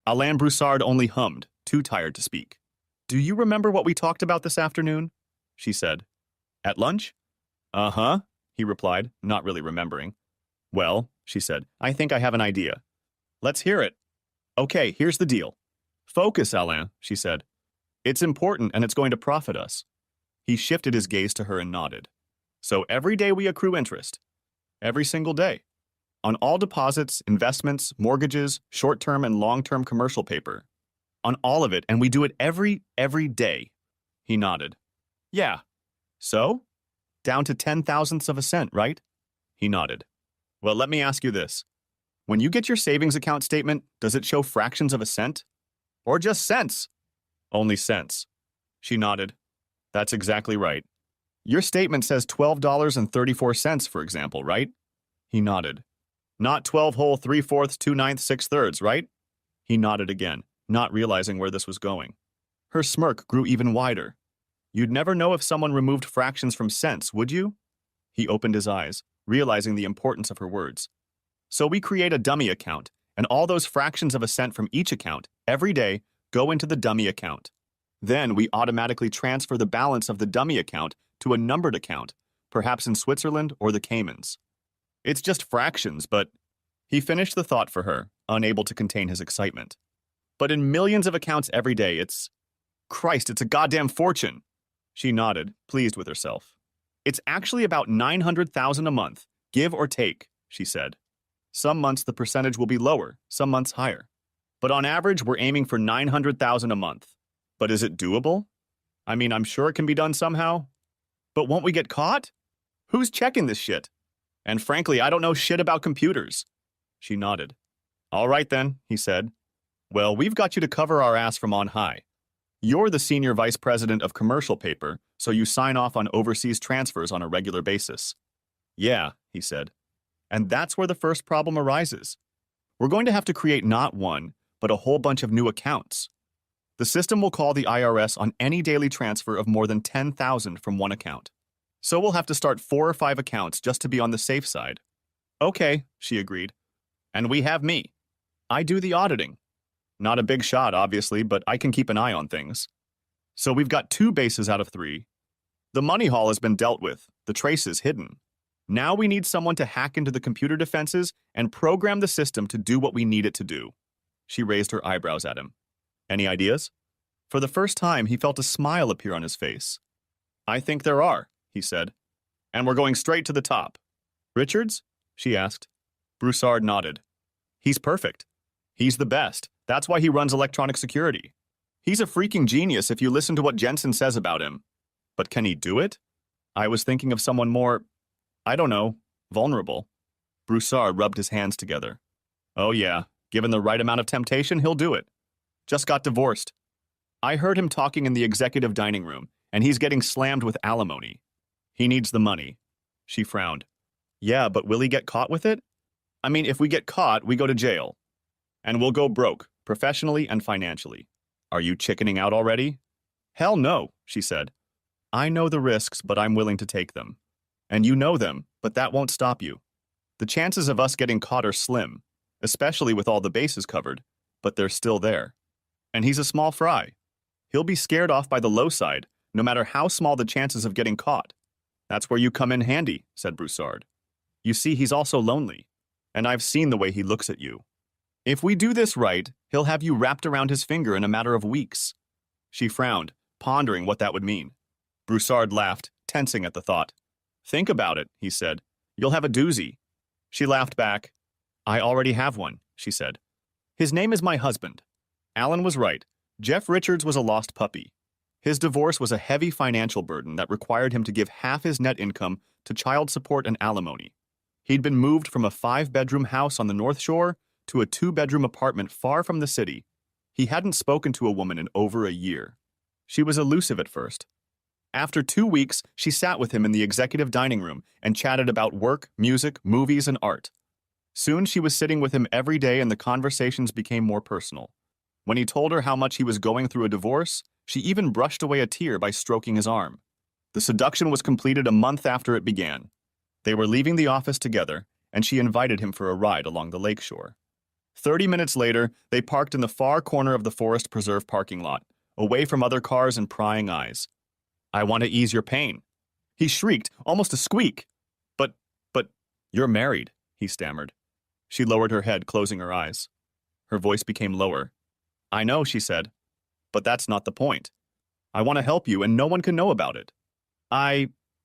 Alain Broussard only hummed, too tired to speak. Do you remember what we talked about this afternoon? She said. At lunch? Uh-huh, he replied, not really remembering. Well, she said, I think I have an idea. Let's hear it. Okay, here's the deal. Focus, Alain, she said. It's important and it's going to profit us. He shifted his gaze to her and nodded. So every day we accrue interest. Every single day. On all deposits, investments, mortgages, short-term and long-term commercial paper. On all of it, and we do it every day. He nodded. Yeah. So? Down to 10,000ths of a cent, right? He nodded. Well, let me ask you this. When you get your savings account statement, does it show fractions of a cent? Or just cents? Only cents. She nodded. That's exactly right. Your statement says $12.34, for example, right? He nodded. Not 12 whole 3/4, 2/9, 6/3, right? He nodded again, not realizing where this was going. Her smirk grew even wider. You'd never know if someone removed fractions from cents, would you? He opened his eyes, realizing the importance of her words. So we create a dummy account, and all those fractions of a cent from each account, every day, go into the dummy account. Then we automatically transfer the balance of the dummy account to a numbered account, perhaps in Switzerland or the Caymans. It's just fractions, but... He finished the thought for her, unable to contain his excitement. But in millions of accounts every day, it's... Christ, it's a goddamn fortune! She nodded, pleased with herself. It's actually about 900,000 a month, give or take, she said. Some months the percentage will be lower, some months higher. But on average, we're aiming for 900,000 a month. But is it doable? I mean, I'm sure it can be done somehow. But won't we get caught? Who's checking this shit? And frankly, I don't know shit about computers. She nodded. All right then, he said. Well, we've got you to cover our ass from on high. You're the senior vice president of commercial paper, so you sign off on overseas transfers on a regular basis. Yeah, he said. And that's where the first problem arises. We're going to have to create not one, but a whole bunch of new accounts. The system will call the IRS on any daily transfer of more than 10,000 from one account. So we'll have to start 4 or 5 accounts just to be on the safe side. Okay, she agreed. And we have me. I do the auditing. Not a big shot, obviously, but I can keep an eye on things. So we've got 2 bases out of 3. The money haul has been dealt with, the trace is hidden. Now we need someone to hack into the computer defenses and program the system to do what we need it to do. She raised her eyebrows at him. Any ideas? For the first time, he felt a smile appear on his face. I think there are, he said. And we're going straight to the top. Richards? She asked. Broussard nodded. He's perfect. He's the best. That's why he runs electronic security. He's a freaking genius if you listen to what Jensen says about him. But can he do it? I was thinking of someone more, I don't know, vulnerable. Broussard rubbed his hands together. Oh yeah, given the right amount of temptation, he'll do it. Just got divorced. I heard him talking in the executive dining room, and he's getting slammed with alimony. He needs the money. She frowned. Yeah, but will he get caught with it? I mean, if we get caught, we go to jail. And we'll go broke, professionally and financially. Are you chickening out already? Hell no, she said. I know the risks, but I'm willing to take them. And you know them, but that won't stop you. The chances of us getting caught are slim, especially with all the bases covered, but they're still there. And he's a small fry. He'll be scared off by the low side, no matter how small the chances of getting caught. That's where you come in handy, said Broussard. You see, he's also lonely, and I've seen the way he looks at you. If we do this right, he'll have you wrapped around his finger in a matter of weeks. She frowned, pondering what that would mean. Broussard laughed, tensing at the thought. Think about it, he said. You'll have a doozy. She laughed back. I already have one, she said. His name is my husband. Alan was right. Jeff Richards was a lost puppy. His divorce was a heavy financial burden that required him to give half his net income to child support and alimony. He'd been moved from a 5-bedroom house on the North Shore to a 2-bedroom apartment far from the city. He hadn't spoken to a woman in over a year. She was elusive at first. After 2 weeks, she sat with him in the executive dining room and chatted about work, music, movies, and art. Soon she was sitting with him every day and the conversations became more personal. When he told her how much he was going through a divorce, she even brushed away a tear by stroking his arm. The seduction was completed a month after it began. They were leaving the office together, and she invited him for a ride along the lakeshore. 30 minutes later, they parked in the far corner of the Forest Preserve parking lot, away from other cars and prying eyes. I want to ease your pain. He shrieked, almost a squeak. But, you're married, he stammered. She lowered her head, closing her eyes. Her voice became lower. I know, she said, but that's not the point. I want to help you, and no one can know about it.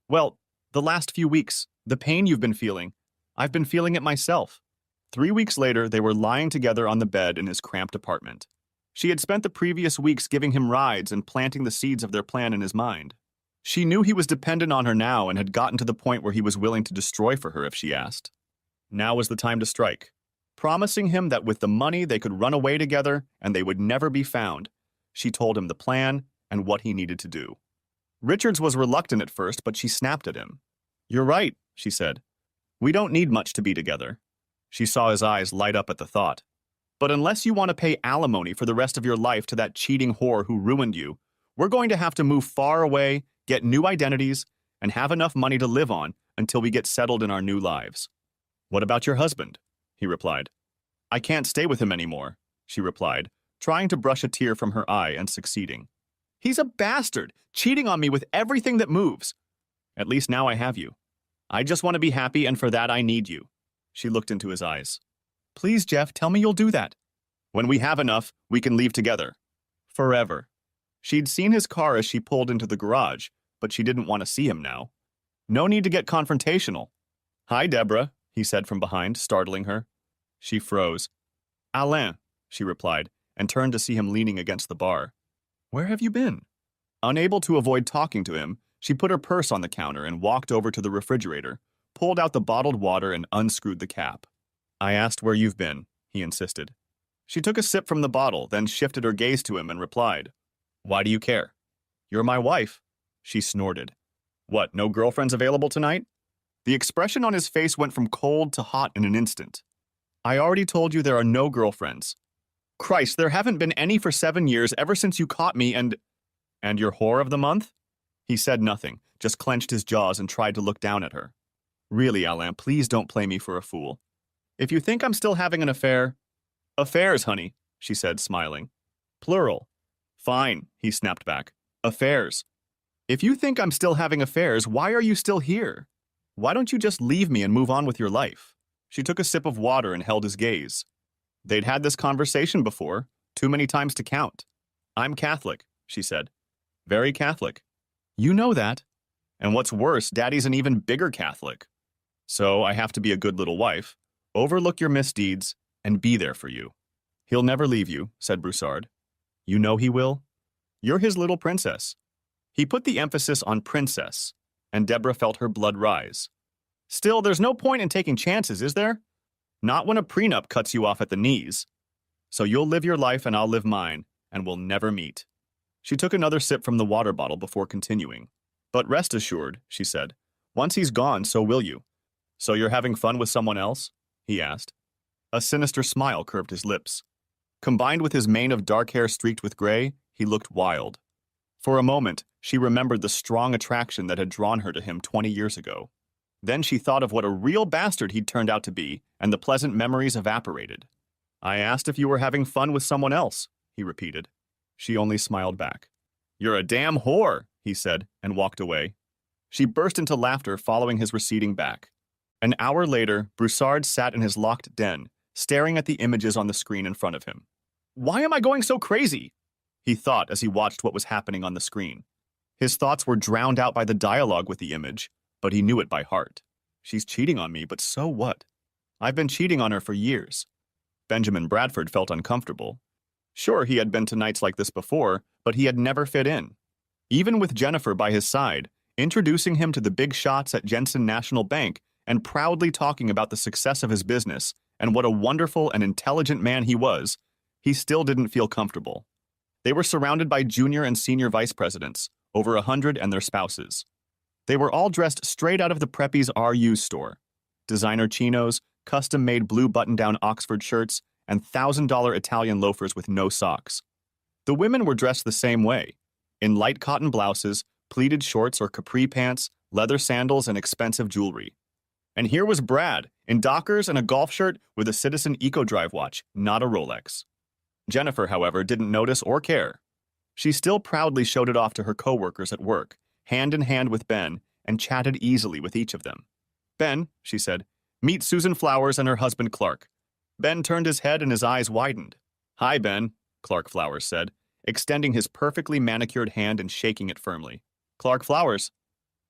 Well, the last few weeks, the pain you've been feeling, I've been feeling it myself. 3 weeks later, they were lying together on the bed in his cramped apartment. She had spent the previous weeks giving him rides and planting the seeds of their plan in his mind. She knew he was dependent on her now and had gotten to the point where he was willing to destroy for her if she asked. Now was the time to strike. Promising him that with the money they could run away together and they would never be found, she told him the plan and what he needed to do. Richards was reluctant at first, but she snapped at him. You're right, she said. We don't need much to be together. She saw his eyes light up at the thought. But unless you want to pay alimony for the rest of your life to that cheating whore who ruined you, we're going to have to move far away, get new identities, and have enough money to live on until we get settled in our new lives. What about your husband? He replied. I can't stay with him anymore, she replied, trying to brush a tear from her eye and succeeding. He's a bastard, cheating on me with everything that moves. At least now I have you. I just want to be happy, and for that I need you. She looked into his eyes. Please, Jeff, tell me you'll do that. When we have enough, we can leave together. Forever. She'd seen his car as she pulled into the garage, but she didn't want to see him now. No need to get confrontational. Hi, Deborah, he said from behind, startling her. She froze. Alain, she replied, and turned to see him leaning against the bar. Where have you been? Unable to avoid talking to him, she put her purse on the counter and walked over to the refrigerator, pulled out the bottled water and unscrewed the cap. I asked where you've been, he insisted. She took a sip from the bottle, then shifted her gaze to him and replied, Why do you care? You're my wife. She snorted. What, no girlfriends available tonight? The expression on his face went from cold to hot in an instant. I already told you there are no girlfriends. Christ, there haven't been any for 7 years ever since you caught me and your whore of the month? He said nothing, just clenched his jaws and tried to look down at her. Really, Alain, please don't play me for a fool. If you think I'm still having an affair... Affairs, honey, she said, smiling. Plural. Fine, he snapped back. Affairs. If you think I'm still having affairs, why are you still here? Why don't you just leave me and move on with your life? She took a sip of water and held his gaze. They'd had this conversation before, too many times to count. I'm Catholic, she said. Very Catholic. You know that. And what's worse, Daddy's an even bigger Catholic. So I have to be a good little wife, overlook your misdeeds, and be there for you. He'll never leave you, said Broussard. You know he will? You're his little princess. He put the emphasis on princess, and Deborah felt her blood rise. Still, there's no point in taking chances, is there? Not when a prenup cuts you off at the knees. So you'll live your life and I'll live mine, and we'll never meet. She took another sip from the water bottle before continuing. But rest assured, she said, once he's gone, so will you. So you're having fun with someone else? He asked. A sinister smile curved his lips. Combined with his mane of dark hair streaked with gray, he looked wild. For a moment, she remembered the strong attraction that had drawn her to him 20 years ago. Then she thought of what a real bastard he'd turned out to be, and the pleasant memories evaporated. I asked if you were having fun with someone else, he repeated. She only smiled back. You're a damn whore, he said, and walked away. She burst into laughter following his receding back. An hour later, Broussard sat in his locked den, staring at the images on the screen in front of him. Why am I going so crazy? He thought as he watched what was happening on the screen. His thoughts were drowned out by the dialogue with the image, but he knew it by heart. She's cheating on me, but so what? I've been cheating on her for years. Benjamin Bradford felt uncomfortable. Sure, he had been to nights like this before, but he had never fit in. Even with Jennifer by his side, introducing him to the big shots at Jensen National Bank and proudly talking about the success of his business and what a wonderful and intelligent man he was, he still didn't feel comfortable. They were surrounded by junior and senior vice presidents, over 100 and their spouses. They were all dressed straight out of the Preppy's RU store. Designer chinos, custom-made blue button-down Oxford shirts, and $1,000 Italian loafers with no socks. The women were dressed the same way, in light cotton blouses, pleated shorts or capri pants, leather sandals, and expensive jewelry. And here was Brad, In Dockers and a golf shirt with a Citizen EcoDrive watch, not a Rolex. Jennifer, however, didn't notice or care. She still proudly showed it off to her coworkers at work, hand in hand with Ben, and chatted easily with each of them. Ben, she said, meet Susan Flowers and her husband Clark. Ben turned his head and his eyes widened. Hi, Ben, Clark Flowers said, extending his perfectly manicured hand and shaking it firmly. Clark Flowers.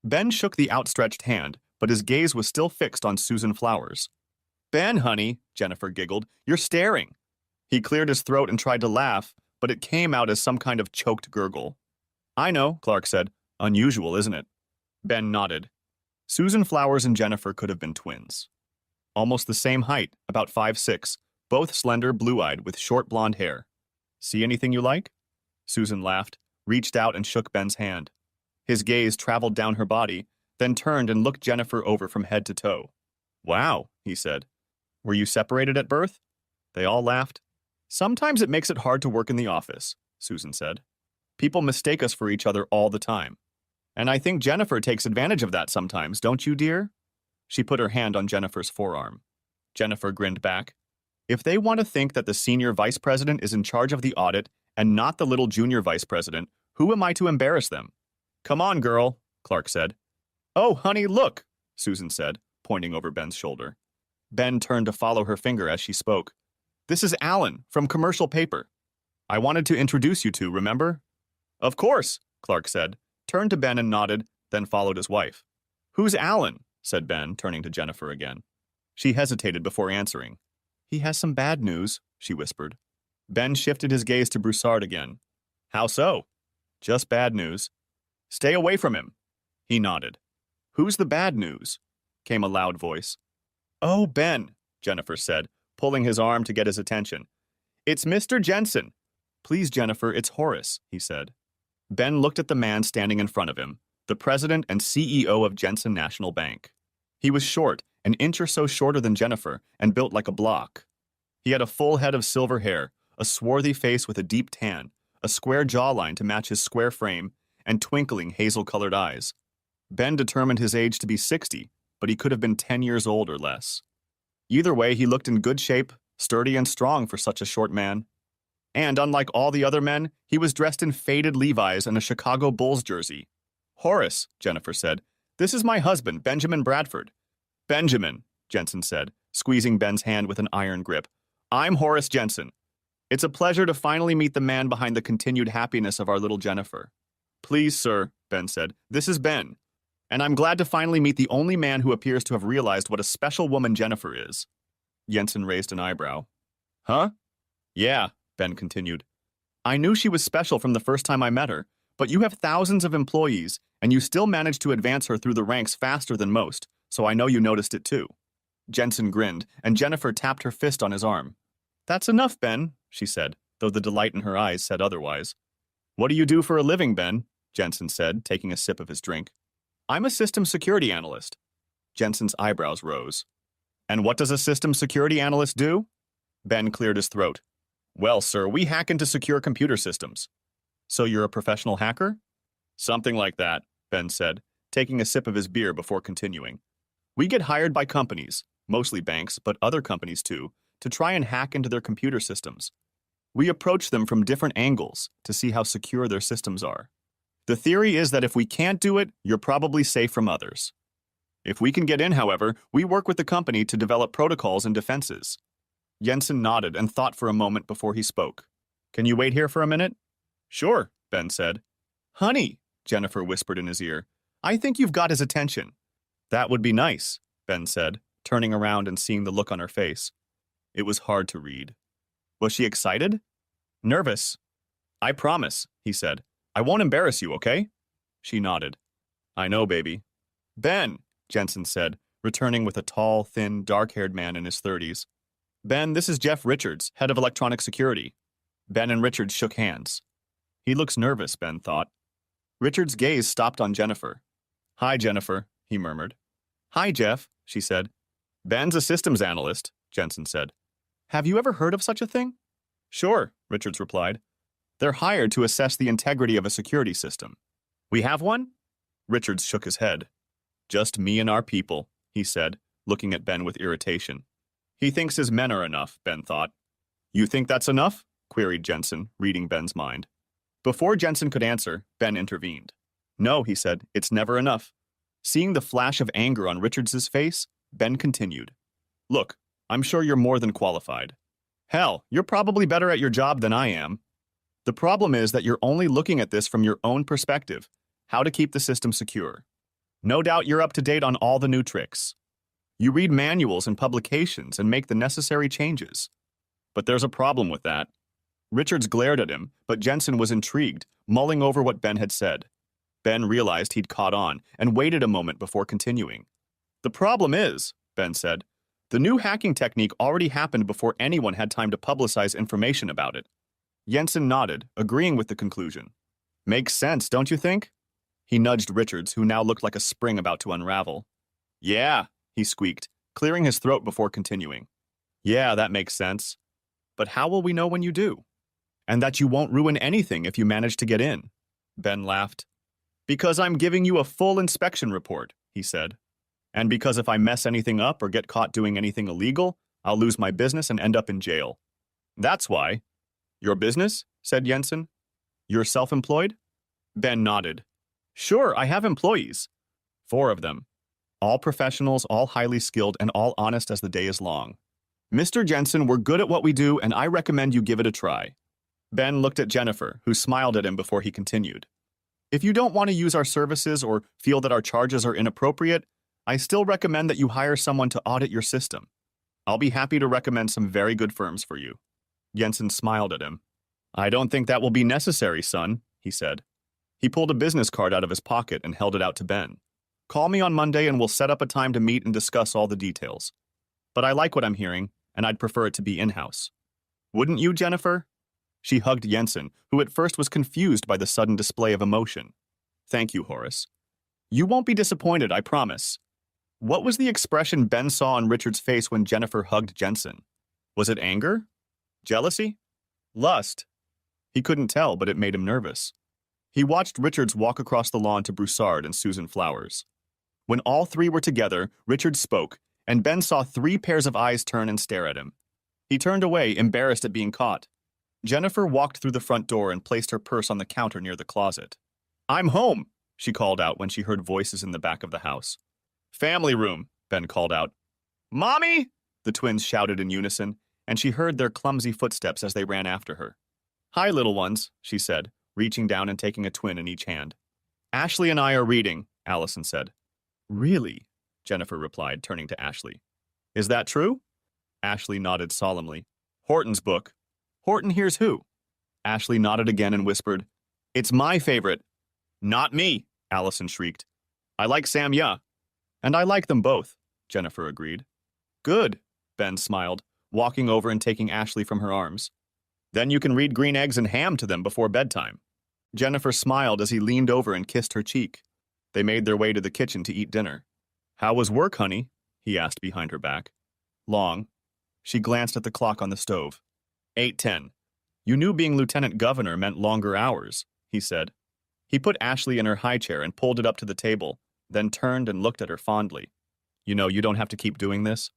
Ben shook the outstretched hand, but his gaze was still fixed on Susan Flowers. Ben, honey, Jennifer giggled, you're staring. He cleared his throat and tried to laugh, but it came out as some kind of choked gurgle. I know, Clark said. Unusual, isn't it? Ben nodded. Susan Flowers and Jennifer could have been twins. Almost the same height, about 5'6", both slender, blue-eyed, with short blonde hair. See anything you like? Susan laughed, reached out and shook Ben's hand. His gaze traveled down her body, then turned and looked Jennifer over from head to toe. Wow, he said. Were you separated at birth? They all laughed. Sometimes it makes it hard to work in the office, Susan said. People mistake us for each other all the time. And I think Jennifer takes advantage of that sometimes, don't you, dear? She put her hand on Jennifer's forearm. Jennifer grinned back. If they want to think that the senior vice president is in charge of the audit and not the little junior vice president, who am I to embarrass them? Come on, girl, Clark said. Oh, honey, look, Susan said, pointing over Ben's shoulder. Ben turned to follow her finger as she spoke. This is Alan, from Commercial Paper. I wanted to introduce you two, remember? Of course, Clark said, turned to Ben and nodded, then followed his wife. Who's Alan? Said Ben, turning to Jennifer again. She hesitated before answering. He has some bad news, she whispered. Ben shifted his gaze to Broussard again. How so? Just bad news. Stay away from him. He nodded. Who's the bad news? Came a loud voice. Oh, Ben, Jennifer said, pulling his arm to get his attention. It's Mr. Jensen. Please, Jennifer, it's Horace, he said. Ben looked at the man standing in front of him, the president and CEO of Jensen National Bank. He was short, an inch or so shorter than Jennifer, and built like a block. He had a full head of silver hair, a swarthy face with a deep tan, a square jawline to match his square frame, and twinkling hazel-colored eyes. Ben determined his age to be 60, but he could have been 10 years old or less. Either way, he looked in good shape, sturdy and strong for such a short man. And unlike all the other men, he was dressed in faded Levi's and a Chicago Bulls jersey. Horace, Jennifer said, this is my husband, Benjamin Bradford. Benjamin, Jensen said, squeezing Ben's hand with an iron grip. I'm Horace Jensen. It's a pleasure to finally meet the man behind the continued happiness of our little Jennifer. Please, sir, Ben said, this is Ben. And I'm glad to finally meet the only man who appears to have realized what a special woman Jennifer is. Jensen raised an eyebrow. Huh? Yeah, Ben continued. I knew she was special from the first time I met her, but you have thousands of employees, and you still managed to advance her through the ranks faster than most, so I know you noticed it too. Jensen grinned, and Jennifer tapped her fist on his arm. That's enough, Ben, she said, though the delight in her eyes said otherwise. What do you do for a living, Ben? Jensen said, taking a sip of his drink. I'm a systems security analyst. Jensen's eyebrows rose. And what does a systems security analyst do? Ben cleared his throat. Well, sir, we hack into secure computer systems. So you're a professional hacker? Something like that, Ben said, taking a sip of his beer before continuing. We get hired by companies, mostly banks, but other companies too, to try and hack into their computer systems. We approach them from different angles to see how secure their systems are. The theory is that if we can't do it, you're probably safe from others. If we can get in, however, we work with the company to develop protocols and defenses. Jensen nodded and thought for a moment before he spoke. Can you wait here for a minute? Sure, Ben said. Honey, Jennifer whispered in his ear, I think you've got his attention. That would be nice, Ben said, turning around and seeing the look on her face. It was hard to read. Was she excited? Nervous. I promise, he said. I won't embarrass you, okay? She nodded. I know, baby. Ben, Jensen said, returning with a tall, thin, dark-haired man in his 30s. Ben, this is Jeff Richards, head of electronic security. Ben and Richards shook hands. He looks nervous, Ben thought. Richards' gaze stopped on Jennifer. Hi, Jennifer, he murmured. Hi, Jeff, she said. Ben's a systems analyst, Jensen said. Have you ever heard of such a thing? Sure, Richards replied. They're hired to assess the integrity of a security system. We have one? Richards shook his head. Just me and our people, he said, looking at Ben with irritation. He thinks his men are enough, Ben thought. You think that's enough? Queried Jensen, reading Ben's mind. Before Jensen could answer, Ben intervened. No, he said, it's never enough. Seeing the flash of anger on Richards's face, Ben continued. Look, I'm sure you're more than qualified. Hell, you're probably better at your job than I am. The problem is that you're only looking at this from your own perspective, how to keep the system secure. No doubt you're up to date on all the new tricks. You read manuals and publications and make the necessary changes. But there's a problem with that. Richards glared at him, but Jensen was intrigued, mulling over what Ben had said. Ben realized he'd caught on and waited a moment before continuing. The problem is, Ben said, the new hacking technique already happened before anyone had time to publicize information about it. Jensen nodded, agreeing with the conclusion. Makes sense, don't you think? He nudged Richards, who now looked like a spring about to unravel. Yeah, he squeaked, clearing his throat before continuing. Yeah, that makes sense. But how will we know when you do? And that you won't ruin anything if you manage to get in. Ben laughed. Because I'm giving you a full inspection report, he said. And because if I mess anything up or get caught doing anything illegal, I'll lose my business and end up in jail. That's why. Your business? Said Jensen. You're self-employed? Ben nodded. Sure, I have employees. 4 of them. All professionals, all highly skilled, and all honest as the day is long. Mr. Jensen, we're good at what we do, and I recommend you give it a try. Ben looked at Jennifer, who smiled at him before he continued. If you don't want to use our services or feel that our charges are inappropriate, I still recommend that you hire someone to audit your system. I'll be happy to recommend some very good firms for you. Jensen smiled at him. I don't think that will be necessary, son, he said. He pulled a business card out of his pocket and held it out to Ben. Call me on Monday and we'll set up a time to meet and discuss all the details. But I like what I'm hearing, and I'd prefer it to be in-house. Wouldn't you, Jennifer? She hugged Jensen, who at first was confused by the sudden display of emotion. Thank you, Horace. You won't be disappointed, I promise. What was the expression Ben saw on Richard's face when Jennifer hugged Jensen? Was it anger? Jealousy? Lust? He couldn't tell, but it made him nervous. He watched Richards walk across the lawn to Broussard and Susan Flowers. When all 3 were together, Richards spoke, and Ben saw 3 pairs of eyes turn and stare at him. He turned away, embarrassed at being caught. Jennifer walked through the front door and placed her purse on the counter near the closet. I'm home, she called out when she heard voices in the back of the house. Family room, Ben called out. Mommy! The twins shouted in unison, and she heard their clumsy footsteps as they ran after her. Hi, little ones, she said, reaching down and taking a twin in each hand. Ashley and I are reading, Allison said. Really? Jennifer replied, turning to Ashley. Is that true? Ashley nodded solemnly. Horton's book. Horton hears who? Ashley nodded again and whispered, It's my favorite. Not me, Allison shrieked. I like Sam Ya. And I like them both, Jennifer agreed. Good, Ben smiled, walking over and taking Ashley from her arms. Then you can read Green Eggs and Ham to them before bedtime. Jennifer smiled as he leaned over and kissed her cheek. They made their way to the kitchen to eat dinner. How was work, honey? He asked behind her back. Long. She glanced at the clock on the stove. 8:10. You knew being lieutenant governor meant longer hours, he said. He put Ashley in her high chair and pulled it up to the table, then turned and looked at her fondly. You know, you don't have to keep doing this.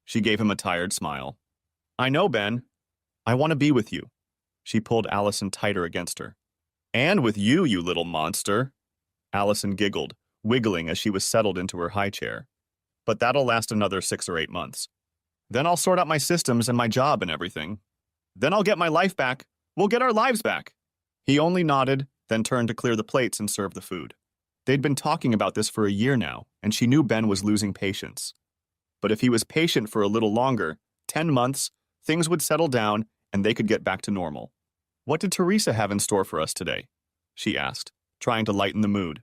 She gave him a tired smile. I know, Ben. I want to be with you. She pulled Allison tighter against her. And with you, you little monster. Allison giggled, wiggling as she was settled into her high chair. But that'll last another 6 or 8 months. Then I'll sort out my systems and my job and everything. Then I'll get my life back. We'll get our lives back. He only nodded, then turned to clear the plates and serve the food. They'd been talking about this for a year now, and she knew Ben was losing patience. But if he was patient for a little longer, 10 months, things would settle down and they could get back to normal. What did Teresa have in store for us today? She asked, trying to lighten the mood.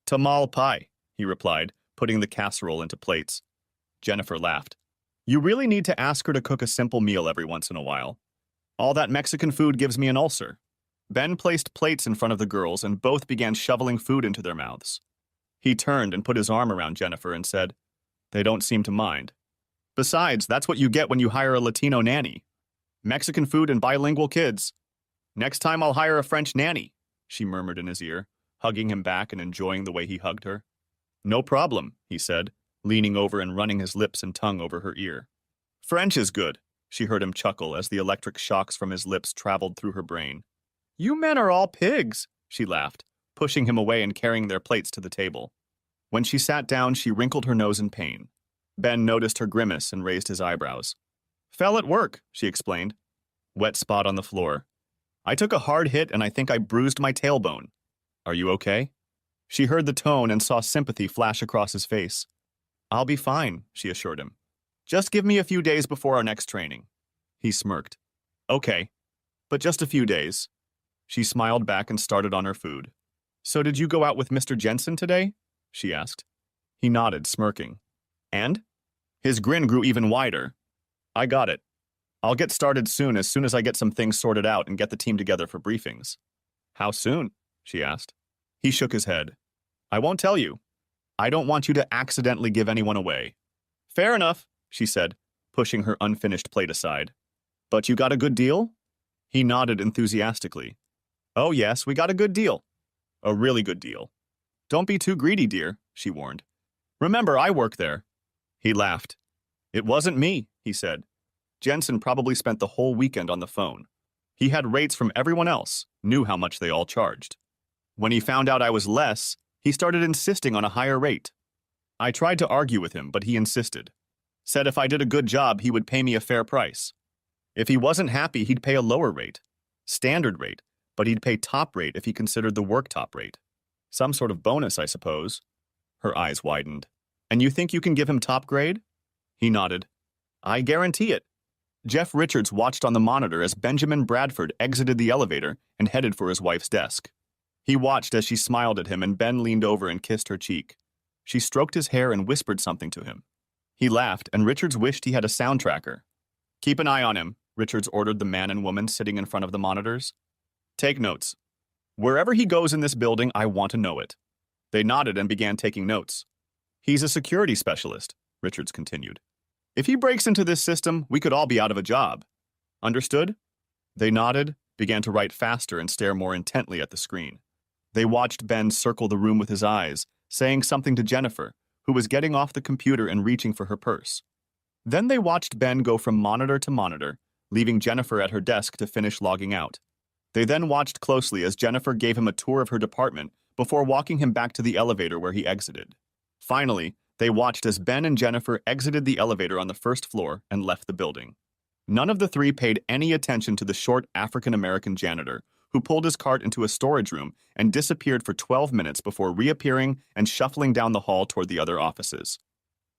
Tamal pie, he replied, putting the casserole into plates. Jennifer laughed. You really need to ask her to cook a simple meal every once in a while. All that Mexican food gives me an ulcer. Ben placed plates in front of the girls and both began shoveling food into their mouths. He turned and put his arm around Jennifer and said, They don't seem to mind. Besides, that's what you get when you hire a Latino nanny. Mexican food and bilingual kids. Next time I'll hire a French nanny, she murmured in his ear, hugging him back and enjoying the way he hugged her. No problem, he said, leaning over and running his lips and tongue over her ear. French is good, she heard him chuckle as the electric shocks from his lips traveled through her brain. You men are all pigs, she laughed, pushing him away and carrying their plates to the table. When she sat down, she wrinkled her nose in pain. Ben noticed her grimace and raised his eyebrows. Fell at work, she explained. Wet spot on the floor. I took a hard hit and I think I bruised my tailbone. Are you okay? She heard the tone and saw sympathy flash across his face. I'll be fine, she assured him. Just give me a few days before our next training. He smirked. Okay, but just a few days. She smiled back and started on her food. So did you go out with Mr. Jensen today? She asked. He nodded, smirking. And? His grin grew even wider. I got it. I'll get started soon as I get some things sorted out and get the team together for briefings. How soon? She asked. He shook his head. I won't tell you. I don't want you to accidentally give anyone away. Fair enough, she said, pushing her unfinished plate aside. But you got a good deal? He nodded enthusiastically. Oh yes, we got a good deal. A really good deal. Don't be too greedy, dear, she warned. Remember, I work there. He laughed. It wasn't me, he said. Jensen probably spent the whole weekend on the phone. He had rates from everyone else, knew how much they all charged. When he found out I was less, he started insisting on a higher rate. I tried to argue with him, but he insisted. Said if I did a good job, he would pay me a fair price. If he wasn't happy, he'd pay a lower rate. Standard rate, but he'd pay top rate if he considered the work top rate. Some sort of bonus, I suppose. Her eyes widened. And you think you can give him top grade? He nodded. I guarantee it. Jeff Richards watched on the monitor as Benjamin Bradford exited the elevator and headed for his wife's desk. He watched as she smiled at him and Ben leaned over and kissed her cheek. She stroked his hair and whispered something to him. He laughed and Richards wished he had a sound tracker. Keep an eye on him, Richards ordered the man and woman sitting in front of the monitors. Take notes. Wherever he goes in this building, I want to know it. They nodded and began taking notes. He's a security specialist, Richards continued. If he breaks into this system, we could all be out of a job. Understood? They nodded, began to write faster and stare more intently at the screen. They watched Ben circle the room with his eyes, saying something to Jennifer, who was getting off the computer and reaching for her purse. Then they watched Ben go from monitor to monitor, leaving Jennifer at her desk to finish logging out. They then watched closely as Jennifer gave him a tour of her department before walking him back to the elevator where he exited. Finally, they watched as Ben and Jennifer exited the elevator on the first floor and left the building. None of the three paid any attention to the short African-American janitor, who pulled his cart into a storage room and disappeared for 12 minutes before reappearing and shuffling down the hall toward the other offices.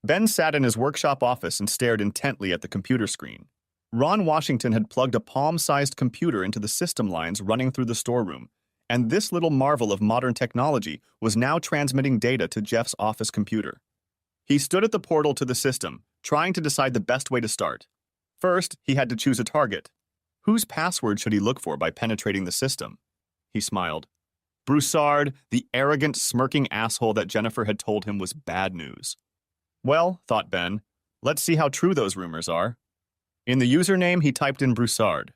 Ben sat in his workshop office and stared intently at the computer screen. Ron Washington had plugged a palm-sized computer into the system lines running through the storeroom, and this little marvel of modern technology was now transmitting data to Jeff's office computer. He stood at the portal to the system, trying to decide the best way to start. First, he had to choose a target. Whose password should he look for by penetrating the system? He smiled. Broussard, the arrogant, smirking asshole that Jennifer had told him was bad news. Well, thought Ben, let's see how true those rumors are. In the username, he typed in Broussard.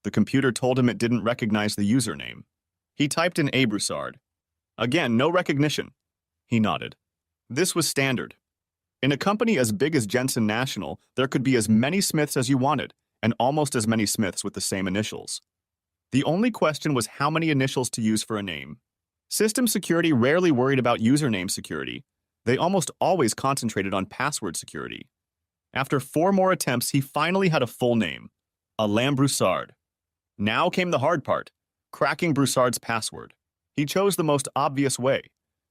The computer told him it didn't recognize the username. He typed in A. Broussard. Again, no recognition. He nodded. This was standard. In a company as big as Jensen National, there could be as many Smiths as you wanted, and almost as many Smiths with the same initials. The only question was how many initials to use for a name. System security rarely worried about username security. They almost always concentrated on password security. After 4 more attempts, he finally had a full name, Alain Broussard. Now came the hard part, cracking Broussard's password. He chose the most obvious way.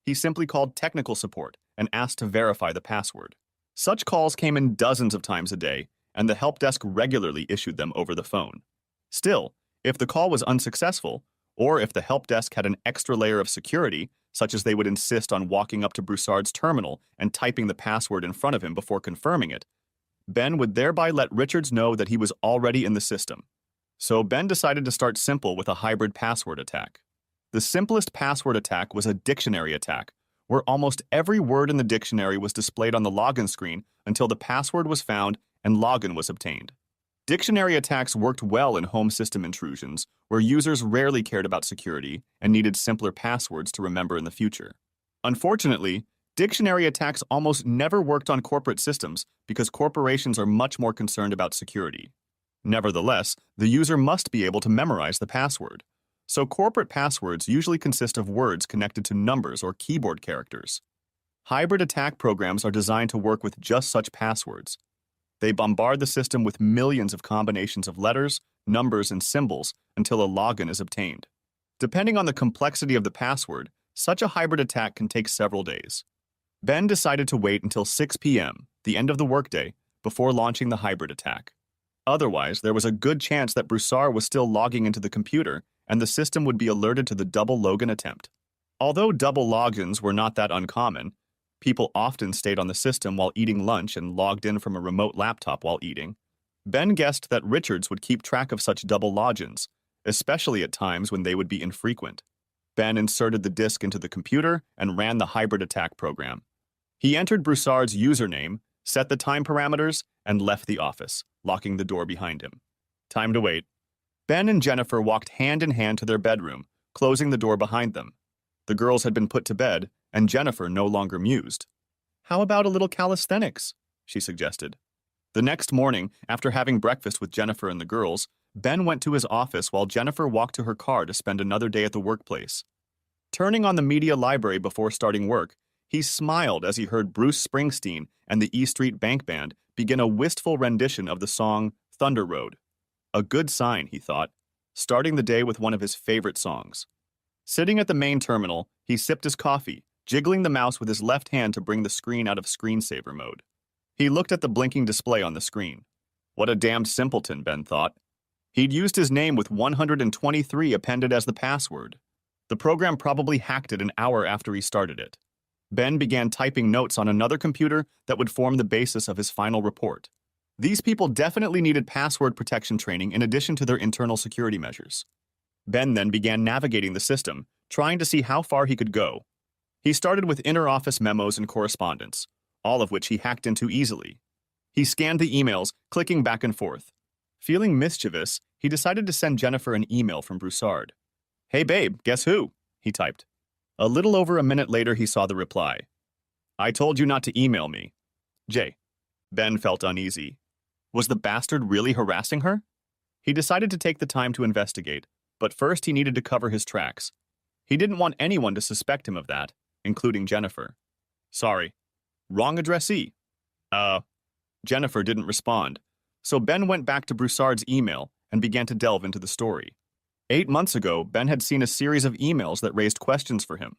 He simply called technical support and asked to verify the password. Such calls came in dozens of times a day, and the help desk regularly issued them over the phone. Still, if the call was unsuccessful, or if the help desk had an extra layer of security, such as they would insist on walking up to Broussard's terminal and typing the password in front of him before confirming it, Ben would thereby let Richards know that he was already in the system. So Ben decided to start simple with a hybrid password attack. The simplest password attack was a dictionary attack, where almost every word in the dictionary was displayed on the login screen until the password was found and login was obtained. Dictionary attacks worked well in home system intrusions, where users rarely cared about security and needed simpler passwords to remember in the future. Unfortunately, Dictionary attacks almost never worked on corporate systems because corporations are much more concerned about security. Nevertheless, the user must be able to memorize the password. So corporate passwords usually consist of words connected to numbers or keyboard characters. Hybrid attack programs are designed to work with just such passwords. They bombard the system with millions of combinations of letters, numbers, and symbols until a login is obtained. Depending on the complexity of the password, such a hybrid attack can take several days. Ben decided to wait until 6 p.m., the end of the workday, before launching the hybrid attack. Otherwise, there was a good chance that Broussard was still logging into the computer and the system would be alerted to the double login attempt. Although double logins were not that uncommon, people often stayed on the system while eating lunch and logged in from a remote laptop while eating. Ben guessed that Richards would keep track of such double logins, especially at times when they would be infrequent. Ben inserted the disk into the computer and ran the hybrid attack program. He entered Broussard's username, set the time parameters, and left the office, locking the door behind him. Time to wait. Ben and Jennifer walked hand in hand to their bedroom, closing the door behind them. The girls had been put to bed, and Jennifer no longer mused. "How about a little calisthenics?" she suggested. The next morning, after having breakfast with Jennifer and the girls, Ben went to his office while Jennifer walked to her car to spend another day at the workplace. Turning on the media library before starting work, he smiled as he heard Bruce Springsteen and the E Street Bank Band begin a wistful rendition of the song Thunder Road. A good sign, he thought, starting the day with one of his favorite songs. Sitting at the main terminal, he sipped his coffee, jiggling the mouse with his left hand to bring the screen out of screensaver mode. He looked at the blinking display on the screen. What a damned simpleton, Ben thought. He'd used his name with 123 appended as the password. The program probably hacked it an hour after he started it. Ben began typing notes on another computer that would form the basis of his final report. These people definitely needed password protection training in addition to their internal security measures. Ben then began navigating the system, trying to see how far he could go. He started with inter-office memos and correspondence, all of which he hacked into easily. He scanned the emails, clicking back and forth. Feeling mischievous, he decided to send Jennifer an email from Broussard. "Hey babe, guess who?" he typed. A little over a minute later, he saw the reply. "I told you not to email me. J." Ben felt uneasy. Was the bastard really harassing her? He decided to take the time to investigate, but first he needed to cover his tracks. He didn't want anyone to suspect him of that, including Jennifer. "Sorry. Wrong addressee." Jennifer didn't respond, so Ben went back to Broussard's email and began to delve into the story. 8 months ago, Ben had seen a series of emails that raised questions for him.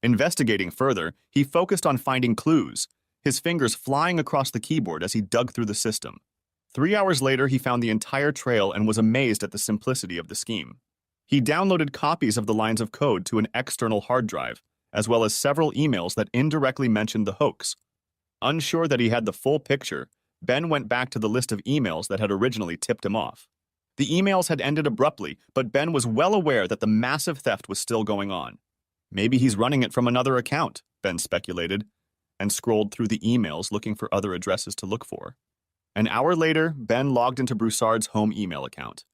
Investigating further, he focused on finding clues, his fingers flying across the keyboard as he dug through the system. 3 hours later, he found the entire trail and was amazed at the simplicity of the scheme. He downloaded copies of the lines of code to an external hard drive, as well as several emails that indirectly mentioned the hoax. Unsure that he had the full picture, Ben went back to the list of emails that had originally tipped him off. The emails had ended abruptly, but Ben was well aware that the massive theft was still going on. Maybe he's running it from another account, Ben speculated, and scrolled through the emails looking for other addresses to look for. An hour later, Ben logged into Broussard's home email account.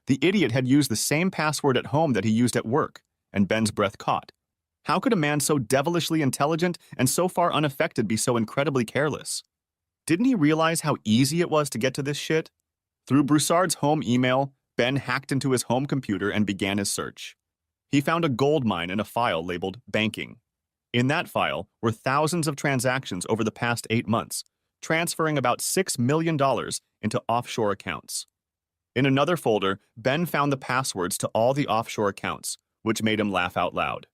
The idiot had used the same password at home that he used at work, and Ben's breath caught. How could a man so devilishly intelligent and so far unaffected be so incredibly careless? Didn't he realize how easy it was to get to this shit? Through Broussard's home email, Ben hacked into his home computer and began his search. He found a gold mine in a file labeled Banking. In that file were thousands of transactions over the past 8 months, transferring about $6 million into offshore accounts. In another folder, Ben found the passwords to all the offshore accounts, which made him laugh out loud.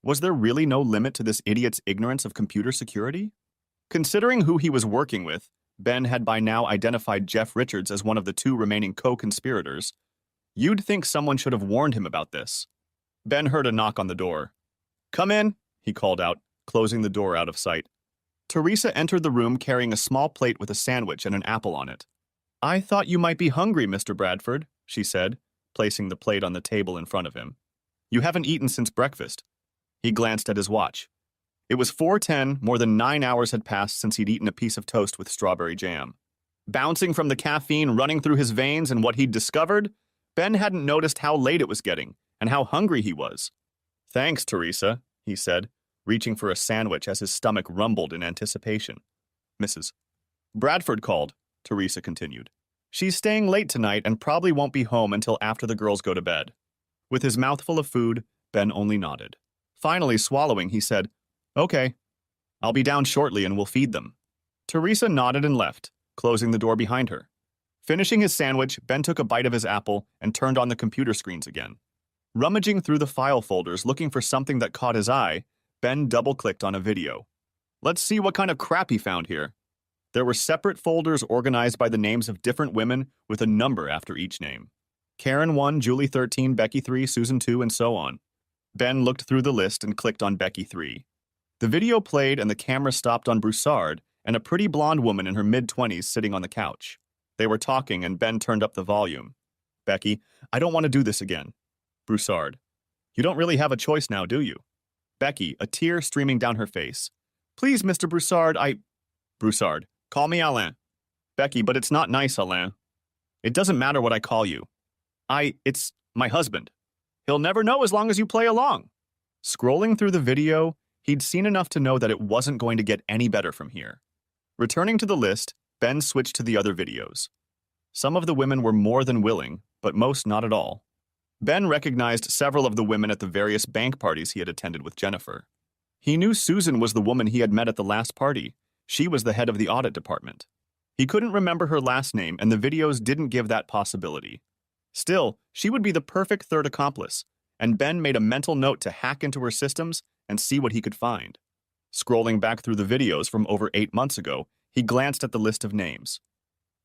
Was there really no limit to this idiot's ignorance of computer security? Considering who he was working with, Ben had by now identified Jeff Richards as one of the 2 remaining co-conspirators. You'd think someone should have warned him about this. Ben heard a knock on the door. "Come in," he called out, closing the door out of sight. Teresa entered the room carrying a small plate with a sandwich and an apple on it. "I thought you might be hungry, Mr. Bradford," she said, placing the plate on the table in front of him. "You haven't eaten since breakfast." He glanced at his watch. It was 4:10, more than 9 hours had passed since he'd eaten a piece of toast with strawberry jam. Bouncing from the caffeine running through his veins and what he'd discovered, Ben hadn't noticed how late it was getting and how hungry he was. "Thanks, Teresa," he said, reaching for a sandwich as his stomach rumbled in anticipation. Mrs. Bradford called, Teresa continued. She's staying late tonight and probably won't be home until after the girls go to bed. With his mouth full of food, Ben only nodded. Finally swallowing, he said, Okay, I'll be down shortly and we'll feed them. Teresa nodded and left, closing the door behind her. Finishing his sandwich, Ben took a bite of his apple and turned on the computer screens again. Rummaging through the file folders looking for something that caught his eye, Ben double-clicked on a video. Let's see what kind of crap he found here. There were separate folders organized by the names of different women with a number after each name. Karen 1, Julie 13, Becky 3, Susan 2, and so on. Ben looked through the list and clicked on Becky 3. The video played and the camera stopped on Broussard and a pretty blonde woman in her mid-20s sitting on the couch. They were talking and Ben turned up the volume. Becky, I don't want to do this again. Broussard, you don't really have a choice now, do you? Becky, a tear streaming down her face. Please, Mr. Broussard, Broussard, call me Alain. Becky, but it's not nice, Alain. It doesn't matter what I call you. It's my husband. He'll never know as long as you play along. Scrolling through the video, he'd seen enough to know that it wasn't going to get any better from here. Returning to the list, Ben switched to the other videos. Some of the women were more than willing, but most not at all. Ben recognized several of the women at the various bank parties he had attended with Jennifer. He knew Susan was the woman he had met at the last party. She was the head of the audit department. He couldn't remember her last name, and the videos didn't give that possibility. Still, she would be the perfect third accomplice, and Ben made a mental note to hack into her systems and see what he could find. Scrolling back through the videos from over 8 months ago, he glanced at the list of names.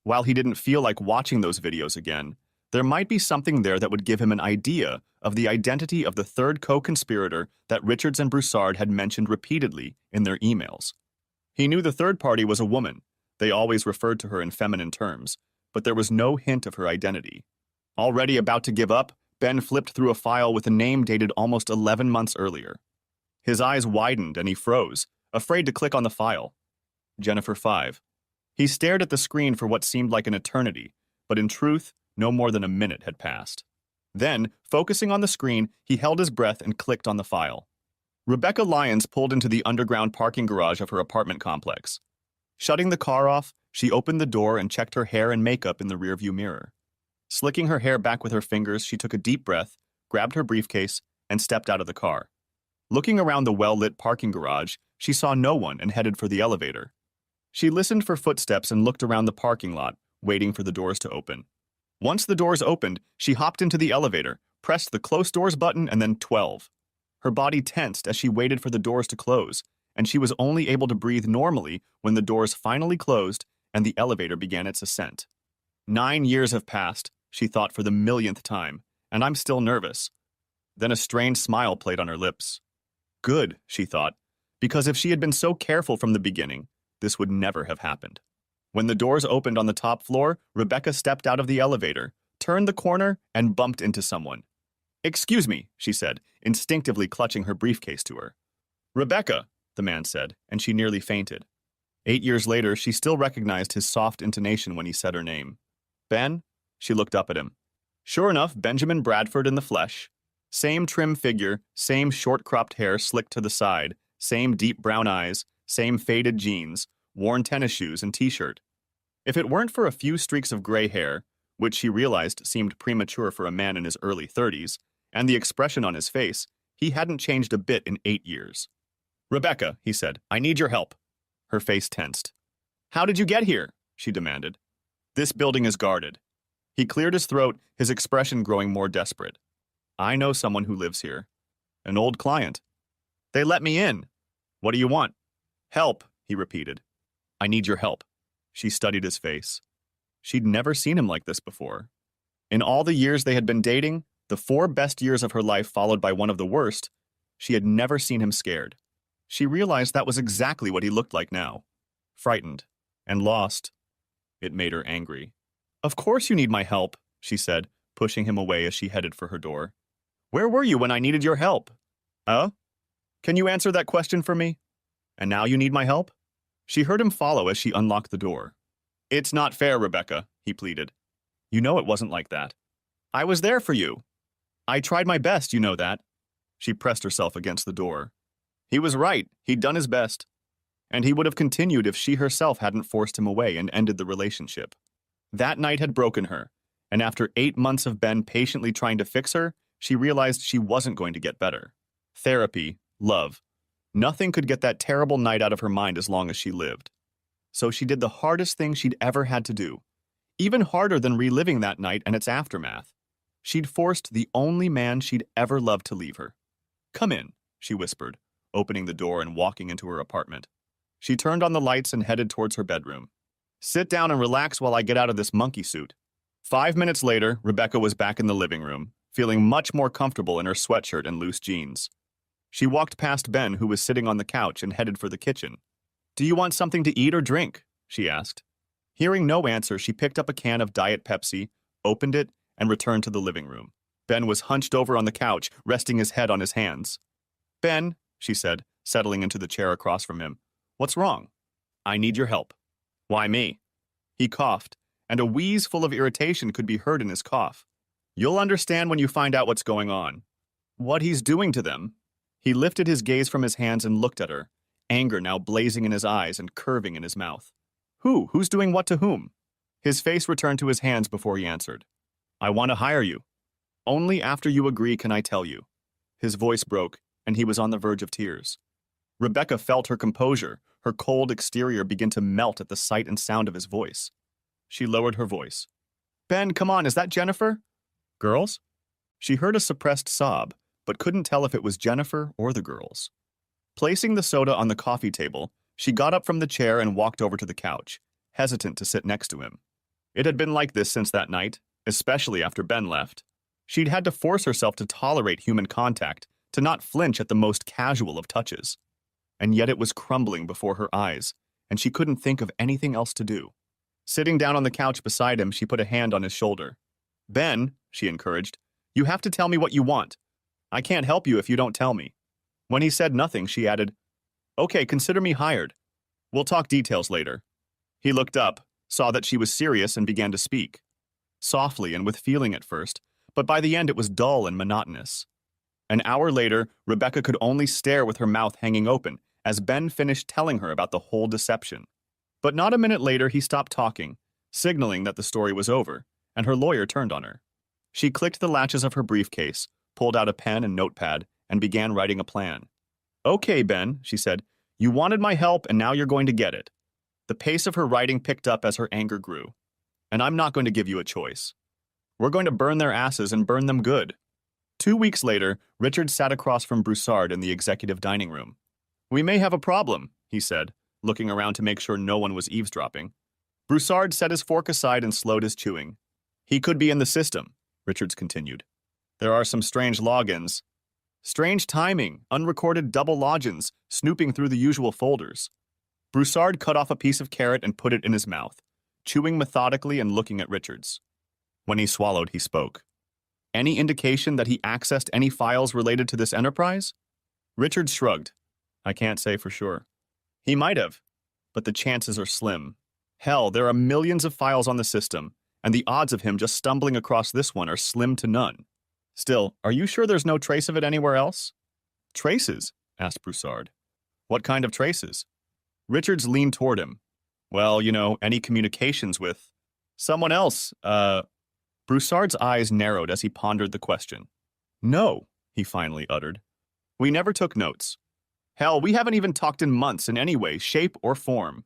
While he didn't feel like watching those videos again, there might be something there that would give him an idea of the identity of the third co-conspirator that Richards and Broussard had mentioned repeatedly in their emails. He knew the third party was a woman. They always referred to her in feminine terms, but there was no hint of her identity. Already about to give up, Ben flipped through a file with a name dated almost 11 months earlier. His eyes widened and he froze, afraid to click on the file. Jennifer 5. He stared at the screen for what seemed like an eternity, but in truth, no more than a minute had passed. Then, focusing on the screen, he held his breath and clicked on the file. Rebecca Lyons pulled into the underground parking garage of her apartment complex. Shutting the car off, she opened the door and checked her hair and makeup in the rearview mirror. Slicking her hair back with her fingers, she took a deep breath, grabbed her briefcase, and stepped out of the car. Looking around the well-lit parking garage, she saw no one and headed for the elevator. She listened for footsteps and looked around the parking lot, waiting for the doors to open. Once the doors opened, she hopped into the elevator, pressed the close doors button, and then 12. Her body tensed as she waited for the doors to close, and she was only able to breathe normally when the doors finally closed and the elevator began its ascent. 9 years have passed, she thought for the millionth time, and I'm still nervous. Then a strange smile played on her lips. Good, she thought, because if she had been so careful from the beginning, this would never have happened. When the doors opened on the top floor, Rebecca stepped out of the elevator, turned the corner, and bumped into someone. Excuse me, she said, instinctively clutching her briefcase to her. Rebecca, the man said, and she nearly fainted. 8 years later, she still recognized his soft intonation when he said her name. Ben? She looked up at him. Sure enough, Benjamin Bradford in the flesh. Same trim figure, same short-cropped hair slicked to the side, same deep brown eyes, same faded jeans, worn tennis shoes and t-shirt. If it weren't for a few streaks of gray hair, which she realized seemed premature for a man in his early 30s, and the expression on his face, he hadn't changed a bit in 8 years. Rebecca, he said, I need your help. Her face tensed. How did you get here? She demanded. This building is guarded. He cleared his throat, his expression growing more desperate. I know someone who lives here. An old client. They let me in. What do you want? Help, he repeated. I need your help. She studied his face. She'd never seen him like this before. In all the years they had been dating, the 4 best years of her life followed by one of the worst, she had never seen him scared. She realized that was exactly what he looked like now. Frightened. And lost. It made her angry. Of course you need my help, she said, pushing him away as she headed for her door. Where were you when I needed your help? Can you answer that question for me? And now you need my help? She heard him follow as she unlocked the door. It's not fair, Rebecca, he pleaded. You know it wasn't like that. I was there for you. I tried my best, you know that. She pressed herself against the door. He was right. He'd done his best. And he would have continued if she herself hadn't forced him away and ended the relationship. That night had broken her, and after 8 months of Ben patiently trying to fix her, she realized she wasn't going to get better. Therapy, love. Nothing could get that terrible night out of her mind as long as she lived. So she did the hardest thing she'd ever had to do, even harder than reliving that night and its aftermath. She'd forced the only man she'd ever loved to leave her. "Come in," she whispered, opening the door and walking into her apartment. She turned on the lights and headed towards her bedroom. "Sit down and relax while I get out of this monkey suit." 5 minutes later, Rebecca was back in the living room, feeling much more comfortable in her sweatshirt and loose jeans. She walked past Ben, who was sitting on the couch, and headed for the kitchen. "Do you want something to eat or drink?" she asked. Hearing no answer, she picked up a can of Diet Pepsi, opened it, and returned to the living room. Ben was hunched over on the couch, resting his head on his hands. "Ben," she said, settling into the chair across from him, "what's wrong?" "I need your help." "Why me?" He coughed, and a wheeze full of irritation could be heard in his cough. "You'll understand when you find out what's going on." "What he's doing to them." He lifted his gaze from his hands and looked at her, anger now blazing in his eyes and curving in his mouth. Who's doing what to whom?" His face returned to his hands before he answered. "I want to hire you. Only after you agree can I tell you." His voice broke, and he was on the verge of tears. Rebecca felt her composure, her cold exterior begin to melt at the sight and sound of his voice. She lowered her voice. "Ben, come on, is that Jennifer?" "Girls?" She heard a suppressed sob, but couldn't tell if it was Jennifer or the girls. Placing the soda on the coffee table, she got up from the chair and walked over to the couch, hesitant to sit next to him. It had been like this since that night, especially after Ben left. She'd had to force herself to tolerate human contact, to not flinch at the most casual of touches. And yet it was crumbling before her eyes, and she couldn't think of anything else to do. Sitting down on the couch beside him, she put a hand on his shoulder. "Ben," she encouraged, "you have to tell me what you want. I can't help you if you don't tell me." When he said nothing, she added, "Okay, consider me hired. We'll talk details later." He looked up, saw that she was serious, and began to speak. Softly and with feeling at first, but by the end it was dull and monotonous. An hour later, Rebecca could only stare with her mouth hanging open as Ben finished telling her about the whole deception. But not a minute later, he stopped talking, signaling that the story was over, and her lawyer turned on her. She clicked the latches of her briefcase, pulled out a pen and notepad, and began writing a plan. "Okay, Ben," she said, "you wanted my help, and now you're going to get it." The pace of her writing picked up as her anger grew. "And I'm not going to give you a choice. We're going to burn their asses and burn them good." 2 weeks later, Richard sat across from Broussard in the executive dining room. "We may have a problem," he said, looking around to make sure no one was eavesdropping. Broussard set his fork aside and slowed his chewing. "He could be in the system," Richards continued. "There are some strange logins. Strange timing, unrecorded double logins, snooping through the usual folders." Broussard cut off a piece of carrot and put it in his mouth, chewing methodically and looking at Richards. When he swallowed, he spoke. "Any indication that he accessed any files related to this enterprise?" Richards shrugged. "I can't say for sure. He might have, but the chances are slim. Hell, there are millions of files on the system, and the odds of him just stumbling across this one are slim to none. Still, are you sure there's no trace of it anywhere else?" "Traces?" asked Broussard. "What kind of traces?" Richards leaned toward him. "Well, any communications with someone else, Broussard's eyes narrowed as he pondered the question. "No," he finally uttered. "We never took notes. Hell, we haven't even talked in months in any way, shape, or form."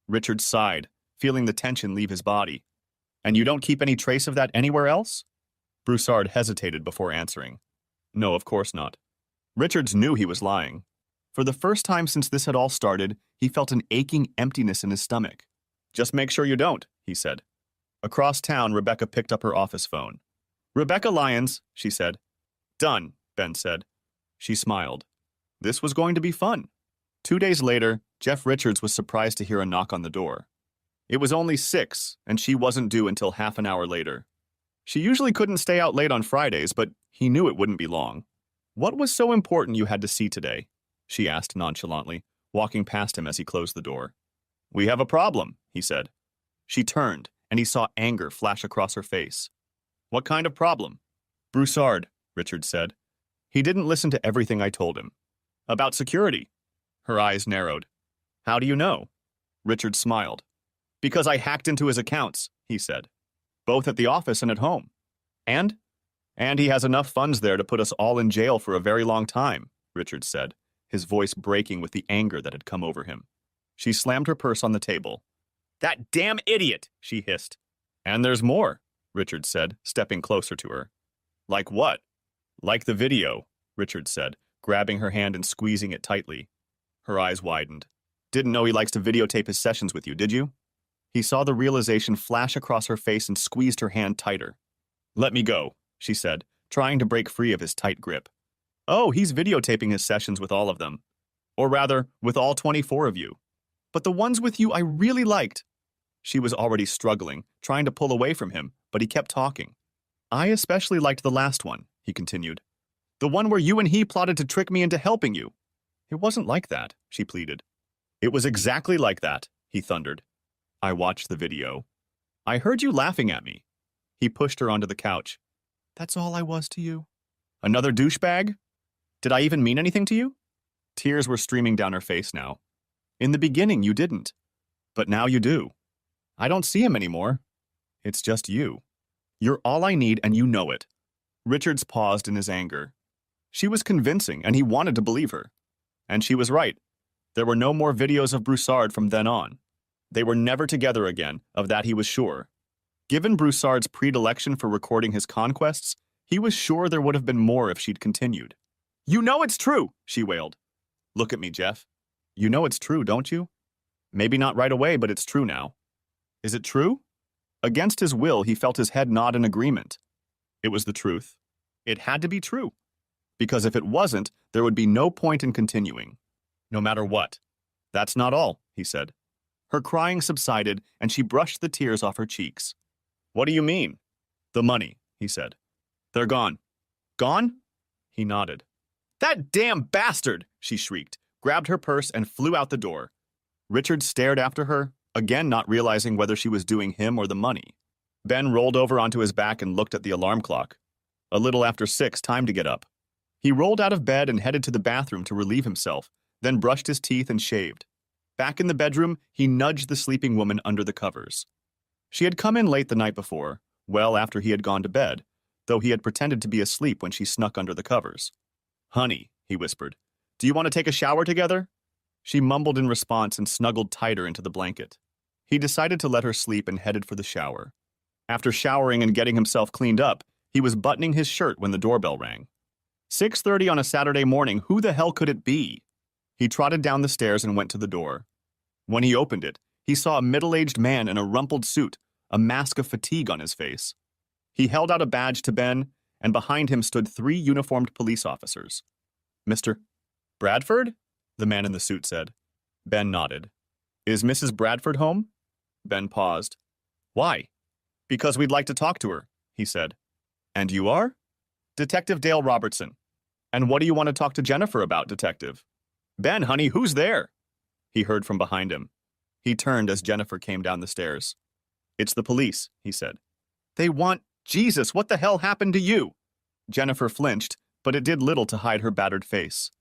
Richards sighed, feeling the tension leave his body. "And you don't keep any trace of that anywhere else?" Broussard hesitated before answering. "No, of course not." Richards knew he was lying. For the first time since this had all started, he felt an aching emptiness in his stomach. "Just make sure you don't," he said. Across town, Rebecca picked up her office phone. "Rebecca Lyons," she said. "Done," Ben said. She smiled. This was going to be fun. 2 days later, Jeff Richards was surprised to hear a knock on the door. It was only 6, and she wasn't due until half an hour later. She usually couldn't stay out late on Fridays, but he knew it wouldn't be long. "What was so important you had to see today?" she asked nonchalantly, walking past him as he closed the door. "We have a problem," he said. She turned, and he saw anger flash across her face. "What kind of problem?" "Broussard," Richard said. "He didn't listen to everything I told him. About security," Her eyes narrowed. How do you know? Richard smiled. Because I hacked into his accounts, he said. Both at the office and at home. And? And he has enough funds there to put us all in jail for a very long time, Richard said, his voice breaking with the anger that had come over him. She slammed her purse on the table. That damn idiot, she hissed. And there's more, Richard said, stepping closer to her. Like what? Like the video, Richard said, grabbing her hand and squeezing it tightly. Her eyes widened. Didn't know he likes to videotape his sessions with you, did you? He saw the realization flash across her face and squeezed her hand tighter. Let me go, she said, trying to break free of his tight grip. Oh, he's videotaping his sessions with all of them. Or rather, with all 24 of you. But the ones with you I really liked. She was already struggling, trying to pull away from him, but he kept talking. I especially liked the last one, he continued. The one where you and he plotted to trick me into helping you. It wasn't like that, she pleaded. It was exactly like that, he thundered. I watched the video. I heard you laughing at me. He pushed her onto the couch. That's all I was to you. Another douchebag? Did I even mean anything to you? Tears were streaming down her face now. In the beginning, you didn't. But now you do. I don't see him anymore. It's just you. You're all I need, and you know it. Richards paused in his anger. She was convincing, and he wanted to believe her. And she was right. There were no more videos of Broussard from then on. They were never together again, of that he was sure. Given Broussard's predilection for recording his conquests, he was sure there would have been more if she'd continued. You know it's true, she wailed. Look at me, Jeff. You know it's true, don't you? Maybe not right away, but it's true now. Is it true? Against his will, he felt his head nod in agreement. It was the truth. It had to be true. Because if it wasn't, there would be no point in continuing. No matter what. That's not all, he said. Her crying subsided, and she brushed the tears off her cheeks. What do you mean? The money, he said. They're gone. Gone? He nodded. That damn bastard, she shrieked, grabbed her purse and flew out the door. Richard stared after her, again not realizing whether she was doing him or the money. Ben rolled over onto his back and looked at the alarm clock. A little after 6, time to get up. He rolled out of bed and headed to the bathroom to relieve himself, then brushed his teeth and shaved. Back in the bedroom, he nudged the sleeping woman under the covers. She had come in late the night before, well after he had gone to bed, though he had pretended to be asleep when she snuck under the covers. Honey, he whispered, do you want to take a shower together? She mumbled in response and snuggled tighter into the blanket. He decided to let her sleep and headed for the shower. After showering and getting himself cleaned up, he was buttoning his shirt when the doorbell rang. 6:30 on a Saturday morning, who the hell could it be? He trotted down the stairs and went to the door. When he opened it, he saw a middle-aged man in a rumpled suit, a mask of fatigue on his face. He held out a badge to Ben, and behind him stood 3 uniformed police officers. Mr. Bradford? The man in the suit said. Ben nodded. Is Mrs. Bradford home? Ben paused. Why? Because we'd like to talk to her, he said. And you are? Detective Dale Robertson. And what do you want to talk to Jennifer about, Detective? Ben, honey, who's there? He heard from behind him. He turned as Jennifer came down the stairs. It's the police, he said. They want... Jesus, what the hell happened to you? Jennifer flinched, but it did little to hide her battered face.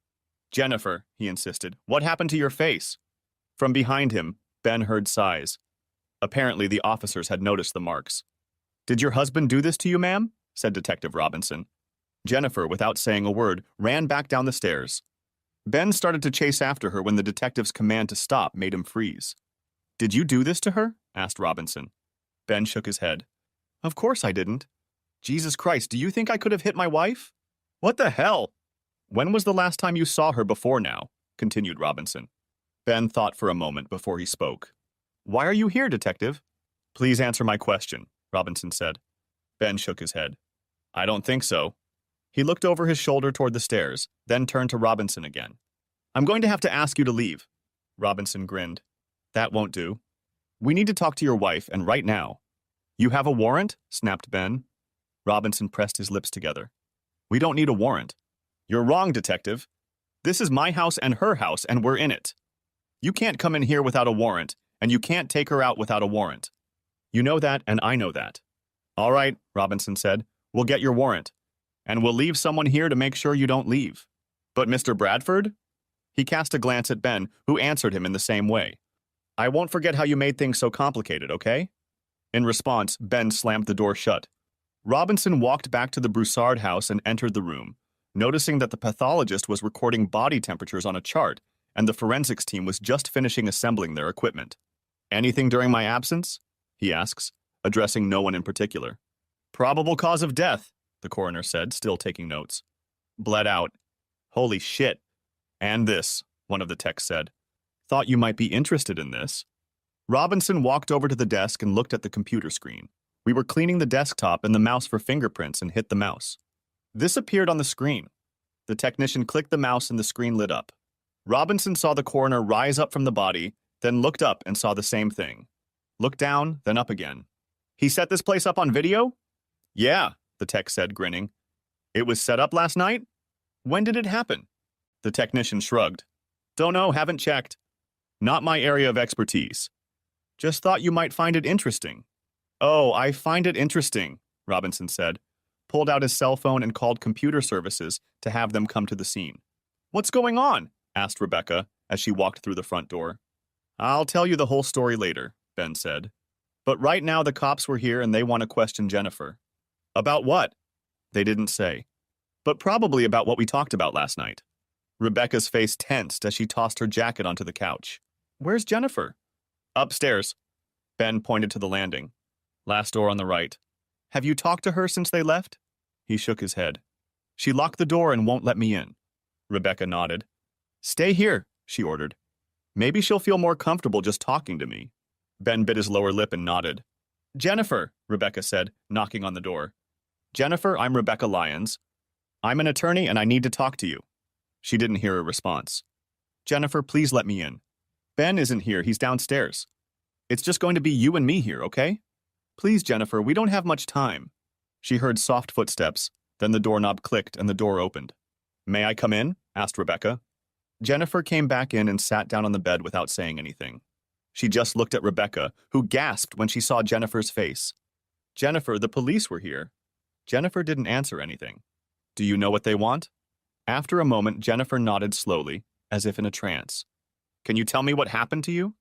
Jennifer, he insisted, what happened to your face? From behind him, Ben heard sighs. Apparently, the officers had noticed the marks. Did your husband do this to you, ma'am? Said Detective Robinson. Jennifer, without saying a word, ran back down the stairs. Ben started to chase after her when the detective's command to stop made him freeze. Did you do this to her? Asked Robinson. Ben shook his head. Of course I didn't. Jesus Christ, do you think I could have hit my wife? What the hell? When was the last time you saw her before now? Continued Robinson. Ben thought for a moment before he spoke. Why are you here, Detective? Please answer my question, Robinson said. Ben shook his head. I don't think so. He looked over his shoulder toward the stairs, then turned to Robinson again. I'm going to have to ask you to leave. Robinson grinned. That won't do. We need to talk to your wife, and right now. You have a warrant? Snapped Ben. Robinson pressed his lips together. We don't need a warrant. You're wrong, Detective. This is my house and her house, and we're in it. You can't come in here without a warrant, and you can't take her out without a warrant. You know that, and I know that. All right, Robinson said. We'll get your warrant. And we'll leave someone here to make sure you don't leave. But Mr. Bradford? He cast a glance at Ben, who answered him in the same way. I won't forget how you made things so complicated, okay? In response, Ben slammed the door shut. Robinson walked back to the Broussard house and entered the room, noticing that the pathologist was recording body temperatures on a chart, and the forensics team was just finishing assembling their equipment. Anything during my absence? He asks, addressing no one in particular. Probable cause of death, the coroner said, still taking notes. Bled out. Holy shit. And this, one of the techs said. Thought you might be interested in this. Robinson walked over to the desk and looked at the computer screen. We were cleaning the desktop and the mouse for fingerprints and hit the mouse. This appeared on the screen. The technician clicked the mouse and the screen lit up. Robinson saw the coroner rise up from the body, then looked up and saw the same thing. Looked down, then up again. He set this place up on video? Yeah, the tech said, grinning. It was set up last night? When did it happen? The technician shrugged. Don't know, haven't checked. Not my area of expertise. Just thought you might find it interesting. Oh, I find it interesting, Robinson said, pulled out his cell phone and called computer services to have them come to the scene. What's going on? Asked Rebecca as she walked through the front door. I'll tell you the whole story later, Ben said. But right now the cops were here and they want to question Jennifer. About what? They didn't say. But probably about what we talked about last night. Rebecca's face tensed as she tossed her jacket onto the couch. Where's Jennifer? Upstairs. Ben pointed to the landing. Last door on the right. Have you talked to her since they left? He shook his head. She locked the door and won't let me in. Rebecca nodded. Stay here, she ordered. Maybe she'll feel more comfortable just talking to me. Ben bit his lower lip and nodded. Jennifer, Rebecca said, knocking on the door. Jennifer, I'm Rebecca Lyons. I'm an attorney and I need to talk to you. She didn't hear a response. Jennifer, please let me in. Ben isn't here, he's downstairs. It's just going to be you and me here, okay? Please, Jennifer, we don't have much time. She heard soft footsteps, then the doorknob clicked and the door opened. May I come in? Asked Rebecca. Jennifer came back in and sat down on the bed without saying anything. She just looked at Rebecca, who gasped when she saw Jennifer's face. Jennifer, the police were here. Jennifer didn't answer anything. Do you know what they want? After a moment, Jennifer nodded slowly, as if in a trance. Can you tell me what happened to you?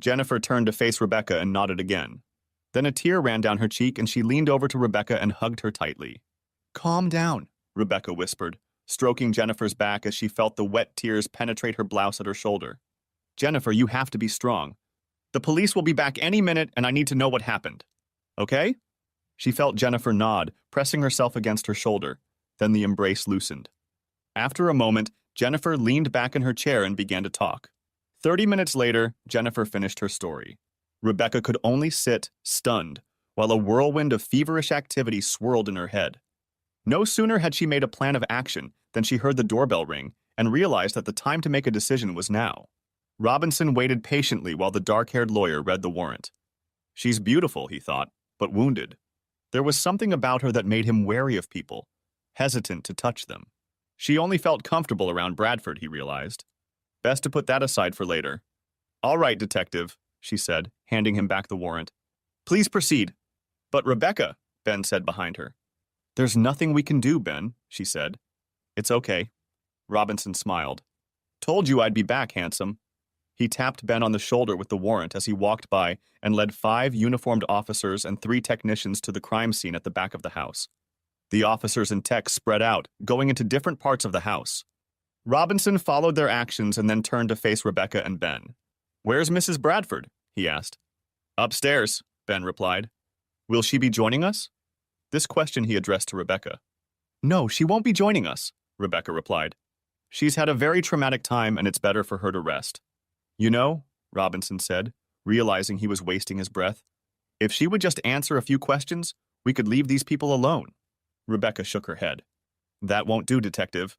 Jennifer turned to face Rebecca and nodded again. Then a tear ran down her cheek and she leaned over to Rebecca and hugged her tightly. Calm down, Rebecca whispered, stroking Jennifer's back as she felt the wet tears penetrate her blouse at her shoulder. Jennifer, you have to be strong. The police will be back any minute and I need to know what happened. Okay? She felt Jennifer nod, pressing herself against her shoulder. Then the embrace loosened. After a moment, Jennifer leaned back in her chair and began to talk. 30 minutes later, Jennifer finished her story. Rebecca could only sit, stunned, while a whirlwind of feverish activity swirled in her head. No sooner had she made a plan of action than she heard the doorbell ring and realized that the time to make a decision was now. Robinson waited patiently while the dark-haired lawyer read the warrant. She's beautiful, he thought, but wounded. There was something about her that made him wary of people, hesitant to touch them. She only felt comfortable around Bradford, he realized. Best to put that aside for later. All right, detective, she said, handing him back the warrant. Please proceed. But Rebecca, Ben said behind her. There's nothing we can do, Ben, she said. It's okay. Robinson smiled. Told you I'd be back, handsome. He tapped Ben on the shoulder with the warrant as he walked by and led 5 uniformed officers and 3 technicians to the crime scene at the back of the house. The officers and techs spread out, going into different parts of the house. Robinson followed their actions and then turned to face Rebecca and Ben. Where's Mrs. Bradford? He asked. Upstairs, Ben replied. Will she be joining us? This question he addressed to Rebecca. No, she won't be joining us, Rebecca replied. She's had a very traumatic time and it's better for her to rest. You know, Robinson said, realizing he was wasting his breath, if she would just answer a few questions, we could leave these people alone. Rebecca shook her head. That won't do, detective.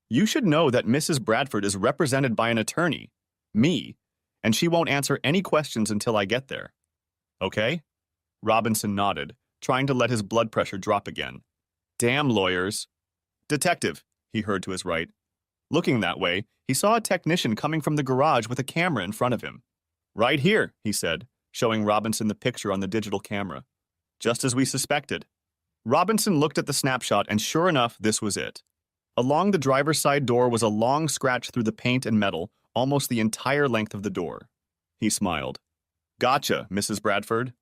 You should know that Mrs. Bradford is represented by an attorney, me, and she won't answer any questions until I get there. Okay? Robinson nodded, trying to let his blood pressure drop again. Damn lawyers. Detective, he heard to his right. Looking that way, he saw a technician coming from the garage with a camera in front of him. Right here, he said, showing Robinson the picture on the digital camera. Just as we suspected. Robinson looked at the snapshot and sure enough, this was it. Along the driver's side door was a long scratch through the paint and metal, almost the entire length of the door. He smiled. Gotcha, Mrs. Bradford.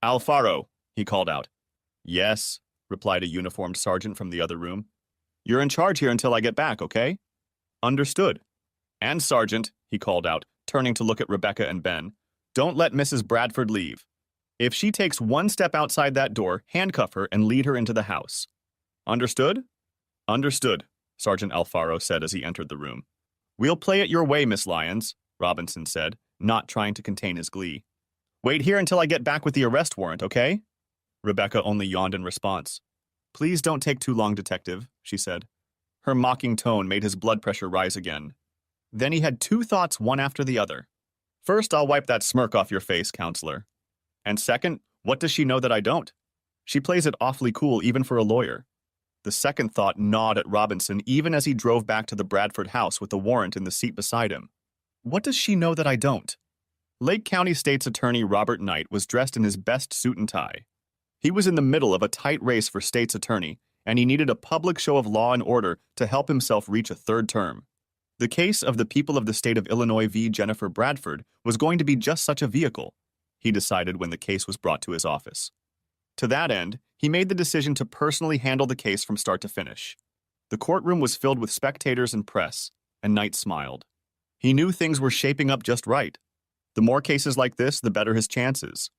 Alfaro, he called out. Yes, replied a uniformed sergeant from the other room. You're in charge here until I get back, okay? Understood. And Sergeant, he called out, turning to look at Rebecca and Ben, don't let Mrs. Bradford leave. If she takes one step outside that door, handcuff her and lead her into the house. Understood? Understood, Sergeant Alfaro said as he entered the room. We'll play it your way, Miss Lyons, Robinson said, not trying to contain his glee. Wait here until I get back with the arrest warrant, okay? Rebecca only yawned in response. Please don't take too long, Detective, she said. Her mocking tone made his blood pressure rise again. Then he had two thoughts, one after the other. First, I'll wipe that smirk off your face, counselor. And second, what does she know that I don't? She plays it awfully cool even for a lawyer. The second thought gnawed at Robinson even as he drove back to the Bradford house with the warrant in the seat beside him. What does she know that I don't? Lake County State's Attorney Robert Knight was dressed in his best suit and tie. He was in the middle of a tight race for state's attorney, and he needed a public show of law and order to help himself reach a third term. The case of the people of the state of Illinois v. Jennifer Bradford was going to be just such a vehicle, he decided when the case was brought to his office. To that end, he made the decision to personally handle the case from start to finish. The courtroom was filled with spectators and press, and Knight smiled. He knew things were shaping up just right. The more cases like this, the better his chances.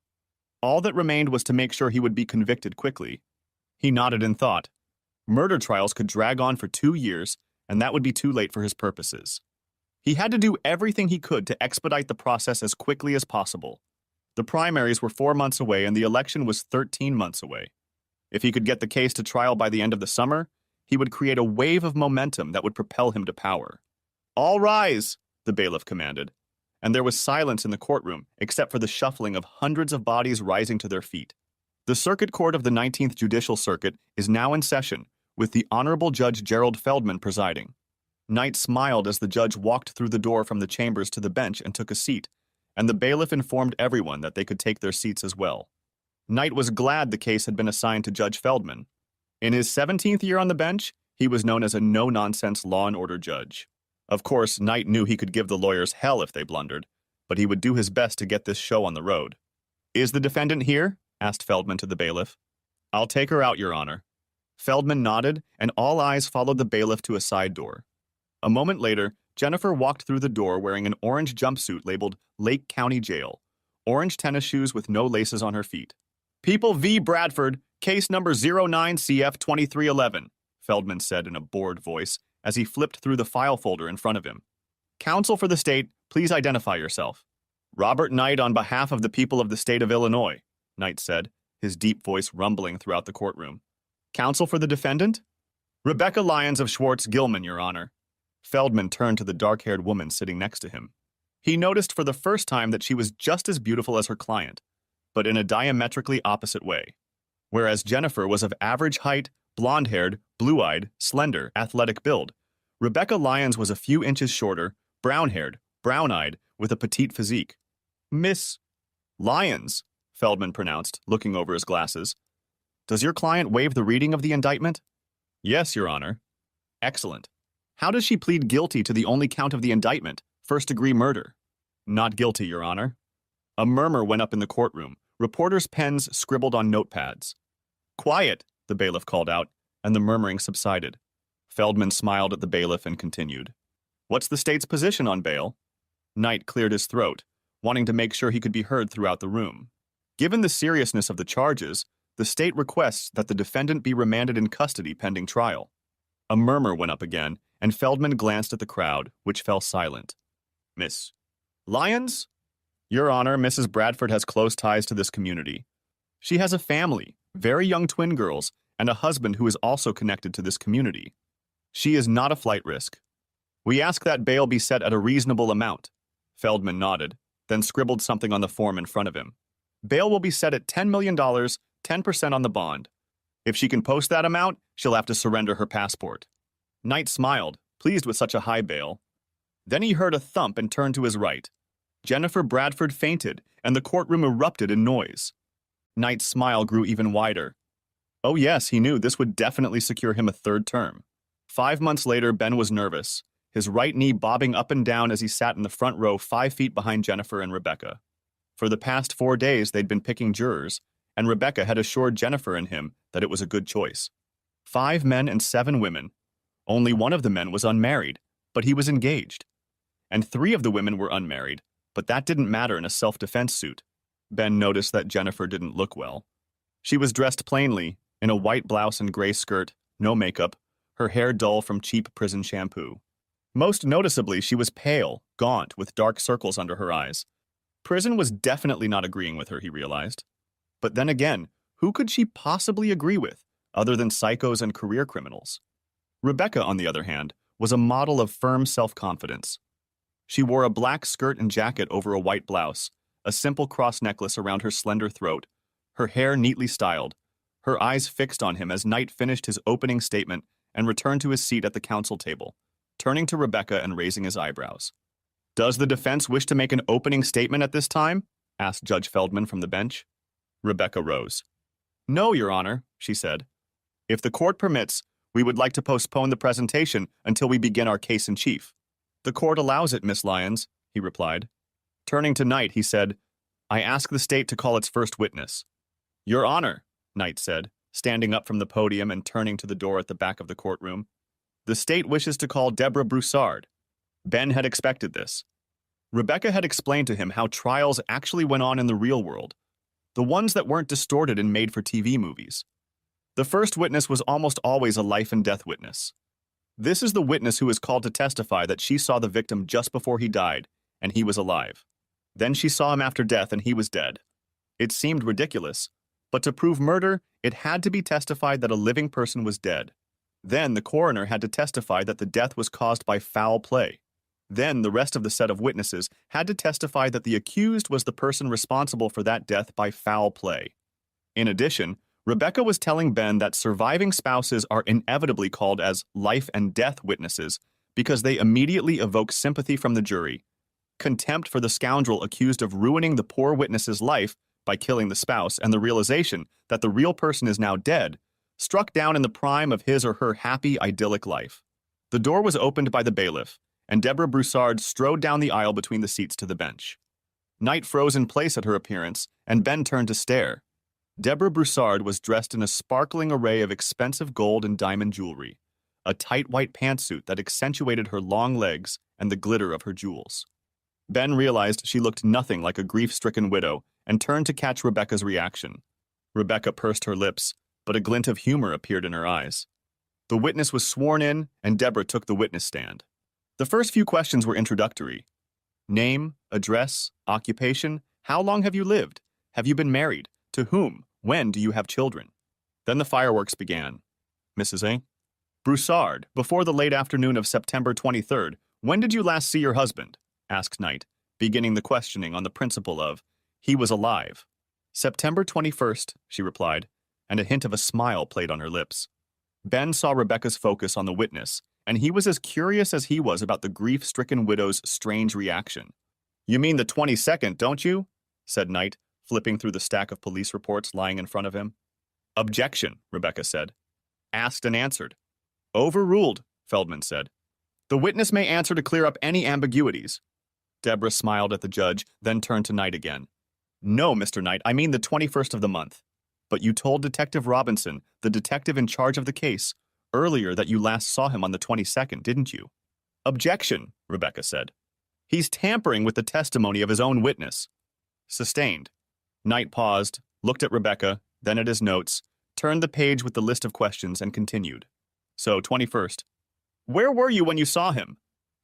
All that remained was to make sure he would be convicted quickly. He nodded in thought. Murder trials could drag on for 2 years, and that would be too late for his purposes. He had to do everything he could to expedite the process as quickly as possible. The primaries were 4 months away, and the election was 13 months away. If he could get the case to trial by the end of the summer, he would create a wave of momentum that would propel him to power. All rise, the bailiff commanded, and there was silence in the courtroom except for the shuffling of hundreds of bodies rising to their feet. The Circuit Court of the 19th Judicial Circuit is now in session, with the Honorable Judge Gerald Feldman presiding. Knight smiled as the judge walked through the door from the chambers to the bench and took a seat, and the bailiff informed everyone that they could take their seats as well. Knight was glad the case had been assigned to Judge Feldman. In his 17th year on the bench, he was known as a no-nonsense law and order judge. Of course, Knight knew he could give the lawyers hell if they blundered, but he would do his best to get this show on the road. Is the defendant here? Asked Feldman to the bailiff. I'll take her out, Your Honor. Feldman nodded, and all eyes followed the bailiff to a side door. A moment later, Jennifer walked through the door wearing an orange jumpsuit labeled Lake County Jail, orange tennis shoes with no laces on her feet. People v. Bradford, case number 09CF2311, Feldman said in a bored voice as he flipped through the file folder in front of him. Counsel for the state, please identify yourself. Robert Knight on behalf of the people of the state of Illinois, Knight said, his deep voice rumbling throughout the courtroom. Counsel for the defendant? Rebecca Lyons of Schwartz-Gilman, Your Honor. Feldman turned to the dark-haired woman sitting next to him. He noticed for the first time that she was just as beautiful as her client, but in a diametrically opposite way. Whereas Jennifer was of average height, blonde-haired, blue-eyed, slender, athletic build, Rebecca Lyons was a few inches shorter, brown-haired, brown-eyed, with a petite physique. Miss Lyons, Feldman pronounced, looking over his glasses. Does your client waive the reading of the indictment? Yes, Your Honor. Excellent. How does she plead guilty to the only count of the indictment, first-degree murder? Not guilty, Your Honor. A murmur went up in the courtroom. Reporters' pens scribbled on notepads. Quiet, the bailiff called out, and the murmuring subsided. Feldman smiled at the bailiff and continued. What's the state's position on bail? Knight cleared his throat, wanting to make sure he could be heard throughout the room. Given the seriousness of the charges, the state requests that the defendant be remanded in custody pending trial. A murmur went up again, and Feldman glanced at the crowd, which fell silent. Miss Lyons? Your Honor, Mrs. Bradford has close ties to this community. She has a family, very young twin girls, and a husband who is also connected to this community. She is not a flight risk. We ask that bail be set at a reasonable amount. Feldman nodded, then scribbled something on the form in front of him. Bail will be set at $10 million, 10% on the bond. If she can post that amount, she'll have to surrender her passport. Knight smiled, pleased with such a high bail. Then he heard a thump and turned to his right. Jennifer Bradford fainted, and the courtroom erupted in noise. Knight's smile grew even wider. Oh yes, he knew this would definitely secure him a third term. 5 months later, Ben was nervous, his right knee bobbing up and down as he sat in the front row 5 feet behind Jennifer and Rebecca. For the past 4 days, they'd been picking jurors, and Rebecca had assured Jennifer and him that it was a good choice. 5 men and 7 women. Only one of the men was unmarried, but he was engaged. And 3 of the women were unmarried, but that didn't matter in a self-defense suit. Ben noticed that Jennifer didn't look well. She was dressed plainly, in a white blouse and gray skirt, no makeup, her hair dull from cheap prison shampoo. Most noticeably, she was pale, gaunt, with dark circles under her eyes. Prison was definitely not agreeing with her, he realized. But then again, who could she possibly agree with, other than psychos and career criminals? Rebecca, on the other hand, was a model of firm self-confidence. She wore a black skirt and jacket over a white blouse, a simple cross necklace around her slender throat, her hair neatly styled, her eyes fixed on him as Knight finished his opening statement and returned to his seat at the counsel table, turning to Rebecca and raising his eyebrows. "Does the defense wish to make an opening statement at this time?" asked Judge Feldman from the bench. Rebecca rose. "No, Your Honor," she said. "If the court permits, we would like to postpone the presentation until we begin our case in chief." "The court allows it, Miss Lyons," he replied. Turning to Knight, he said, "I ask the state to call its first witness." "Your Honor," Knight said, standing up from the podium and turning to the door at the back of the courtroom. "The state wishes to call Deborah Broussard." Ben had expected this. Rebecca had explained to him how trials actually went on in the real world, the ones that weren't distorted and made for TV movies. The first witness was almost always a life and death witness. This is the witness who is called to testify that she saw the victim just before he died, and he was alive. Then she saw him after death, and he was dead. It seemed ridiculous, but to prove murder, it had to be testified that a living person was dead. Then the coroner had to testify that the death was caused by foul play. Then the rest of the set of witnesses had to testify that the accused was the person responsible for that death by foul play. In addition, Rebecca was telling Ben that surviving spouses are inevitably called as life and death witnesses because they immediately evoke sympathy from the jury, contempt for the scoundrel accused of ruining the poor witness's life by killing the spouse, and the realization that the real person is now dead, struck down in the prime of his or her happy, idyllic life. The door was opened by the bailiff, and Deborah Broussard strode down the aisle between the seats to the bench. Knight froze in place at her appearance, and Ben turned to stare. Deborah Broussard was dressed in a sparkling array of expensive gold and diamond jewelry, a tight white pantsuit that accentuated her long legs and the glitter of her jewels. Ben realized she looked nothing like a grief-stricken widow and turned to catch Rebecca's reaction. Rebecca pursed her lips, but a glint of humor appeared in her eyes. The witness was sworn in, and Deborah took the witness stand. The first few questions were introductory. Name, address, occupation, how long have you lived? Have you been married? To whom? When do you have children? Then the fireworks began. Mrs. A. Broussard, before the late afternoon of September 23rd, when did you last see your husband? Asked Knight, beginning the questioning on the principle of, he was alive. September 21st, she replied, and a hint of a smile played on her lips. Ben saw Rebecca's focus on the witness, and he was as curious as he was about the grief-stricken widow's strange reaction. You mean the 22nd, don't you? Said Knight, flipping through the stack of police reports lying in front of him. Objection, Rebecca said. Asked and answered. Overruled, Feldman said. The witness may answer to clear up any ambiguities. Deborah smiled at the judge, then turned to Knight again. No, Mr. Knight, I mean the 21st of the month. But you told Detective Robinson, the detective in charge of the case, earlier that you last saw him on the 22nd, didn't you? Objection, Rebecca said. He's tampering with the testimony of his own witness. Sustained. Knight paused, looked at Rebecca, then at his notes, turned the page with the list of questions, and continued. So, 21st. Where were you when you saw him?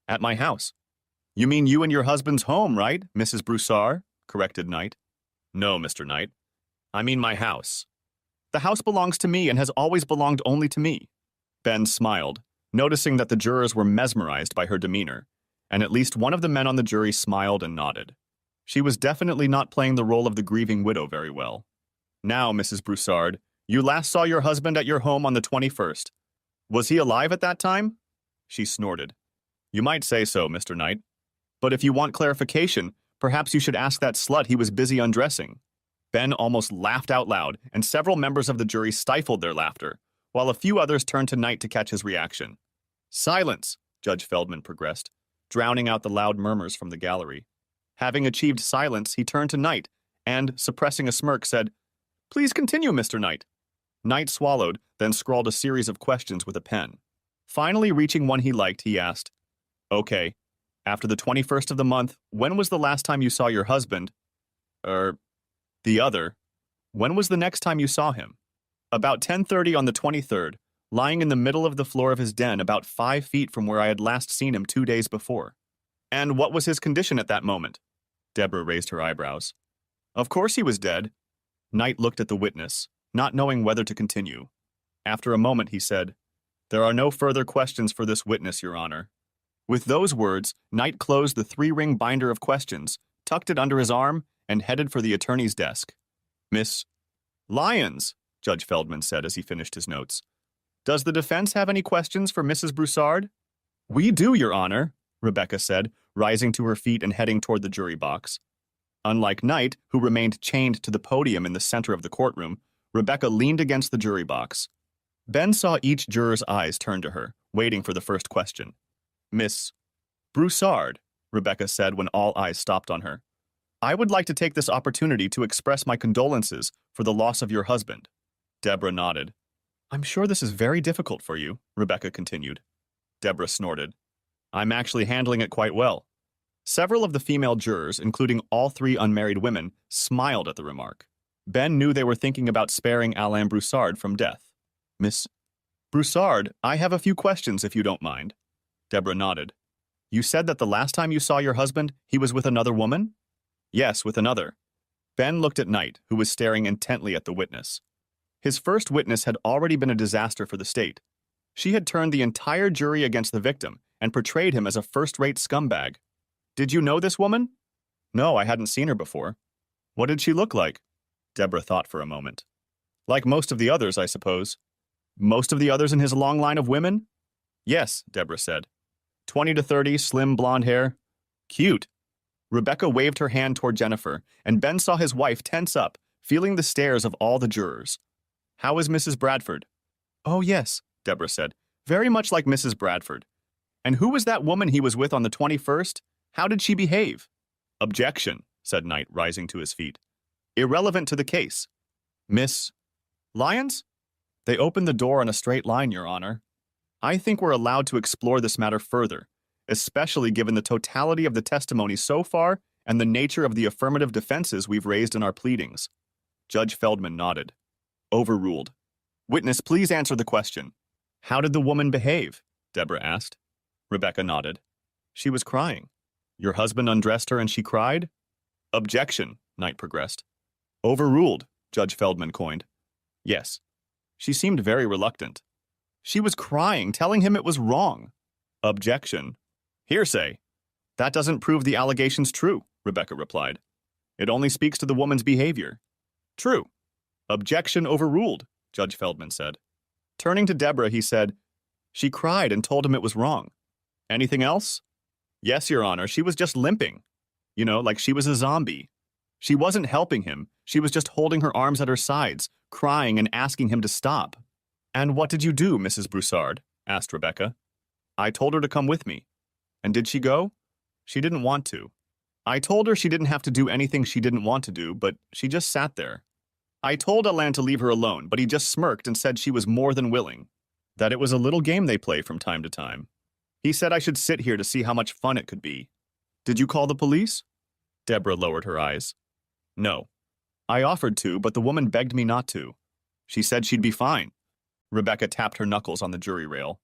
At my house. You mean you and your husband's home, right, Mrs. Broussard? Corrected Knight. No, Mr. Knight. I mean my house. The house belongs to me and has always belonged only to me. Ben smiled, noticing that the jurors were mesmerized by her demeanor, and at least one of the men on the jury smiled and nodded. She was definitely not playing the role of the grieving widow very well. Now, Mrs. Broussard, you last saw your husband at your home on the 21st. Was he alive at that time? She snorted. You might say so, Mr. Knight. But if you want clarification, perhaps you should ask that slut he was busy undressing. Ben almost laughed out loud, and several members of the jury stifled their laughter, while a few others turned to Knight to catch his reaction. Silence, Judge Feldman progressed, drowning out the loud murmurs from the gallery. Having achieved silence, he turned to Knight and, suppressing a smirk, said, "Please continue, Mr. Knight." Knight swallowed, then scrawled a series of questions with a pen. Finally reaching one he liked, he asked, "Okay, after the 21st of the month, when was the last time you saw your husband? The other. When was the next time you saw him?" "About 10:30 on the 23rd, lying in the middle of the floor of his den about 5 feet from where I had last seen him 2 days before." "And what was his condition at that moment?" Deborah raised her eyebrows. "Of course he was dead." Knight looked at the witness, not knowing whether to continue. After a moment, he said, "There are no further questions for this witness, Your Honor." With those words, Knight closed the 3-ring binder of questions, tucked it under his arm, and headed for the attorney's desk. "Miss Lyons," Judge Feldman said as he finished his notes, "does the defense have any questions for Mrs. Broussard?" "We do, Your Honor," Rebecca said, rising to her feet and heading toward the jury box. Unlike Knight, who remained chained to the podium in the center of the courtroom, Rebecca leaned against the jury box. Ben saw each juror's eyes turn to her, waiting for the first question. "Miss Broussard," Rebecca said when all eyes stopped on her, "I would like to take this opportunity to express my condolences for the loss of your husband." Deborah nodded. "I'm sure this is very difficult for you," Rebecca continued. Deborah snorted. "I'm actually handling it quite well." Several of the female jurors, including all 3 unmarried women, smiled at the remark. Ben knew they were thinking about sparing Alain Broussard from death. "Miss Broussard, I have a few questions if you don't mind." Deborah nodded. "You said that the last time you saw your husband, he was with another woman?" "Yes, with another." Ben looked at Knight, who was staring intently at the witness. His first witness had already been a disaster for the state. She had turned the entire jury against the victim and portrayed him as a first-rate scumbag. "Did you know this woman?" "No, I hadn't seen her before." "What did she look like?" Deborah thought for a moment. "Like most of the others, I suppose." "Most of the others in his long line of women?" "Yes," Deborah said. 20 to 30, slim blonde hair. Cute." Rebecca waved her hand toward Jennifer, and Ben saw his wife tense up, feeling the stares of all the jurors. "How is Mrs. Bradford?" "Oh, yes," Deborah said. "Very much like Mrs. Bradford." "And who was that woman he was with on the 21st? How did she behave?" "Objection," said Knight, rising to his feet. "Irrelevant to the case." "Miss Lyons?" "They opened the door on a straight line, Your Honor." "I think we're allowed to explore this matter further, especially given the totality of the testimony so far and the nature of the affirmative defenses we've raised in our pleadings." Judge Feldman nodded. "Overruled." "Witness, please answer the question." "How did the woman behave?" Deborah asked. Rebecca nodded. "She was crying." "Your husband undressed her and she cried?" "Objection," Knight progressed. "Overruled," Judge Feldman coined. "Yes." "She seemed very reluctant." "She was crying, telling him it was wrong." "Objection." "Hearsay." "That doesn't prove the allegation's true," Rebecca replied. "It only speaks to the woman's behavior." "True." "Objection overruled," Judge Feldman said. Turning to Deborah, he said, "She cried and told him it was wrong." "Anything else?" "Yes, Your Honor, she was just limping. You know, like she was a zombie. She wasn't helping him, she was just holding her arms at her sides, crying and asking him to stop." "And what did you do, Mrs. Broussard?" asked Rebecca. "I told her to come with me." "And did she go?" "She didn't want to." "I told her she didn't have to do anything she didn't want to do, but she just sat there." "I told Alain to leave her alone, but he just smirked and said she was more than willing. That it was a little game they play from time to time. He said I should sit here to see how much fun it could be." "Did you call the police?" Deborah lowered her eyes. "No. I offered to, but the woman begged me not to. She said she'd be fine." Rebecca tapped her knuckles on the jury rail.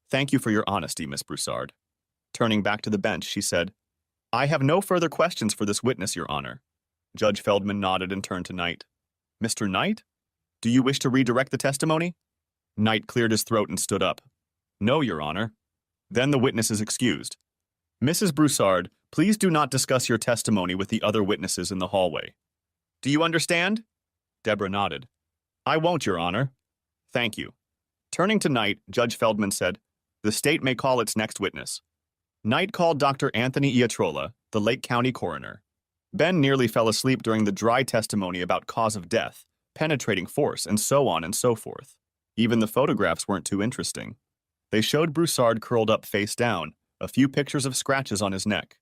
"Thank you for your honesty, Miss Broussard." Turning back to the bench, she said, "I have no further questions for this witness, Your Honor." Judge Feldman nodded and turned to Knight. "Mr. Knight? Do you wish to redirect the testimony?" Knight cleared his throat and stood up. "No, Your Honor." Then the witness is excused. "Mrs. Broussard, please do not discuss your testimony with the other witnesses in the hallway." "Do you understand?" Deborah nodded. "I won't, Your Honor." "Thank you." Turning to Knight, Judge Feldman said, "The state may call its next witness." Knight called Dr. Anthony Iatrola, the Lake County coroner. Ben nearly fell asleep during the dry testimony about cause of death, penetrating force, and so on and so forth. Even the photographs weren't too interesting. They showed Broussard curled up face down, a few pictures of scratches on his neck.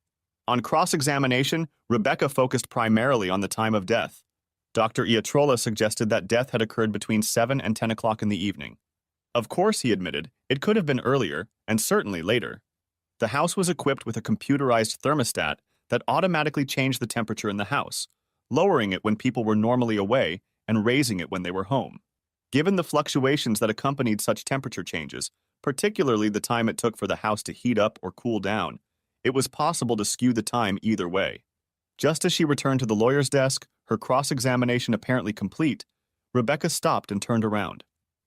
On cross-examination, Rebecca focused primarily on the time of death. Dr. Iatrola suggested that death had occurred between 7 and 10 o'clock in the evening. Of course, he admitted, it could have been earlier, and certainly later. The house was equipped with a computerized thermostat that automatically changed the temperature in the house, lowering it when people were normally away and raising it when they were home. Given the fluctuations that accompanied such temperature changes, particularly the time it took for the house to heat up or cool down, it was possible to skew the time either way. Just as she returned to the lawyer's desk, her cross-examination apparently complete, Rebecca stopped and turned around.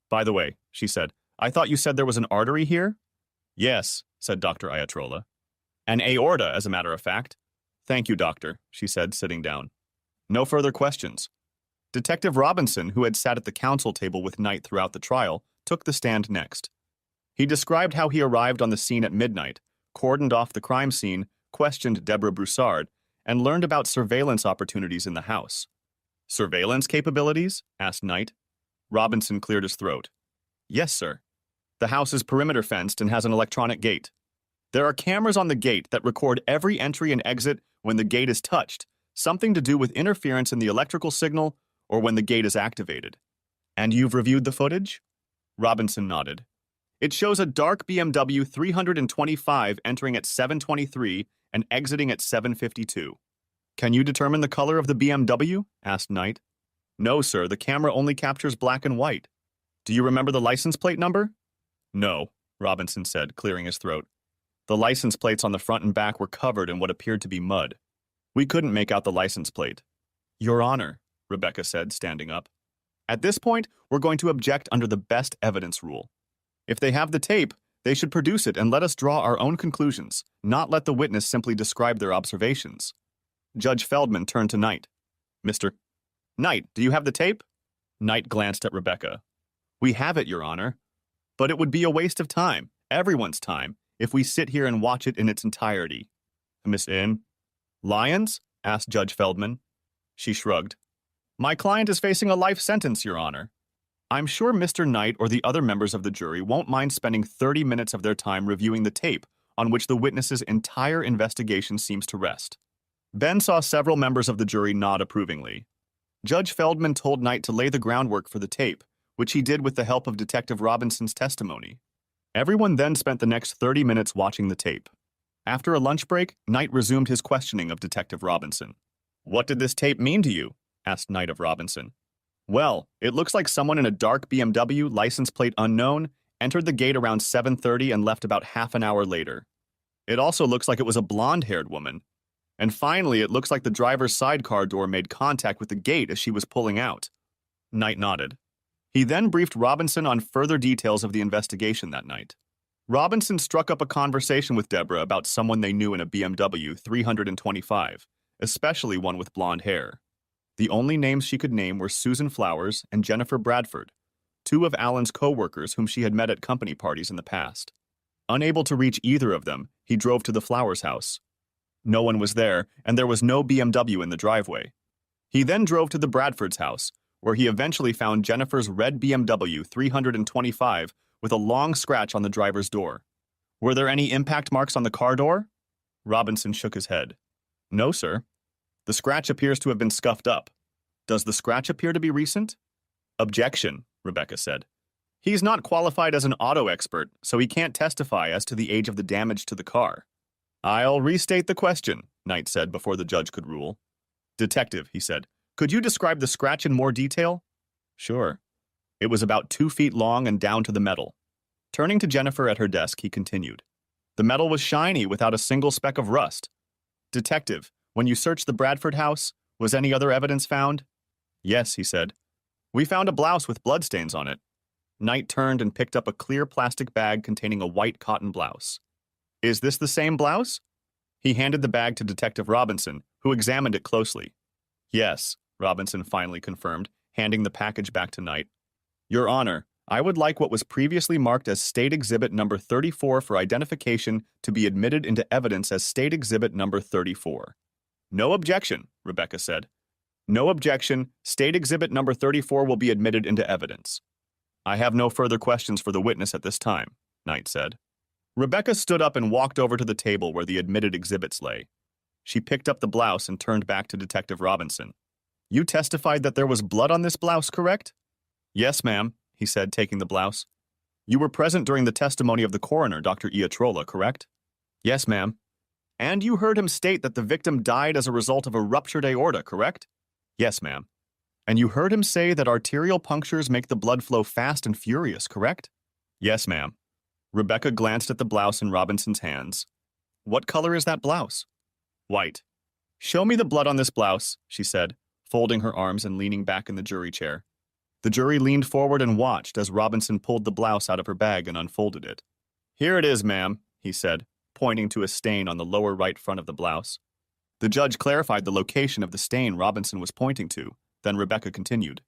"By the way," she said, "I thought you said there was an artery here?" "Yes," said Dr. Iatrola. "An aorta, as a matter of fact." "Thank you, doctor," she said, sitting down. No further questions. Detective Robinson, who had sat at the counsel table with Knight throughout the trial, took the stand next. He described how he arrived on the scene at midnight, cordoned off the crime scene, questioned Deborah Broussard, and learned about surveillance opportunities in the house. "Surveillance capabilities?" asked Knight. Robinson cleared his throat. "Yes, sir. The house is perimeter fenced and has an electronic gate. There are cameras on the gate that record every entry and exit when the gate is touched, something to do with interference in the electrical signal or when the gate is activated." "And you've reviewed the footage?" Robinson nodded. "It shows a dark BMW 325 entering at 7:23 and exiting at 7:52. "Can you determine the color of the BMW?" asked Knight. "No, sir. The camera only captures black and white." "Do you remember the license plate number?" "No," Robinson said, clearing his throat. "The license plates on the front and back were covered in what appeared to be mud. We couldn't make out the license plate." "Your Honor," Rebecca said, standing up. "At this point, we're going to object under the best evidence rule. If they have the tape, they should produce it and let us draw our own conclusions, not let the witness simply describe their observations." Judge Feldman turned to Knight. "Mr. Knight, do you have the tape?" Knight glanced at Rebecca. "We have it, Your Honor. But it would be a waste of time, everyone's time, if we sit here and watch it in its entirety." "Miss In?" "Lyons?" asked Judge Feldman. She shrugged. "My client is facing a life sentence, Your Honor. I'm sure Mr. Knight or the other members of the jury won't mind spending 30 minutes of their time reviewing the tape on which the witness's entire investigation seems to rest." Ben saw several members of the jury nod approvingly. Judge Feldman told Knight to lay the groundwork for the tape, which he did with the help of Detective Robinson's testimony. Everyone then spent the next 30 minutes watching the tape. After a lunch break, Knight resumed his questioning of Detective Robinson. "What did this tape mean to you?" asked Knight of Robinson. "Well, it looks like someone in a dark BMW, license plate unknown, entered the gate around 7:30 and left about half an hour later. It also looks like it was a blonde-haired woman. And finally, it looks like the driver's sidecar door made contact with the gate as she was pulling out." Knight nodded. He then briefed Robinson on further details of the investigation that night. Robinson struck up a conversation with Deborah about someone they knew in a BMW 325, especially one with blonde hair. The only names she could name were Susan Flowers and Jennifer Bradford, two of Alan's co-workers whom she had met at company parties in the past. Unable to reach either of them, he drove to the Flowers house. No one was there, and there was no BMW in the driveway. He then drove to the Bradford's house, where he eventually found Jennifer's red BMW 325 with a long scratch on the driver's door. "Were there any impact marks on the car door?" Robinson shook his head. "No, sir. The scratch appears to have been scuffed up. Does the scratch appear to be recent?" "Objection," Rebecca said. "He's not qualified as an auto expert, so he can't testify as to the age of the damage to the car." "I'll restate the question," Knight said before the judge could rule. "Detective," he said, "could you describe the scratch in more detail?" "Sure. It was about 2 feet long and down to the metal." Turning to Jennifer at her desk, he continued. "The metal was shiny without a single speck of rust." "Detective, when you searched the Bradford house, was any other evidence found?" "Yes," he said. "We found a blouse with bloodstains on it." Knight turned and picked up a clear plastic bag containing a white cotton blouse. "Is this the same blouse?" He handed the bag to Detective Robinson, who examined it closely. "Yes," Robinson finally confirmed, handing the package back to Knight. "Your Honor, I would like what was previously marked as State Exhibit Number 34 for identification to be admitted into evidence as State Exhibit Number 34. "No objection," Rebecca said. "No objection. State Exhibit Number 34 will be admitted into evidence." "I have no further questions for the witness at this time." Knight said. Rebecca stood up and walked over to the table where the admitted exhibits lay. She picked up the blouse and turned back to Detective Robinson. You testified that there was blood on this blouse, correct? Yes, ma'am, he said, taking the blouse. You were present during the testimony of the coroner, Dr. Iatrola, correct? Yes, ma'am. And you heard him state that the victim died as a result of a ruptured aorta, correct? Yes, ma'am. And you heard him say that arterial punctures make the blood flow fast and furious, correct? Yes, ma'am. Rebecca glanced at the blouse in Robinson's hands. What color is that blouse? White. Show me the blood on this blouse, she said, folding her arms and leaning back in the jury chair. The jury leaned forward and watched as Robinson pulled the blouse out of her bag and unfolded it. Here it is, ma'am, he said, pointing to a stain on the lower right front of the blouse. The judge clarified the location of the stain Robinson was pointing to. Then Rebecca continued.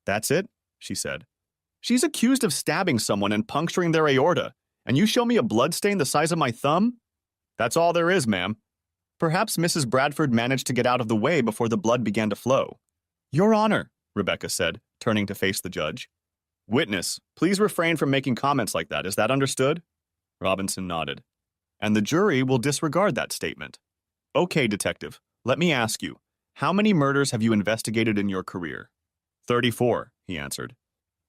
That's it, she said. She's accused of stabbing someone and puncturing their aorta, and you show me a blood stain the size of my thumb? That's all there is, ma'am. Perhaps Mrs. Bradford managed to get out of the way before the blood began to flow. Your Honor, Rebecca said, turning to face the judge. Witness, please refrain from making comments like that. Is that understood? Robinson nodded. And the jury will disregard that statement. Okay, detective, let me ask you, how many murders have you investigated in your career? 34, he answered.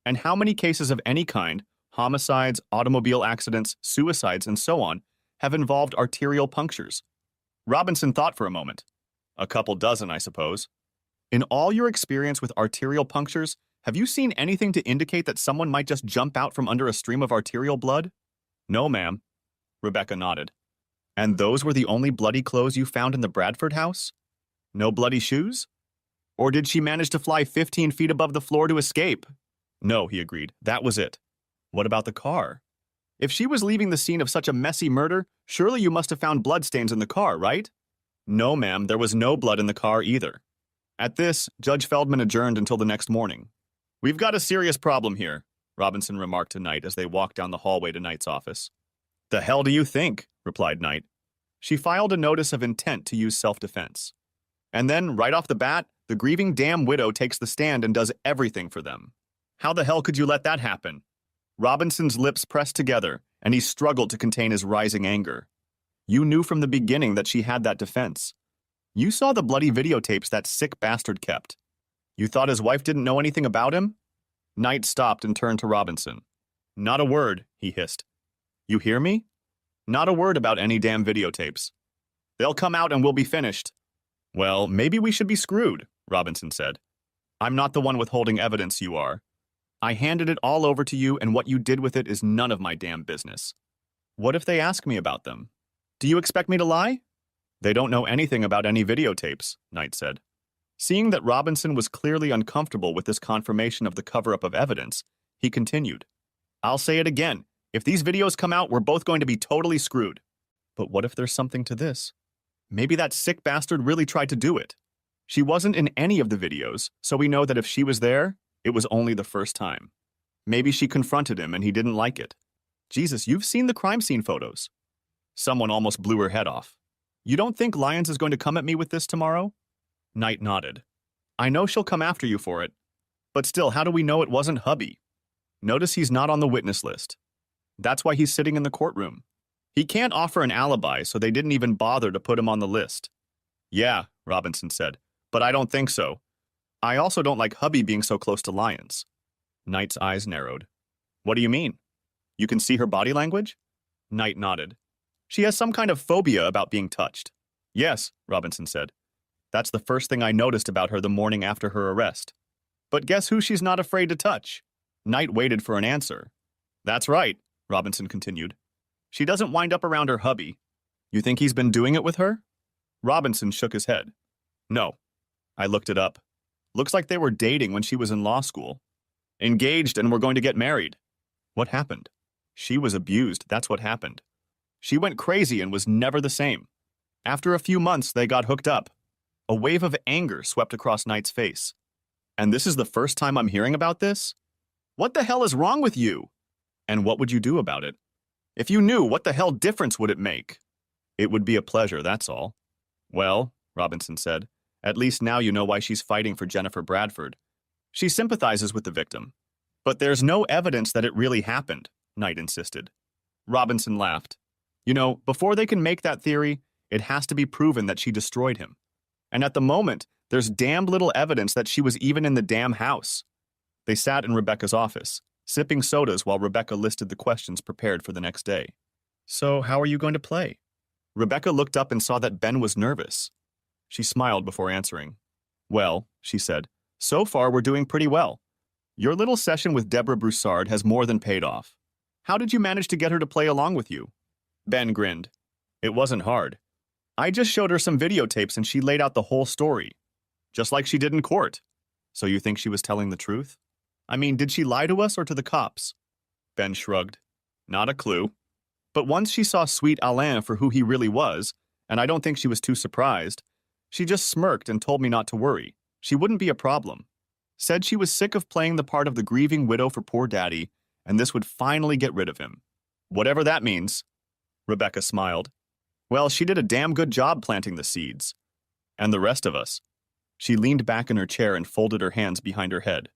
And how many cases of any kind, homicides, automobile accidents, suicides, and so on, have involved arterial punctures? Robinson thought for a moment. A couple dozen, I suppose. In all your experience with arterial punctures, have you seen anything to indicate that someone might just jump out from under a stream of arterial blood? No, ma'am. Rebecca nodded. And those were the only bloody clothes you found in the Bradford house? No bloody shoes? Or did she manage to fly 15 feet above the floor to escape? No, he agreed. That was it. What about the car? If she was leaving the scene of such a messy murder, surely you must have found bloodstains in the car, right? No, ma'am, there was no blood in the car either. At this, Judge Feldman adjourned until the next morning. We've got a serious problem here, Robinson remarked to Knight as they walked down the hallway to Knight's office. The hell do you think? Replied Knight. She filed a notice of intent to use self-defense. And then, right off the bat, the grieving damn widow takes the stand and does everything for them. How the hell could you let that happen? Robinson's lips pressed together, and he struggled to contain his rising anger. You knew from the beginning that she had that defense. You saw the bloody videotapes that sick bastard kept. You thought his wife didn't know anything about him? Knight stopped and turned to Robinson. Not a word, he hissed. You hear me? Not a word about any damn videotapes. They'll come out and we'll be finished. Well, maybe we should be screwed, Robinson said. I'm not the one withholding evidence, you are. I handed it all over to you, and what you did with it is none of my damn business. What if they ask me about them? Do you expect me to lie? They don't know anything about any videotapes, Knight said. Seeing that Robinson was clearly uncomfortable with this confirmation of the cover-up of evidence, he continued. I'll say it again. If these videos come out, we're both going to be totally screwed. But what if there's something to this? Maybe that sick bastard really tried to do it. She wasn't in any of the videos, so we know that if she was there, it was only the first time. Maybe she confronted him and he didn't like it. Jesus, you've seen the crime scene photos. Someone almost blew her head off. You don't think Lyons is going to come at me with this tomorrow? Knight nodded. I know she'll come after you for it. But still, how do we know it wasn't hubby? Notice he's not on the witness list. That's why he's sitting in the courtroom. He can't offer an alibi, so they didn't even bother to put him on the list. Yeah, Robinson said, but I don't think so. I also don't like hubby being so close to Lyons. Knight's eyes narrowed. What do you mean? You can see her body language? Knight nodded. She has some kind of phobia about being touched. Yes, Robinson said. That's the first thing I noticed about her the morning after her arrest. But guess who she's not afraid to touch? Knight waited for an answer. That's right, Robinson continued. She doesn't wind up around her hubby. You think he's been doing it with her? Robinson shook his head. No. I looked it up. Looks like they were dating when she was in law school. Engaged and were going to get married. What happened? She was abused, that's what happened. She went crazy and was never the same. After a few months, they got hooked up. A wave of anger swept across Knight's face. And this is the first time I'm hearing about this? What the hell is wrong with you? And what would you do about it? If you knew, what the hell difference would it make? It would be a pleasure, that's all. Well, Robinson said, at least now you know why she's fighting for Jennifer Bradford. She sympathizes with the victim. But there's no evidence that it really happened, Knight insisted. Robinson laughed. You know, before they can make that theory, it has to be proven that she destroyed him. And at the moment, there's damned little evidence that she was even in the damn house. They sat in Rebecca's office, sipping sodas while Rebecca listed the questions prepared for the next day. So, how are you going to play? Rebecca looked up and saw that Ben was nervous. She smiled before answering. Well, she said, so far we're doing pretty well. Your little session with Deborah Broussard has more than paid off. How did you manage to get her to play along with you? Ben grinned. It wasn't hard. I just showed her some videotapes and she laid out the whole story, just like she did in court. So you think she was telling the truth? I mean, did she lie to us or to the cops? Ben shrugged. Not a clue. But once she saw sweet Alain for who he really was, and I don't think she was too surprised, she just smirked and told me not to worry. She wouldn't be a problem. Said she was sick of playing the part of the grieving widow for poor daddy, and this would finally get rid of him. Whatever that means. Rebecca smiled. Well, she did a damn good job planting the seeds. And the rest of us. She leaned back in her chair and folded her hands behind her head.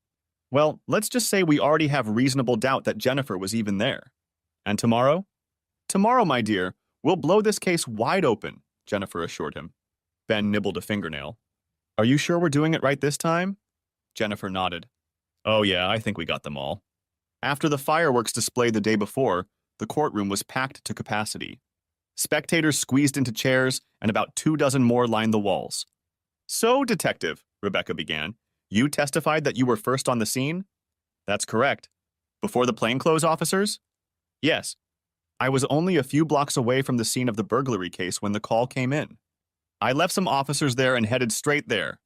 Well, let's just say we already have reasonable doubt that Jennifer was even there. And tomorrow? Tomorrow, my dear, we'll blow this case wide open, Jennifer assured him. Ben nibbled a fingernail. Are you sure we're doing it right this time? Jennifer nodded. Oh yeah, I think we got them all. After the fireworks display the day before, the courtroom was packed to capacity. Spectators squeezed into chairs, and about 24 more lined the walls. So, Detective, Rebecca began, you testified that you were first on the scene? That's correct. Before the plainclothes officers? Yes. I was only a few blocks away from the scene of the burglary case when the call came in. I left some officers there and headed straight there.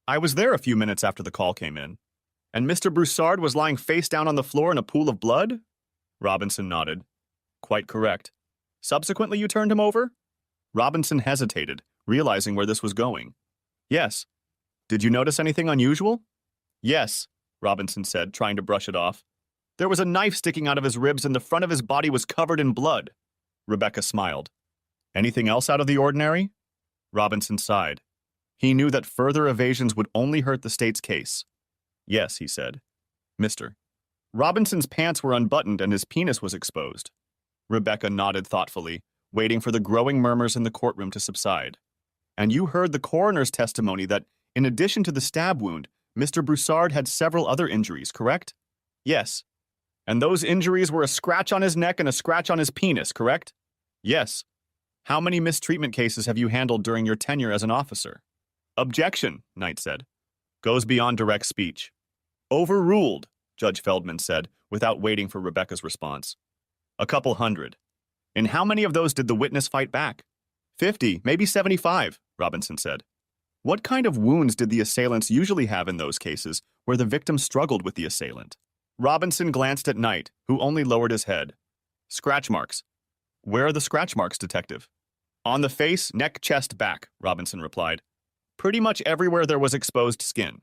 I was there a few minutes after the call came in. And Mr. Broussard was lying face down on the floor in a pool of blood? Robinson nodded. Quite correct. Subsequently, you turned him over? Robinson hesitated, realizing where this was going. Yes. Did you notice anything unusual? Yes, Robinson said, trying to brush it off. There was a knife sticking out of his ribs and the front of his body was covered in blood. Rebecca smiled. Anything else out of the ordinary? Robinson sighed. He knew that further evasions would only hurt the state's case. Yes, he said. Mister. Robinson's pants were unbuttoned and his penis was exposed. Rebecca nodded thoughtfully, waiting for the growing murmurs in the courtroom to subside. And you heard the coroner's testimony that, in addition to the stab wound, Mr. Broussard had several other injuries, correct? Yes. And those injuries were a scratch on his neck and a scratch on his penis, correct? Yes. How many mistreatment cases have you handled during your tenure as an officer? Objection, Knight said. Goes beyond direct speech. Overruled, Judge Feldman said, without waiting for Rebecca's response. A couple hundred. In how many of those did the witness fight back? 50, maybe 75, Robinson said. What kind of wounds did the assailants usually have in those cases where the victim struggled with the assailant? Robinson glanced at Knight, who only lowered his head. Scratch marks. Where are the scratch marks, Detective? On the face, neck, chest, back, Robinson replied. Pretty much everywhere there was exposed skin.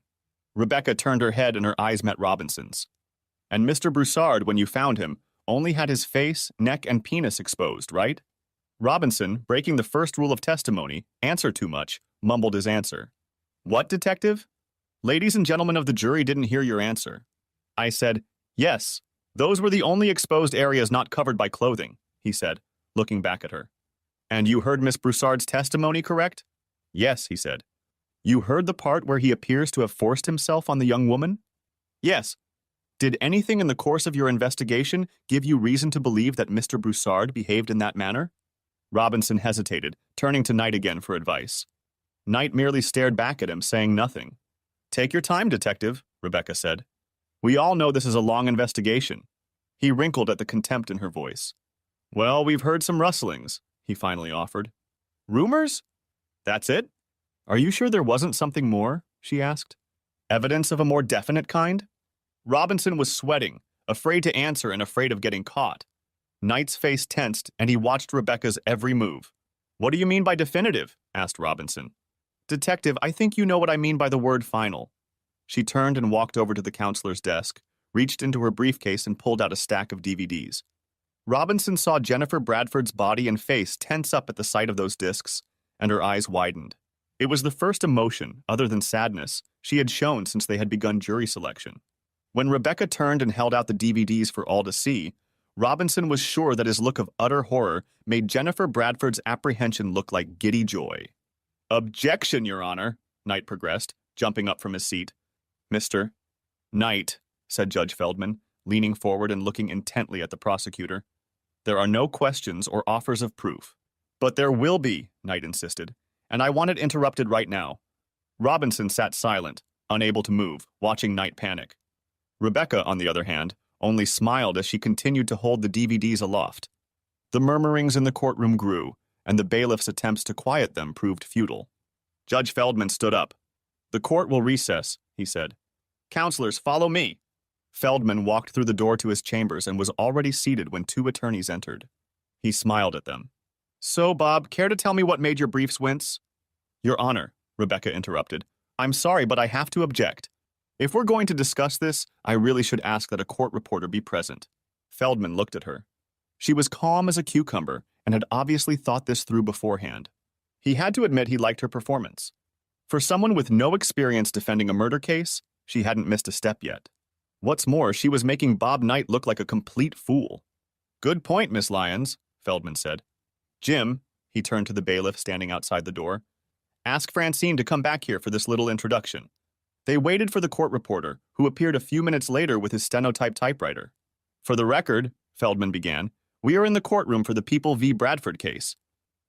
Rebecca turned her head and her eyes met Robinson's. And Mr. Broussard, when you found him, only had his face, neck, and penis exposed, right? Robinson, breaking the first rule of testimony, answer too much, mumbled his answer. What, Detective? Ladies and gentlemen of the jury didn't hear your answer. I said, yes, those were the only exposed areas not covered by clothing, he said, looking back at her. And you heard Miss Broussard's testimony, correct? Yes, he said. You heard the part where he appears to have forced himself on the young woman? Yes. Did anything in the course of your investigation give you reason to believe that Mr. Broussard behaved in that manner? Robinson hesitated, turning to Knight again for advice. Knight merely stared back at him, saying nothing. Take your time, Detective, Rebecca said. We all know this is a long investigation. He wrinkled at the contempt in her voice. Well, we've heard some rustlings, he finally offered. Rumors? That's it? Are you sure there wasn't something more? She asked. Evidence of a more definite kind? Robinson was sweating, afraid to answer and afraid of getting caught. Knight's face tensed, and he watched Rebecca's every move. What do you mean by definitive? Asked Robinson. Detective, I think you know what I mean by the word final. She turned and walked over to the counselor's desk, reached into her briefcase and pulled out a stack of DVDs. Robinson saw Jennifer Bradford's body and face tense up at the sight of those discs, and her eyes widened. It was the first emotion, other than sadness, she had shown since they had begun jury selection. When Rebecca turned and held out the DVDs for all to see, Robinson was sure that his look of utter horror made Jennifer Bradford's apprehension look like giddy joy. "Objection, Your Honor," Knight progressed, jumping up from his seat. "Mr. Knight," said Judge Feldman, leaning forward and looking intently at the prosecutor. "There are no questions or offers of proof." "But there will be," Knight insisted, "and I want it interrupted right now." Robinson sat silent, unable to move, watching Knight panic. Rebecca, on the other hand, only smiled as she continued to hold the DVDs aloft. The murmurings in the courtroom grew, and the bailiff's attempts to quiet them proved futile. Judge Feldman stood up. "The court will recess," he said. "Counselors, follow me." Feldman walked through the door to his chambers and was already seated when two attorneys entered. He smiled at them. "So, Bob, care to tell me what made your briefs wince?" "Your Honor," Rebecca interrupted, "I'm sorry, but I have to object. If we're going to discuss this, I really should ask that a court reporter be present." Feldman looked at her. She was calm as a cucumber and had obviously thought this through beforehand. He had to admit he liked her performance. For someone with no experience defending a murder case, she hadn't missed a step yet. What's more, she was making Bob Knight look like a complete fool. "Good point, Miss Lyons," Feldman said. "Jim," he turned to the bailiff standing outside the door, "ask Francine to come back here for this little introduction." They waited for the court reporter, who appeared a few minutes later with his stenotype typewriter. "For the record," Feldman began, "we are in the courtroom for the People v. Bradford case.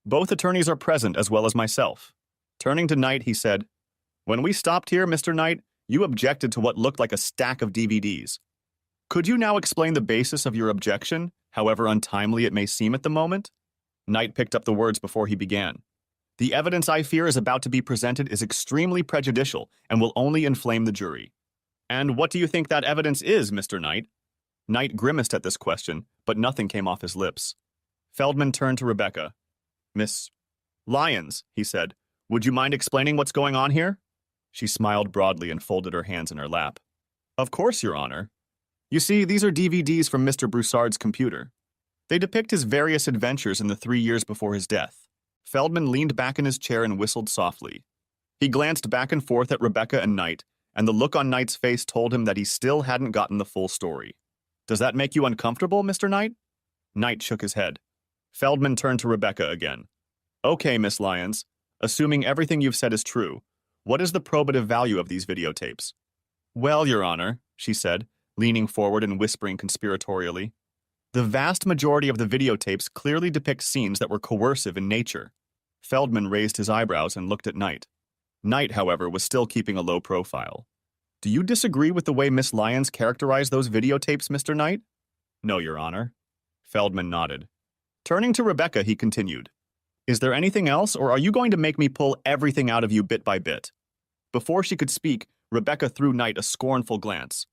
Both attorneys are present as well as myself." Turning to Knight, he said, "When we stopped here, Mr. Knight, you objected to what looked like a stack of DVDs. Could you now explain the basis of your objection, however untimely it may seem at the moment?" Knight picked up the words before he began. "The evidence I fear is about to be presented is extremely prejudicial and will only inflame the jury." "And what do you think that evidence is, Mr. Knight?" Knight grimaced at this question, but nothing came off his lips. Feldman turned to Rebecca. "Miss Lyons," he said, "would you mind explaining what's going on here?" She smiled broadly and folded her hands in her lap. "Of course, Your Honor. You see, these are DVDs from Mr. Broussard's computer. They depict his various adventures in the 3 years before his death." Feldman leaned back in his chair and whistled softly. He glanced back and forth at Rebecca and Knight, and the look on Knight's face told him that he still hadn't gotten the full story. "Does that make you uncomfortable, Mr. Knight?" Knight shook his head. Feldman turned to Rebecca again. "Okay, Miss Lyons, assuming everything you've said is true, what is the probative value of these videotapes?" "Well, Your Honor," she said, leaning forward and whispering conspiratorially, "the vast majority of the videotapes clearly depict scenes that were coercive in nature." Feldman raised his eyebrows and looked at Knight. Knight, however, was still keeping a low profile. "Do you disagree with the way Miss Lyons characterized those videotapes, Mr. Knight?" "No, Your Honor." Feldman nodded. Turning to Rebecca, he continued, "Is there anything else, or are you going to make me pull everything out of you bit by bit?" Before she could speak, Rebecca threw Knight a scornful glance.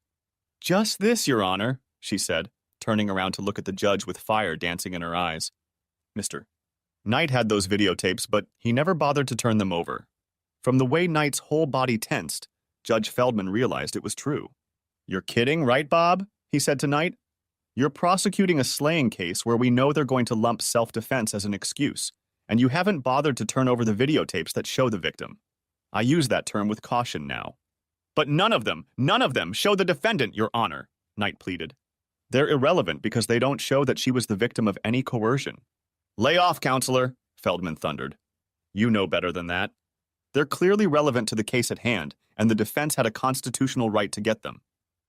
"Just this, Your Honor," she said, turning around to look at the judge with fire dancing in her eyes. "Mr. Knight had those videotapes, but he never bothered to turn them over." From the way Knight's whole body tensed, Judge Feldman realized it was true. "You're kidding, right, Bob?" he said to Knight. "You're prosecuting a slaying case where we know they're going to lump self-defense as an excuse, and you haven't bothered to turn over the videotapes that show the victim. I use that term with caution now." "But none of them show the defendant, Your Honor," Knight pleaded. "They're irrelevant because they don't show that she was the victim of any coercion." "Lay off, counselor," Feldman thundered. "You know better than that. They're clearly relevant to the case at hand, and the defense had a constitutional right to get them.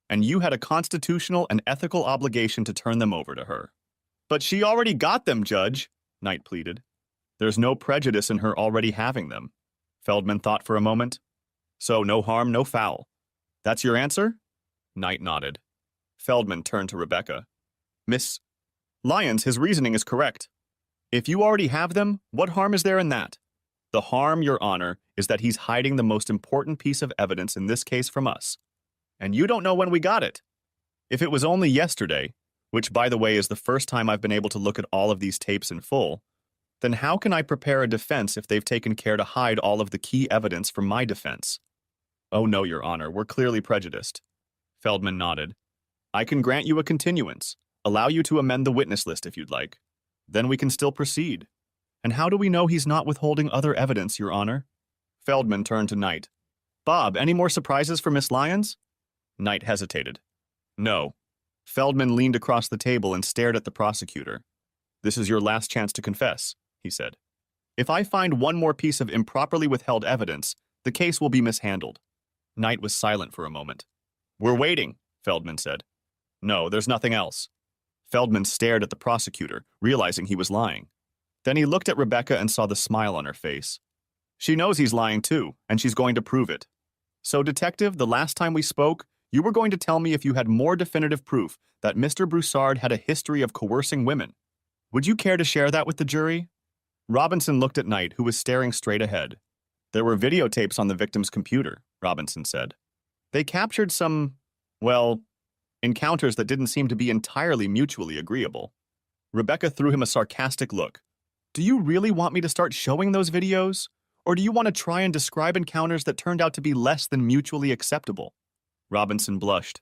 And you had a constitutional and ethical obligation to turn them over to her." "But she already got them, Judge," Knight pleaded. "There's no prejudice in her already having them." Feldman thought for a moment. "So no harm, no foul. That's your answer?" Knight nodded. Feldman turned to Rebecca. "Miss Lyons, his reasoning is correct. If you already have them, what harm is there in that?" "The harm, Your Honor, is that he's hiding the most important piece of evidence in this case from us. And you don't know when we got it. If it was only yesterday, which by the way is the first time I've been able to look at all of these tapes in full, then how can I prepare a defense if they've taken care to hide all of the key evidence from my defense?" "Oh no, Your Honor, we're clearly prejudiced." Feldman nodded. "I can grant you a continuance, allow you to amend the witness list if you'd like. Then we can still proceed. And how do we know he's not withholding other evidence, Your Honor?" Feldman turned to Knight. "Bob, any more surprises for Miss Lyons?" Knight hesitated. "No." Feldman leaned across the table and stared at the prosecutor. "This is your last chance to confess," he said. "If I find one more piece of improperly withheld evidence, the case will be mishandled." Knight was silent for a moment. "We're waiting," Feldman said. "No, there's nothing else." Feldman stared at the prosecutor, realizing he was lying. Then he looked at Rebecca and saw the smile on her face. She knows he's lying too, and she's going to prove it. "So, Detective, the last time we spoke, you were going to tell me if you had more definitive proof that Mr. Broussard had a history of coercing women. Would you care to share that with the jury?" Robinson looked at Knight, who was staring straight ahead. "There were videotapes on the victim's computer," Robinson said. "They captured some, well, encounters that didn't seem to be entirely mutually agreeable." Rebecca threw him a sarcastic look. "Do you really want me to start showing those videos? Or do you want to try and describe encounters that turned out to be less than mutually acceptable?" Robinson blushed.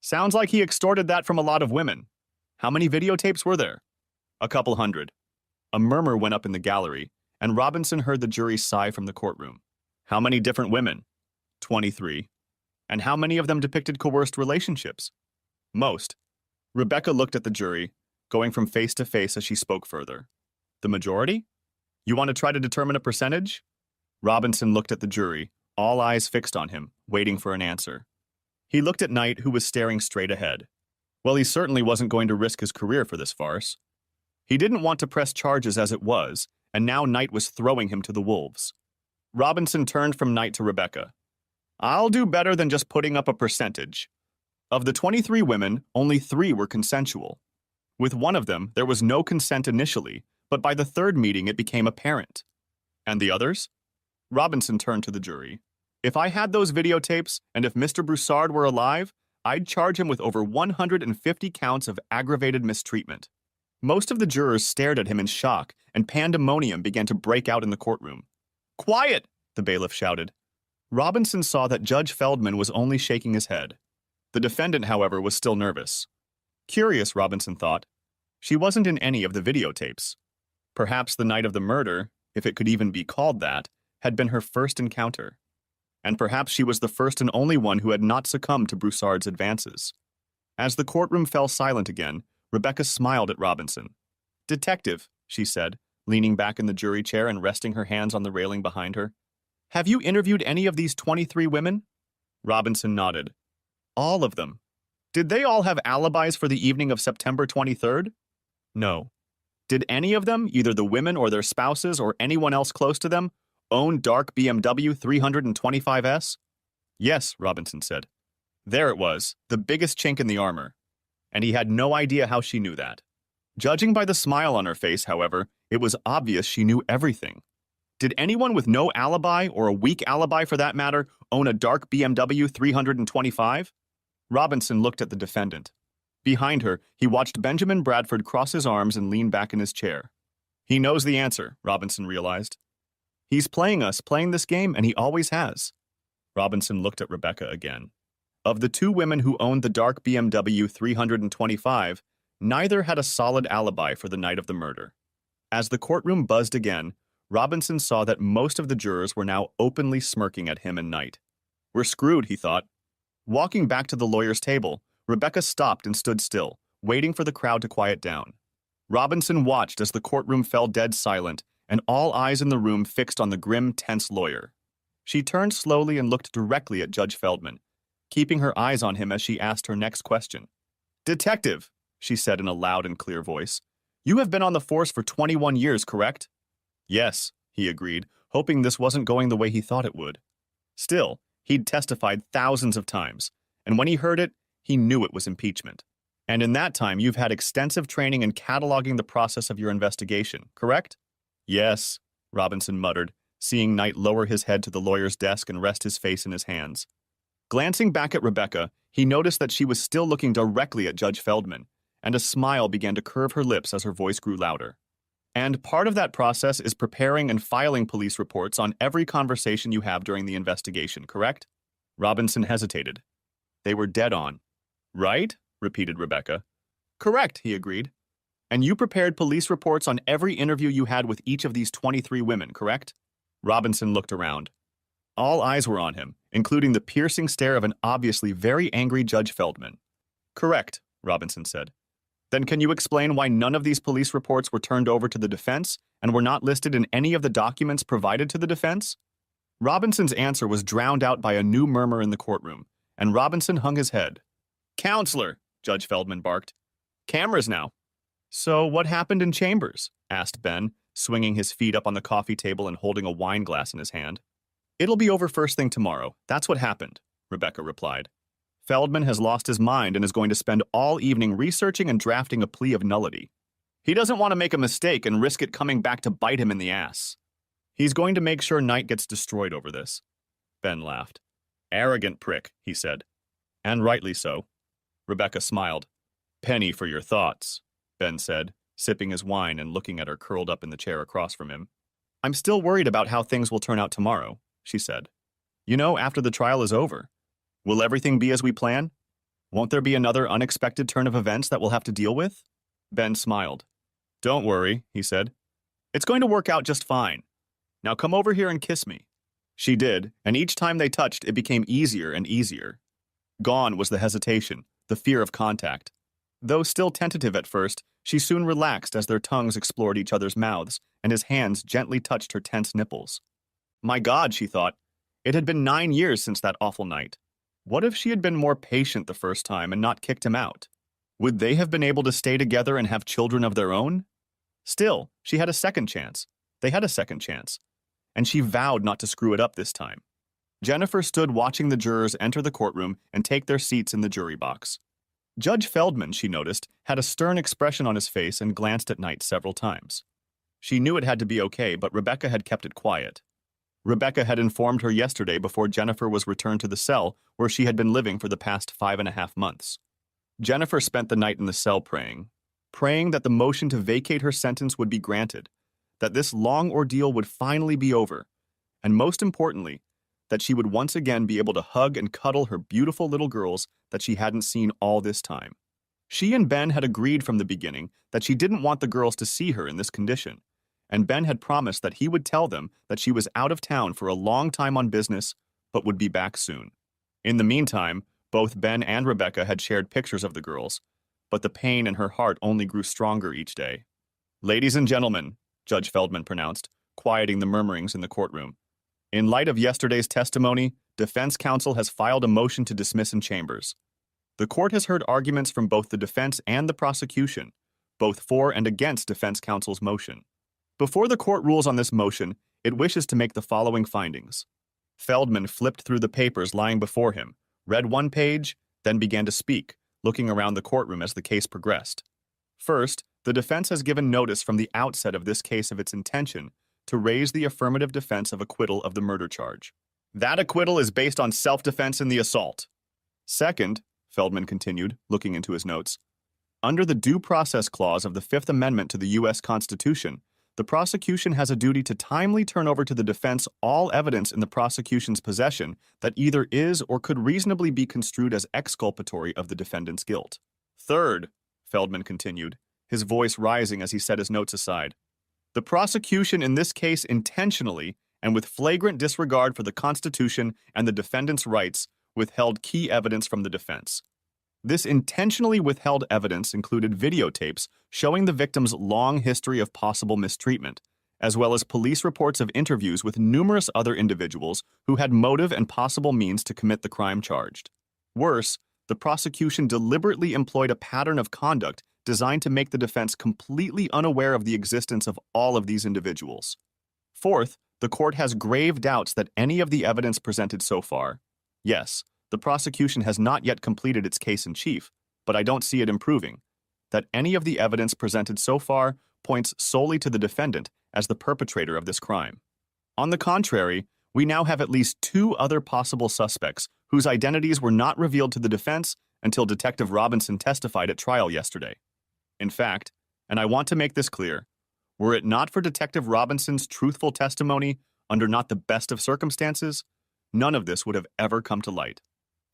"Sounds like he extorted that from a lot of women. How many videotapes were there?" "A couple hundred." A murmur went up in the gallery, and Robinson heard the jury sigh from the courtroom. "How many different women?" 23. "And how many of them depicted coerced relationships?" "Most." Rebecca looked at the jury, going from face to face as she spoke further. "The majority? You want to try to determine a percentage?" Robinson looked at the jury, all eyes fixed on him, waiting for an answer. He looked at Knight, who was staring straight ahead. Well, he certainly wasn't going to risk his career for this farce. He didn't want to press charges as it was, and now Knight was throwing him to the wolves. Robinson turned from Knight to Rebecca. "I'll do better than just putting up a percentage. Of the 23 women, only 3 were consensual. With one of them, there was no consent initially, but by the third meeting it became apparent. And the others?" Robinson turned to the jury. "If I had those videotapes, and if Mr. Broussard were alive, I'd charge him with over 150 counts of aggravated mistreatment." Most of the jurors stared at him in shock, and pandemonium began to break out in the courtroom. "Quiet!" the bailiff shouted. Robinson saw that Judge Feldman was only shaking his head. The defendant, however, was still nervous. Curious, Robinson thought. She wasn't in any of the videotapes. Perhaps the night of the murder, if it could even be called that, had been her first encounter. And perhaps she was the first and only one who had not succumbed to Broussard's advances. As the courtroom fell silent again, Rebecca smiled at Robinson. "Detective," she said, leaning back in the jury chair and resting her hands on the railing behind her, "have you interviewed any of these 23 women?" Robinson nodded. "All of them. Did they all have alibis for the evening of September 23rd? No. Did any of them, either the women or their spouses or anyone else close to them, own dark BMW 325S? Yes, Robinson said. There it was, the biggest chink in the armor. And he had no idea how she knew that. Judging by the smile on her face, however, it was obvious she knew everything. Did anyone with no alibi, or a weak alibi for that matter, own a dark BMW 325? Robinson looked at the defendant. Behind her, he watched Benjamin Bradford cross his arms and lean back in his chair. He knows the answer, Robinson realized. He's playing this game, and he always has. Robinson looked at Rebecca again. Of the 2 women who owned the dark BMW 325, neither had a solid alibi for the night of the murder. As the courtroom buzzed again, Robinson saw that most of the jurors were now openly smirking at him and Knight. We're screwed, he thought. Walking back to the lawyer's table, Rebecca stopped and stood still, waiting for the crowd to quiet down. Robinson watched as the courtroom fell dead silent, and all eyes in the room fixed on the grim, tense lawyer. She turned slowly and looked directly at Judge Feldman, keeping her eyes on him as she asked her next question. Detective, she said in a loud and clear voice, you have been on the force for 21 years, correct? Yes, he agreed, hoping this wasn't going the way he thought it would. Still, he'd testified thousands of times, and when he heard it, he knew it was impeachment. And in that time, you've had extensive training in cataloging the process of your investigation, correct? Yes, Robinson muttered, seeing Knight lower his head to the lawyer's desk and rest his face in his hands. Glancing back at Rebecca, he noticed that she was still looking directly at Judge Feldman, and a smile began to curve her lips as her voice grew louder. And part of that process is preparing and filing police reports on every conversation you have during the investigation, correct? Robinson hesitated. They were dead on. Right? Repeated Rebecca. Correct, he agreed. And you prepared police reports on every interview you had with each of these 23 women, correct? Robinson looked around. All eyes were on him, including the piercing stare of an obviously very angry Judge Feldman. Correct, Robinson said. Then can you explain why none of these police reports were turned over to the defense and were not listed in any of the documents provided to the defense? Robinson's answer was drowned out by a new murmur in the courtroom, and Robinson hung his head. Counselor, Judge Feldman barked. Cameras now. So what happened in chambers? Asked Ben, swinging his feet up on the coffee table and holding a wine glass in his hand. It'll be over first thing tomorrow. That's what happened, Rebecca replied. Feldman has lost his mind and is going to spend all evening researching and drafting a plea of nullity. He doesn't want to make a mistake and risk it coming back to bite him in the ass. He's going to make sure Knight gets destroyed over this. Ben laughed. Arrogant prick, he said. And rightly so. Rebecca smiled. Penny for your thoughts, Ben said, sipping his wine and looking at her curled up in the chair across from him. I'm still worried about how things will turn out tomorrow, she said. You know, after the trial is over. Will everything be as we plan? Won't there be another unexpected turn of events that we'll have to deal with? Ben smiled. Don't worry, he said. It's going to work out just fine. Now come over here and kiss me. She did, and each time they touched, it became easier and easier. Gone was the hesitation, the fear of contact. Though still tentative at first, she soon relaxed as their tongues explored each other's mouths, and his hands gently touched her tense nipples. My God, she thought. It had been 9 years since that awful night. What if she had been more patient the first time and not kicked him out? Would they have been able to stay together and have children of their own? Still, she had a second chance. They had a second chance. And she vowed not to screw it up this time. Jennifer stood watching the jurors enter the courtroom and take their seats in the jury box. Judge Feldman, she noticed, had a stern expression on his face and glanced at Knight several times. She knew it had to be okay, but Rebecca had kept it quiet. Rebecca had informed her yesterday before Jennifer was returned to the cell where she had been living for the past 5.5 months. Jennifer spent the night in the cell praying that the motion to vacate her sentence would be granted, that this long ordeal would finally be over, and most importantly, that she would once again be able to hug and cuddle her beautiful little girls that she hadn't seen all this time. She and Ben had agreed from the beginning that she didn't want the girls to see her in this condition, and Ben had promised that he would tell them that she was out of town for a long time on business, but would be back soon. In the meantime, both Ben and Rebecca had shared pictures of the girls, but the pain in her heart only grew stronger each day. Ladies and gentlemen, Judge Feldman pronounced, quieting the murmurings in the courtroom. In light of yesterday's testimony, defense counsel has filed a motion to dismiss in chambers. The court has heard arguments from both the defense and the prosecution, both for and against defense counsel's motion. Before the court rules on this motion, it wishes to make the following findings. Feldman flipped through the papers lying before him, read one page, then began to speak, looking around the courtroom as the case progressed. First, the defense has given notice from the outset of this case of its intention to raise the affirmative defense of acquittal of the murder charge. That acquittal is based on self-defense in the assault. Second, Feldman continued, looking into his notes, under the Due Process Clause of the Fifth Amendment to the U.S. Constitution, the prosecution has a duty to timely turn over to the defense all evidence in the prosecution's possession that either is or could reasonably be construed as exculpatory of the defendant's guilt. Third, Feldman continued, his voice rising as he set his notes aside, the prosecution in this case intentionally and with flagrant disregard for the Constitution and the defendant's rights withheld key evidence from the defense. This intentionally withheld evidence included videotapes showing the victim's long history of possible mistreatment, as well as police reports of interviews with numerous other individuals who had motive and possible means to commit the crime charged. Worse, the prosecution deliberately employed a pattern of conduct designed to make the defense completely unaware of the existence of all of these individuals. Fourth, the court has grave doubts that any of the evidence presented so far, yes, the prosecution has not yet completed its case in chief, but I don't see it improving, that any of the evidence presented so far points solely to the defendant as the perpetrator of this crime. On the contrary, we now have at least 2 other possible suspects whose identities were not revealed to the defense until Detective Robinson testified at trial yesterday. In fact, and I want to make this clear, were it not for Detective Robinson's truthful testimony under not the best of circumstances, none of this would have ever come to light.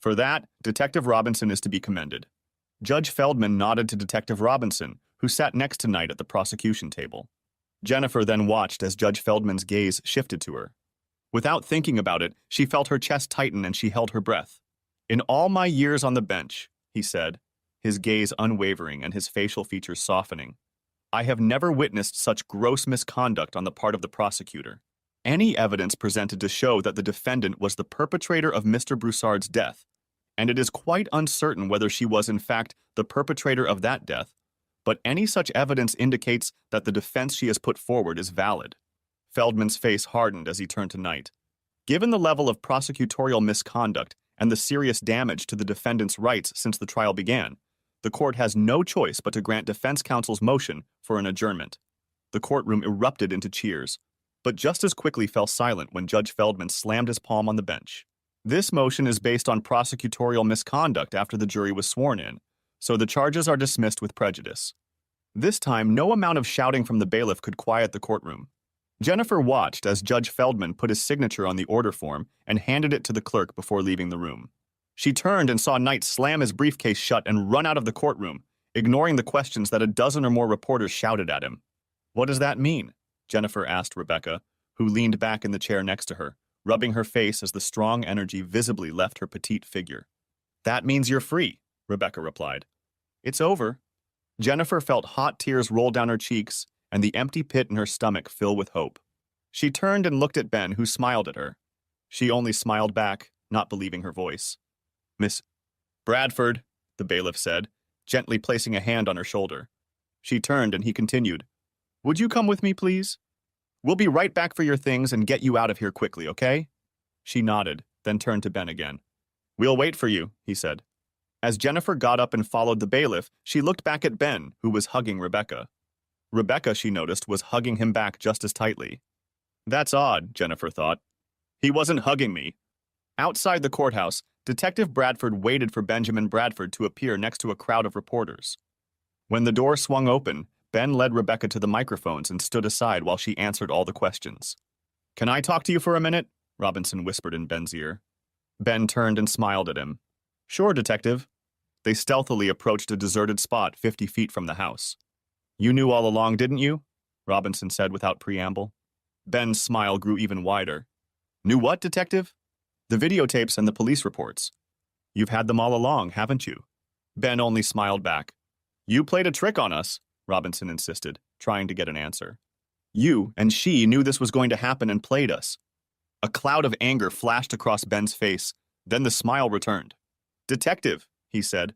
For that, Detective Robinson is to be commended. Judge Feldman nodded to Detective Robinson, who sat next to Knight at the prosecution table. Jennifer then watched as Judge Feldman's gaze shifted to her. Without thinking about it, she felt her chest tighten and she held her breath. In all my years on the bench, he said, his gaze unwavering and his facial features softening. I have never witnessed such gross misconduct on the part of the prosecutor. Any evidence presented to show that the defendant was the perpetrator of Mr. Broussard's death, and it is quite uncertain whether she was in fact the perpetrator of that death, but any such evidence indicates that the defense she has put forward is valid. Feldman's face hardened as he turned to Knight. Given the level of prosecutorial misconduct and the serious damage to the defendant's rights since the trial began, the court has no choice but to grant defense counsel's motion for an adjournment. The courtroom erupted into cheers, but just as quickly fell silent when Judge Feldman slammed his palm on the bench. This motion is based on prosecutorial misconduct after the jury was sworn in, so the charges are dismissed with prejudice. This time, no amount of shouting from the bailiff could quiet the courtroom. Jennifer watched as Judge Feldman put his signature on the order form and handed it to the clerk before leaving the room. She turned and saw Knight slam his briefcase shut and run out of the courtroom, ignoring the questions that a dozen or more reporters shouted at him. "What does that mean?" Jennifer asked Rebecca, who leaned back in the chair next to her, rubbing her face as the strong energy visibly left her petite figure. "That means you're free," Rebecca replied. "It's over." Jennifer felt hot tears roll down her cheeks and the empty pit in her stomach fill with hope. She turned and looked at Ben, who smiled at her. She only smiled back, not believing her voice. "Miss Bradford," the bailiff said, gently placing a hand on her shoulder. She turned and he continued, "Would you come with me, please? We'll be right back for your things and get you out of here quickly, okay?" She nodded, then turned to Ben again. "We'll wait for you," he said. As Jennifer got up and followed the bailiff, she looked back at Ben, who was hugging Rebecca. Rebecca, she noticed, was hugging him back just as tightly. That's odd, Jennifer thought. He wasn't hugging me. Outside the courthouse, Detective Bradford waited for Benjamin Bradford to appear next to a crowd of reporters. When the door swung open, Ben led Rebecca to the microphones and stood aside while she answered all the questions. "Can I talk to you for a minute?" Robinson whispered in Ben's ear. Ben turned and smiled at him. "Sure, Detective." They stealthily approached a deserted spot 50 feet from the house. "You knew all along, didn't you?" Robinson said without preamble. Ben's smile grew even wider. "Knew what, Detective?" "The videotapes and the police reports." "You've had them all along, haven't you?" Ben only smiled back. "You played a trick on us," Robinson insisted, trying to get an answer. "You and she knew this was going to happen and played us." A cloud of anger flashed across Ben's face, then the smile returned. "Detective," he said,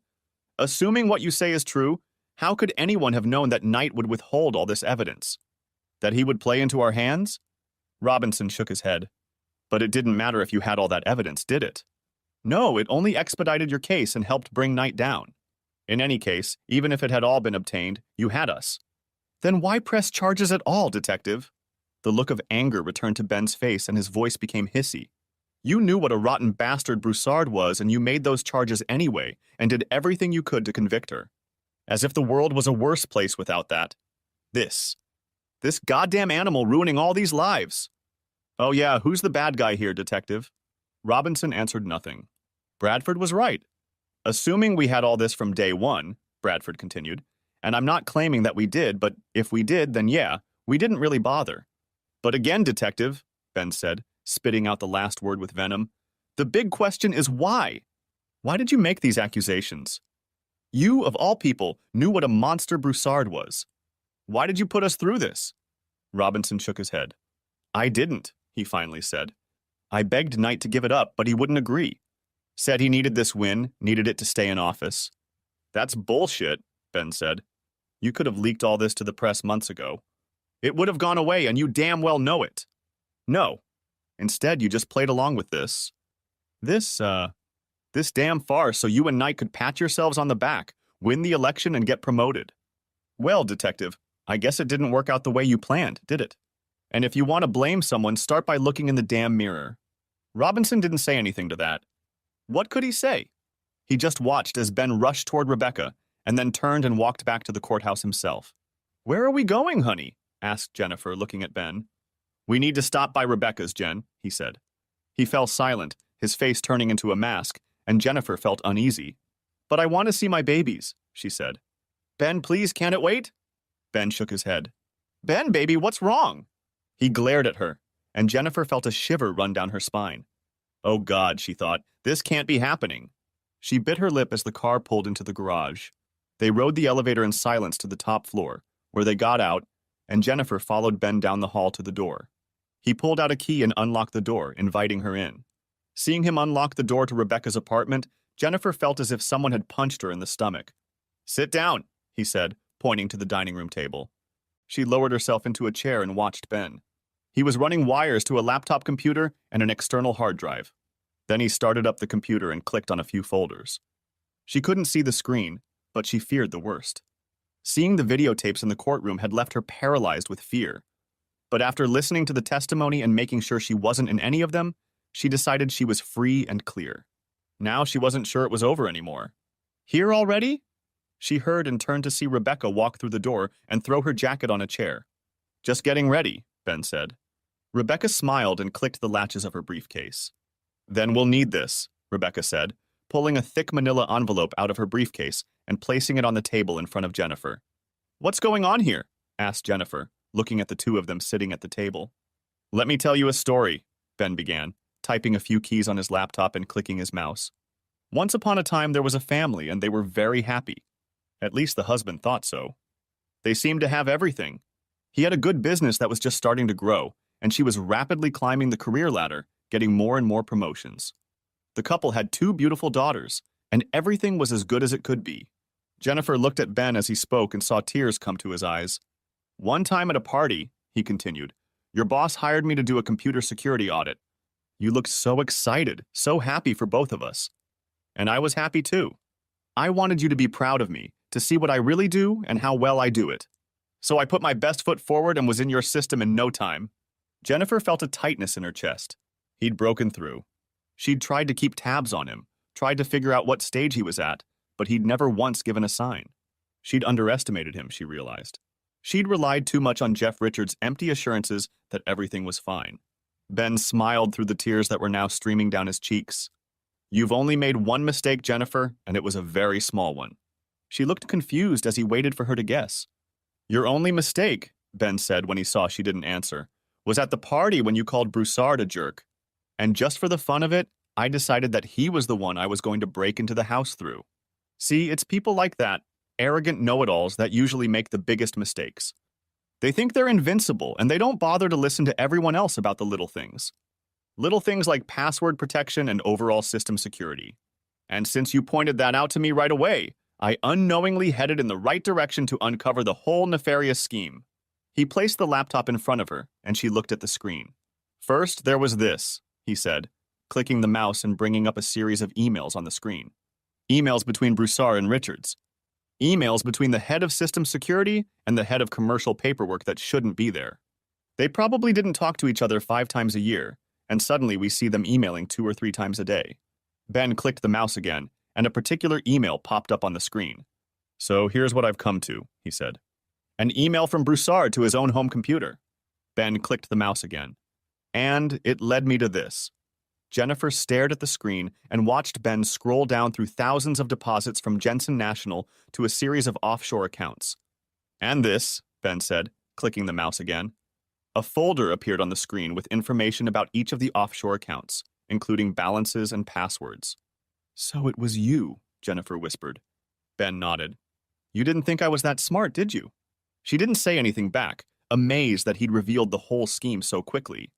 "assuming what you say is true, how could anyone have known that Knight would withhold all this evidence? That he would play into our hands?" Robinson shook his head. "But it didn't matter if you had all that evidence, did it?" "No, it only expedited your case and helped bring Knight down. In any case, even if it had all been obtained, you had us." "Then why press charges at all, Detective?" The look of anger returned to Ben's face and his voice became hissy. "You knew what a rotten bastard Broussard was and you made those charges anyway and did everything you could to convict her. As if the world was a worse place without that. This goddamn animal ruining all these lives." "Oh yeah, who's the bad guy here, Detective?" Robinson answered nothing. "Bradford was right. Assuming we had all this from day one," Bradford continued, "and I'm not claiming that we did, but if we did, then yeah, we didn't really bother. But again, Detective," Ben said, spitting out the last word with venom, "the big question is why? Why did you make these accusations? You, of all people, knew what a monster Broussard was. Why did you put us through this?" Robinson shook his head. "I didn't," he finally said. "I begged Knight to give it up, but he wouldn't agree. Said he needed this win, needed it to stay in office." "That's bullshit," Ben said. "You could have leaked all this to the press months ago. It would have gone away, and you damn well know it. No. Instead, you just played along with this. This damn farce so you and Knight could pat yourselves on the back, win the election, and get promoted. Well, Detective, I guess it didn't work out the way you planned, did it? And if you want to blame someone, start by looking in the damn mirror." Robinson didn't say anything to that. What could he say? He just watched as Ben rushed toward Rebecca, and then turned and walked back to the courthouse himself. "Where are we going, honey?" asked Jennifer, looking at Ben. "We need to stop by Rebecca's, Jen," he said. He fell silent, his face turning into a mask, and Jennifer felt uneasy. "But I want to see my babies," she said. "Ben, please, can't it wait?" Ben shook his head. "Ben, baby, what's wrong?" He glared at her, and Jennifer felt a shiver run down her spine. "Oh God," she thought, "this can't be happening." She bit her lip as the car pulled into the garage. They rode the elevator in silence to the top floor, where they got out, and Jennifer followed Ben down the hall to the door. He pulled out a key and unlocked the door, inviting her in. Seeing him unlock the door to Rebecca's apartment, Jennifer felt as if someone had punched her in the stomach. "Sit down," he said, pointing to the dining room table. She lowered herself into a chair and watched Ben. He was running wires to a laptop computer and an external hard drive. Then he started up the computer and clicked on a few folders. She couldn't see the screen, but she feared the worst. Seeing the videotapes in the courtroom had left her paralyzed with fear. But after listening to the testimony and making sure she wasn't in any of them, she decided she was free and clear. Now she wasn't sure it was over anymore. "Here already?" She heard and turned to see Rebecca walk through the door and throw her jacket on a chair. "Just getting ready," Ben said. Rebecca smiled and clicked the latches of her briefcase. "Then we'll need this," Rebecca said, pulling a thick manila envelope out of her briefcase and placing it on the table in front of Jennifer. "What's going on here?" asked Jennifer, looking at the two of them sitting at the table. "Let me tell you a story," Ben began, typing a few keys on his laptop and clicking his mouse. "Once upon a time there was a family and they were very happy. At least the husband thought so. They seemed to have everything. He had a good business that was just starting to grow, and she was rapidly climbing the career ladder, getting more and more promotions. The couple had 2 beautiful daughters, and everything was as good as it could be." Jennifer looked at Ben as he spoke and saw tears come to his eyes. "One time at a party," he continued, "your boss hired me to do a computer security audit. You looked so excited, so happy for both of us. And I was happy too. I wanted you to be proud of me, to see what I really do and how well I do it. So I put my best foot forward and was in your system in no time." Jennifer felt a tightness in her chest. He'd broken through. She'd tried to keep tabs on him, tried to figure out what stage he was at, but he'd never once given a sign. She'd underestimated him, she realized. She'd relied too much on Jeff Richards' empty assurances that everything was fine. Ben smiled through the tears that were now streaming down his cheeks. "You've only made one mistake, Jennifer, and it was a very small one." She looked confused as he waited for her to guess. "Your only mistake," Ben said when he saw she didn't answer, "was at the party when you called Broussard a jerk. And just for the fun of it, I decided that he was the one I was going to break into the house through. See, it's people like that, arrogant know-it-alls, that usually make the biggest mistakes. They think they're invincible, and they don't bother to listen to everyone else about the little things. Little things like password protection and overall system security. And since you pointed that out to me right away, I unknowingly headed in the right direction to uncover the whole nefarious scheme." He placed the laptop in front of her, and she looked at the screen. "First, there was this," he said, clicking the mouse and bringing up a series of emails on the screen. Emails between Broussard and Richards. Emails between the head of system security and the head of commercial paperwork that shouldn't be there. They probably didn't talk to each other 5 times a year, and suddenly we see them emailing 2 or 3 times a day. Ben clicked the mouse again, and a particular email popped up on the screen. "So here's what I've come to," he said. An email from Broussard to his own home computer. Ben clicked the mouse again. "And it led me to this." Jennifer stared at the screen and watched Ben scroll down through thousands of deposits from Jensen National to a series of offshore accounts. "And this," Ben said, clicking the mouse again. A folder appeared on the screen with information about each of the offshore accounts, including balances and passwords. "So it was you," Jennifer whispered. Ben nodded. "You didn't think I was that smart, did you?" She didn't say anything back, amazed that he'd revealed the whole scheme so quickly.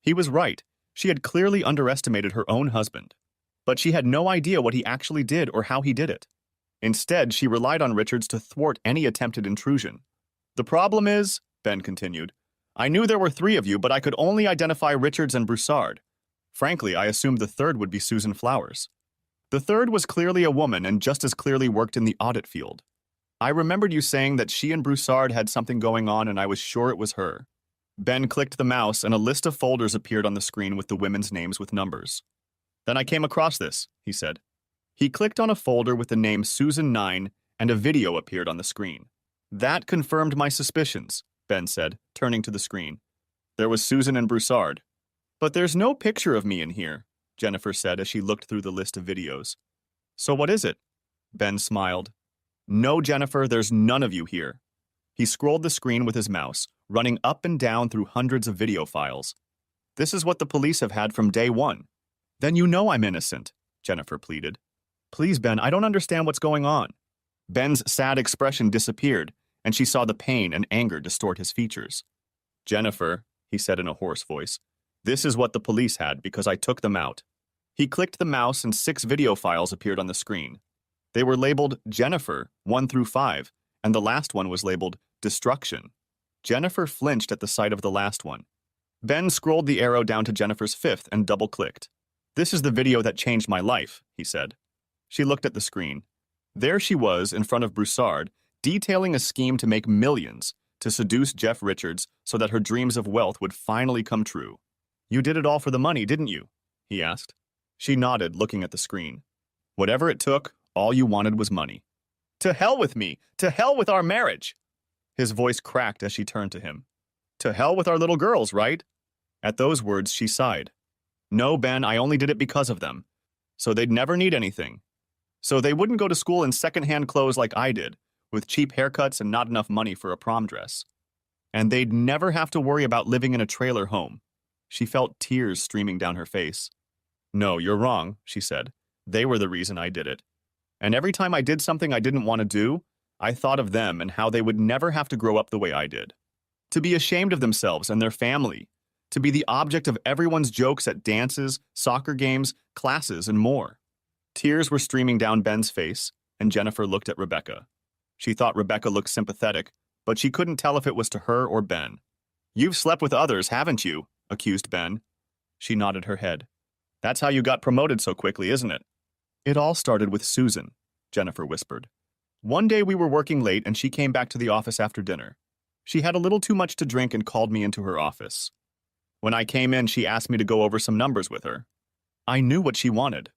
He was right. She had clearly underestimated her own husband. But she had no idea what he actually did or how he did it. Instead, she relied on Richards to thwart any attempted intrusion. "The problem is," Ben continued, "I knew there were 3 of you, but I could only identify Richards and Broussard. Frankly, I assumed the third would be Susan Flowers. The third was clearly a woman and just as clearly worked in the audit field. I remembered you saying that she and Broussard had something going on, and I was sure it was her." Ben clicked the mouse, and a list of folders appeared on the screen with the women's names with numbers. "Then I came across this," he said. He clicked on a folder with the name Susan 9, and a video appeared on the screen. "That confirmed my suspicions," Ben said, turning to the screen. "There was Susan and Broussard." "But there's no picture of me in here," Jennifer said as she looked through the list of videos. "So what is it?" Ben smiled. "No, Jennifer, there's none of you here." He scrolled the screen with his mouse, running up and down through hundreds of video files. "This is what the police have had from day one." "Then you know I'm innocent," Jennifer pleaded. "Please, Ben, I don't understand what's going on." Ben's sad expression disappeared, and she saw the pain and anger distort his features. Jennifer, he said in a hoarse voice, this is what the police had because I took them out. He clicked the mouse and 6 video files appeared on the screen. They were labeled Jennifer 1 through 5, and the last one was labeled Destruction. Jennifer flinched at the sight of the last one. Ben scrolled the arrow down to Jennifer's 5th and double-clicked. This is the video that changed my life, he said. She looked at the screen. There she was in front of Broussard, detailing a scheme to make millions, to seduce Jeff Richards so that her dreams of wealth would finally come true. You did it all for the money, didn't you? He asked. She nodded, looking at the screen. Whatever it took, all you wanted was money. To hell with me! To hell with our marriage! His voice cracked as she turned to him. To hell with our little girls, right? At those words, she sighed. No, Ben, I only did it because of them. So they'd never need anything. So they wouldn't go to school in second-hand clothes like I did, with cheap haircuts and not enough money for a prom dress. And they'd never have to worry about living in a trailer home. She felt tears streaming down her face. No, you're wrong, she said. They were the reason I did it. And every time I did something I didn't want to do, I thought of them and how they would never have to grow up the way I did. To be ashamed of themselves and their family. To be the object of everyone's jokes at dances, soccer games, classes, and more. Tears were streaming down Ben's face, and Jennifer looked at Rebecca. She thought Rebecca looked sympathetic, but she couldn't tell if it was to her or Ben. You've slept with others, haven't you? Accused Ben. She nodded her head. That's how you got promoted so quickly, isn't it? It all started with Susan, Jennifer whispered. One day we were working late and she came back to the office after dinner. She had a little too much to drink and called me into her office. When I came in, she asked me to go over some numbers with her. I knew what she wanted.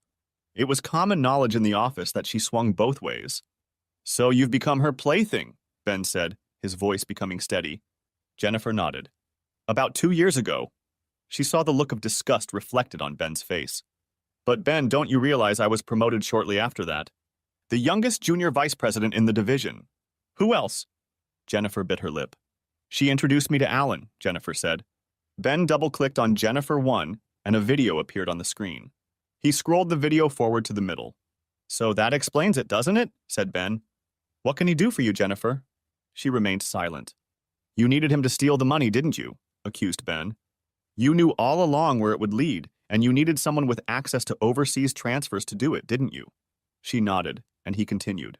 It was common knowledge in the office that she swung both ways. So you've become her plaything, Ben said, his voice becoming steady. Jennifer nodded. About 2 years ago. She saw the look of disgust reflected on Ben's face. But Ben, don't you realize I was promoted shortly after that? The youngest junior vice president in the division. Who else? Jennifer bit her lip. She introduced me to Alan, Jennifer said. Ben double-clicked on Jennifer 1, and a video appeared on the screen. He scrolled the video forward to the middle. So that explains it, doesn't it? Said Ben. What can he do for you, Jennifer? She remained silent. You needed him to steal the money, didn't you? Accused Ben. You knew all along where it would lead, and you needed someone with access to overseas transfers to do it, didn't you? She nodded, and he continued.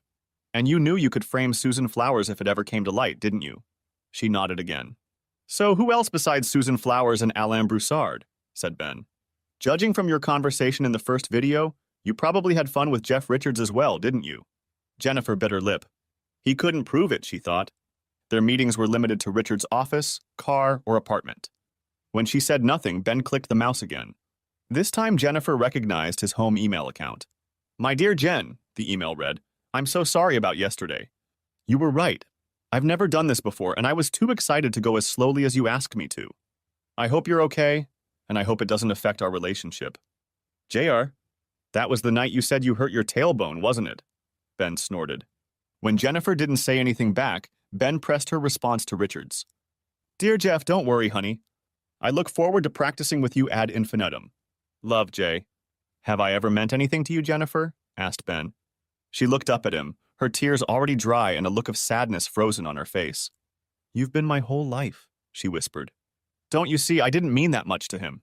And you knew you could frame Susan Flowers if it ever came to light, didn't you? She nodded again. So who else besides Susan Flowers and Alain Broussard? Said Ben. Judging from your conversation in the first video, you probably had fun with Jeff Richards as well, didn't you? Jennifer bit her lip. He couldn't prove it, she thought. Their meetings were limited to Richards' office, car, or apartment. When she said nothing, Ben clicked the mouse again. This time Jennifer recognized his home email account. My dear Jen, the email read, I'm so sorry about yesterday. You were right. I've never done this before, and I was too excited to go as slowly as you asked me to. I hope you're okay, and I hope it doesn't affect our relationship. JR, that was the night you said you hurt your tailbone, wasn't it? Ben snorted. When Jennifer didn't say anything back, Ben pressed her response to Richards. Dear Jeff, don't worry, honey. I look forward to practicing with you ad infinitum. Love, Jay. Have I ever meant anything to you, Jennifer? Asked Ben. She looked up at him, her tears already dry and a look of sadness frozen on her face. You've been my whole life, she whispered. Don't you see, I didn't mean that much to him.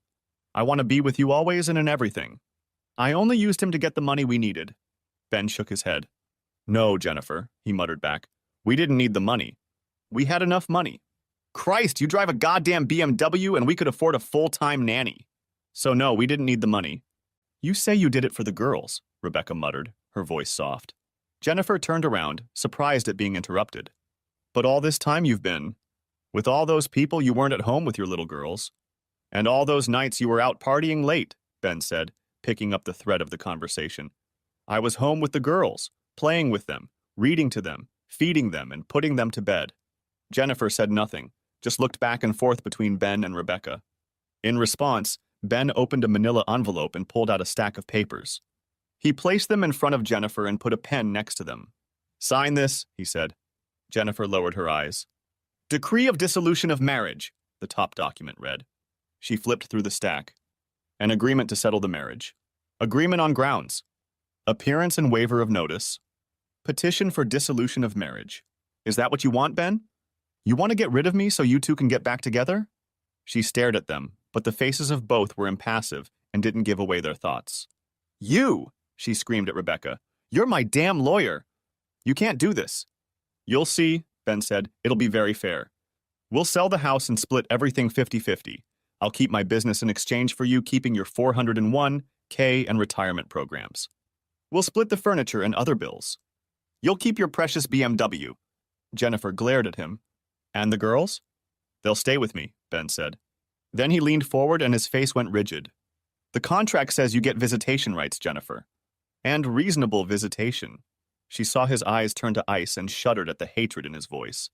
I want to be with you always and in everything. I only used him to get the money we needed. Ben shook his head. No, Jennifer, he muttered back. We didn't need the money. We had enough money. Christ, you drive a goddamn BMW and we could afford a full-time nanny. So no, we didn't need the money. You say you did it for the girls, Rebecca muttered, her voice soft. Jennifer turned around, surprised at being interrupted. But all this time you've been. With all those people, you weren't at home with your little girls. And all those nights you were out partying late, Ben said, picking up the thread of the conversation. I was home with the girls, playing with them, reading to them, feeding them, and putting them to bed. Jennifer said nothing, just looked back and forth between Ben and Rebecca. In response, Ben opened a manila envelope and pulled out a stack of papers. He placed them in front of Jennifer and put a pen next to them. Sign this, he said. Jennifer lowered her eyes. Decree of Dissolution of Marriage, the top document read. She flipped through the stack. An agreement to settle the marriage. Agreement on grounds. Appearance and waiver of notice. Petition for dissolution of marriage. Is that what you want, Ben? You want to get rid of me so you two can get back together? She stared at them, but the faces of both were impassive and didn't give away their thoughts. You! She screamed at Rebecca. You're my damn lawyer. You can't do this. You'll see, Ben said. It'll be very fair. We'll sell the house and split everything 50-50. I'll keep my business in exchange for you keeping your 401k and retirement programs. We'll split the furniture and other bills. You'll keep your precious BMW. Jennifer glared at him. And the girls? They'll stay with me, Ben said. Then he leaned forward and his face went rigid. The contract says you get visitation rights, Jennifer. And reasonable visitation. She saw his eyes turn to ice and shuddered at the hatred in his voice.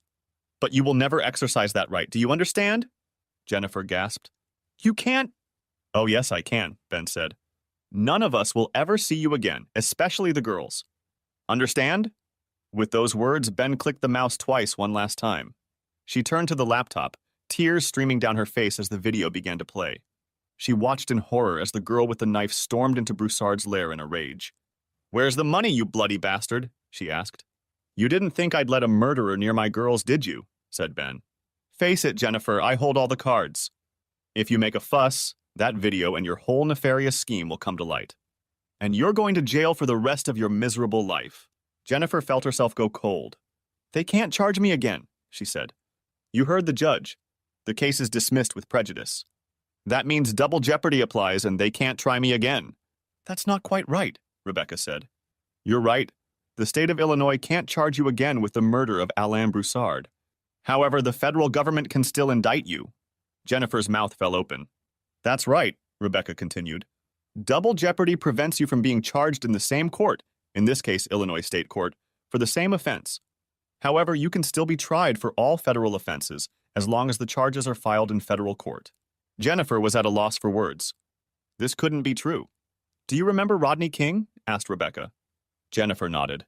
But you will never exercise that right, do you understand? Jennifer gasped. You can't. Oh, yes, I can, Ben said. None of us will ever see you again, especially the girls. Understand? With those words, Ben clicked the mouse twice one last time. She turned to the laptop, tears streaming down her face as the video began to play. She watched in horror as the girl with the knife stormed into Broussard's lair in a rage. Where's the money, you bloody bastard? She asked. You didn't think I'd let a murderer near my girls, did you? Said Ben. Face it, Jennifer, I hold all the cards. If you make a fuss, that video and your whole nefarious scheme will come to light. And you're going to jail for the rest of your miserable life. Jennifer felt herself go cold. They can't charge me again, she said. You heard the judge. The case is dismissed with prejudice. That means double jeopardy applies and they can't try me again. That's not quite right, Rebecca said. You're right. The state of Illinois can't charge you again with the murder of Alain Broussard. However, the federal government can still indict you. Jennifer's mouth fell open. That's right, Rebecca continued. Double jeopardy prevents you from being charged in the same court, in this case Illinois State Court, for the same offense. However, you can still be tried for all federal offenses as long as the charges are filed in federal court. Jennifer was at a loss for words. This couldn't be true. Do you remember Rodney King? Asked Rebecca. Jennifer nodded.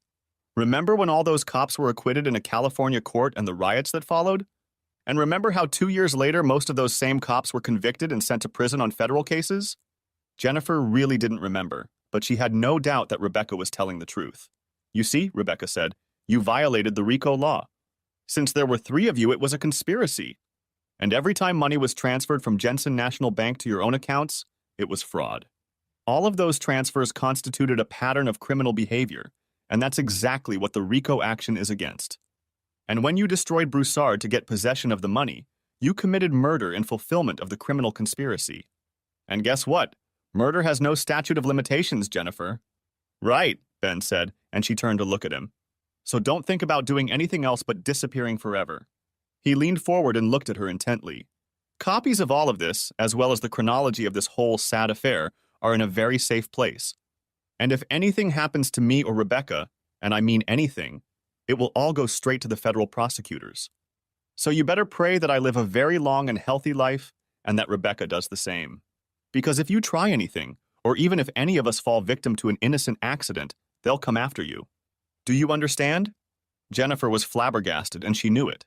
Remember when all those cops were acquitted in a California court and the riots that followed? And remember how 2 years later most of those same cops were convicted and sent to prison on federal cases? Jennifer really didn't remember, but she had no doubt that Rebecca was telling the truth. You see, Rebecca said, you violated the RICO law. Since there were 3 of you, it was a conspiracy. And every time money was transferred from Jensen National Bank to your own accounts, it was fraud. All of those transfers constituted a pattern of criminal behavior, and that's exactly what the RICO action is against. And when you destroyed Broussard to get possession of the money, you committed murder in fulfillment of the criminal conspiracy. And guess what? Murder has no statute of limitations, Jennifer. Right, Ben said, and she turned to look at him. So don't think about doing anything else but disappearing forever. He leaned forward and looked at her intently. Copies of all of this, as well as the chronology of this whole sad affair, are in a very safe place. And if anything happens to me or Rebecca, and I mean anything, it will all go straight to the federal prosecutors. So you better pray that I live a very long and healthy life and that Rebecca does the same. Because if you try anything, or even if any of us fall victim to an innocent accident, they'll come after you. Do you understand? Jennifer was flabbergasted and she knew it.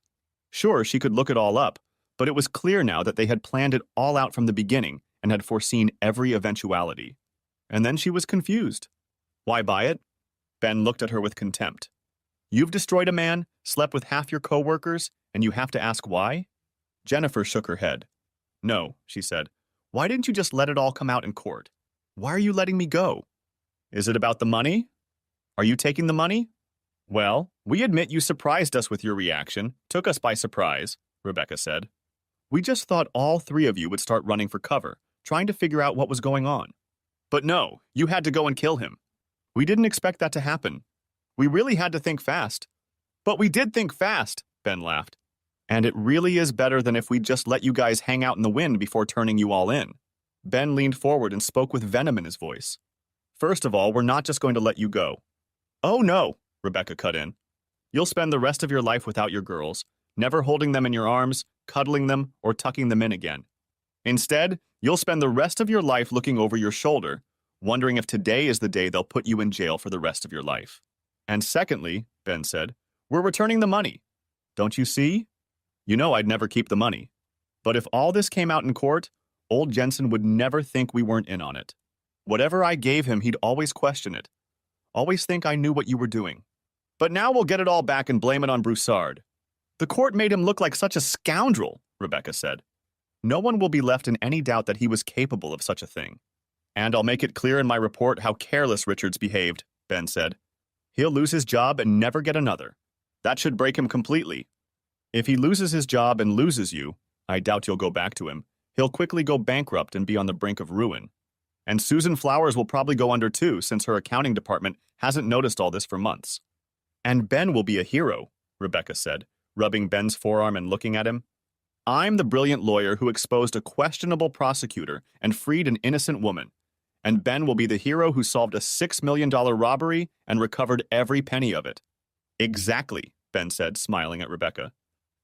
Sure, she could look it all up, but it was clear now that they had planned it all out from the beginning and had foreseen every eventuality. And then she was confused. Why buy it? Ben looked at her with contempt. You've destroyed a man, slept with half your co-workers, and you have to ask why? Jennifer shook her head. No, she said. Why didn't you just let it all come out in court? Why are you letting me go? Is it about the money? Are you taking the money? Well, we admit you surprised us with your reaction, took us by surprise, Rebecca said. We just thought all 3 of you would start running for cover, trying to figure out what was going on. But no, you had to go and kill him. We didn't expect that to happen. We really had to think fast. But we did think fast, Ben laughed. And it really is better than if we'd just let you guys hang out in the wind before turning you all in. Ben leaned forward and spoke with venom in his voice. First of all, we're not just going to let you go. Oh no, Rebecca cut in. You'll spend the rest of your life without your girls, never holding them in your arms, cuddling them, or tucking them in again. Instead, you'll spend the rest of your life looking over your shoulder, wondering if today is the day they'll put you in jail for the rest of your life. And secondly, Ben said, we're returning the money. Don't you see? You know I'd never keep the money. But if all this came out in court, old Jensen would never think we weren't in on it. Whatever I gave him, he'd always question it. Always think I knew what you were doing. But now we'll get it all back and blame it on Broussard. The court made him look like such a scoundrel, Rebecca said. No one will be left in any doubt that he was capable of such a thing. And I'll make it clear in my report how careless Richards behaved, Ben said. He'll lose his job and never get another. That should break him completely. If he loses his job and loses you, I doubt you'll go back to him. He'll quickly go bankrupt and be on the brink of ruin. And Susan Flowers will probably go under too, since her accounting department hasn't noticed all this for months. And Ben will be a hero, Rebecca said, rubbing Ben's forearm and looking at him. I'm the brilliant lawyer who exposed a questionable prosecutor and freed an innocent woman. And Ben will be the hero who solved a $6 million robbery and recovered every penny of it. Exactly, Ben said, smiling at Rebecca.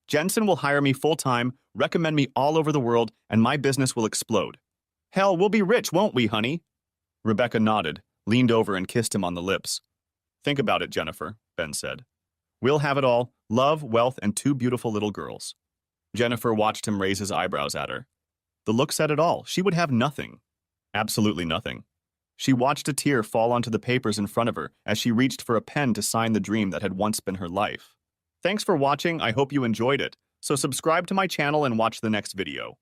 Jensen will hire me full-time, recommend me all over the world, and my business will explode. Hell, we'll be rich, won't we, honey? Rebecca nodded, leaned over and kissed him on the lips. Think about it, Jennifer, Ben said. We'll have it all, love, wealth, and 2 beautiful little girls. Jennifer watched him raise his eyebrows at her. The look said it all. She would have nothing. Absolutely nothing. She watched a tear fall onto the papers in front of her as she reached for a pen to sign the dream that had once been her life. Thanks for watching. I hope you enjoyed it. So subscribe to my channel and watch the next video.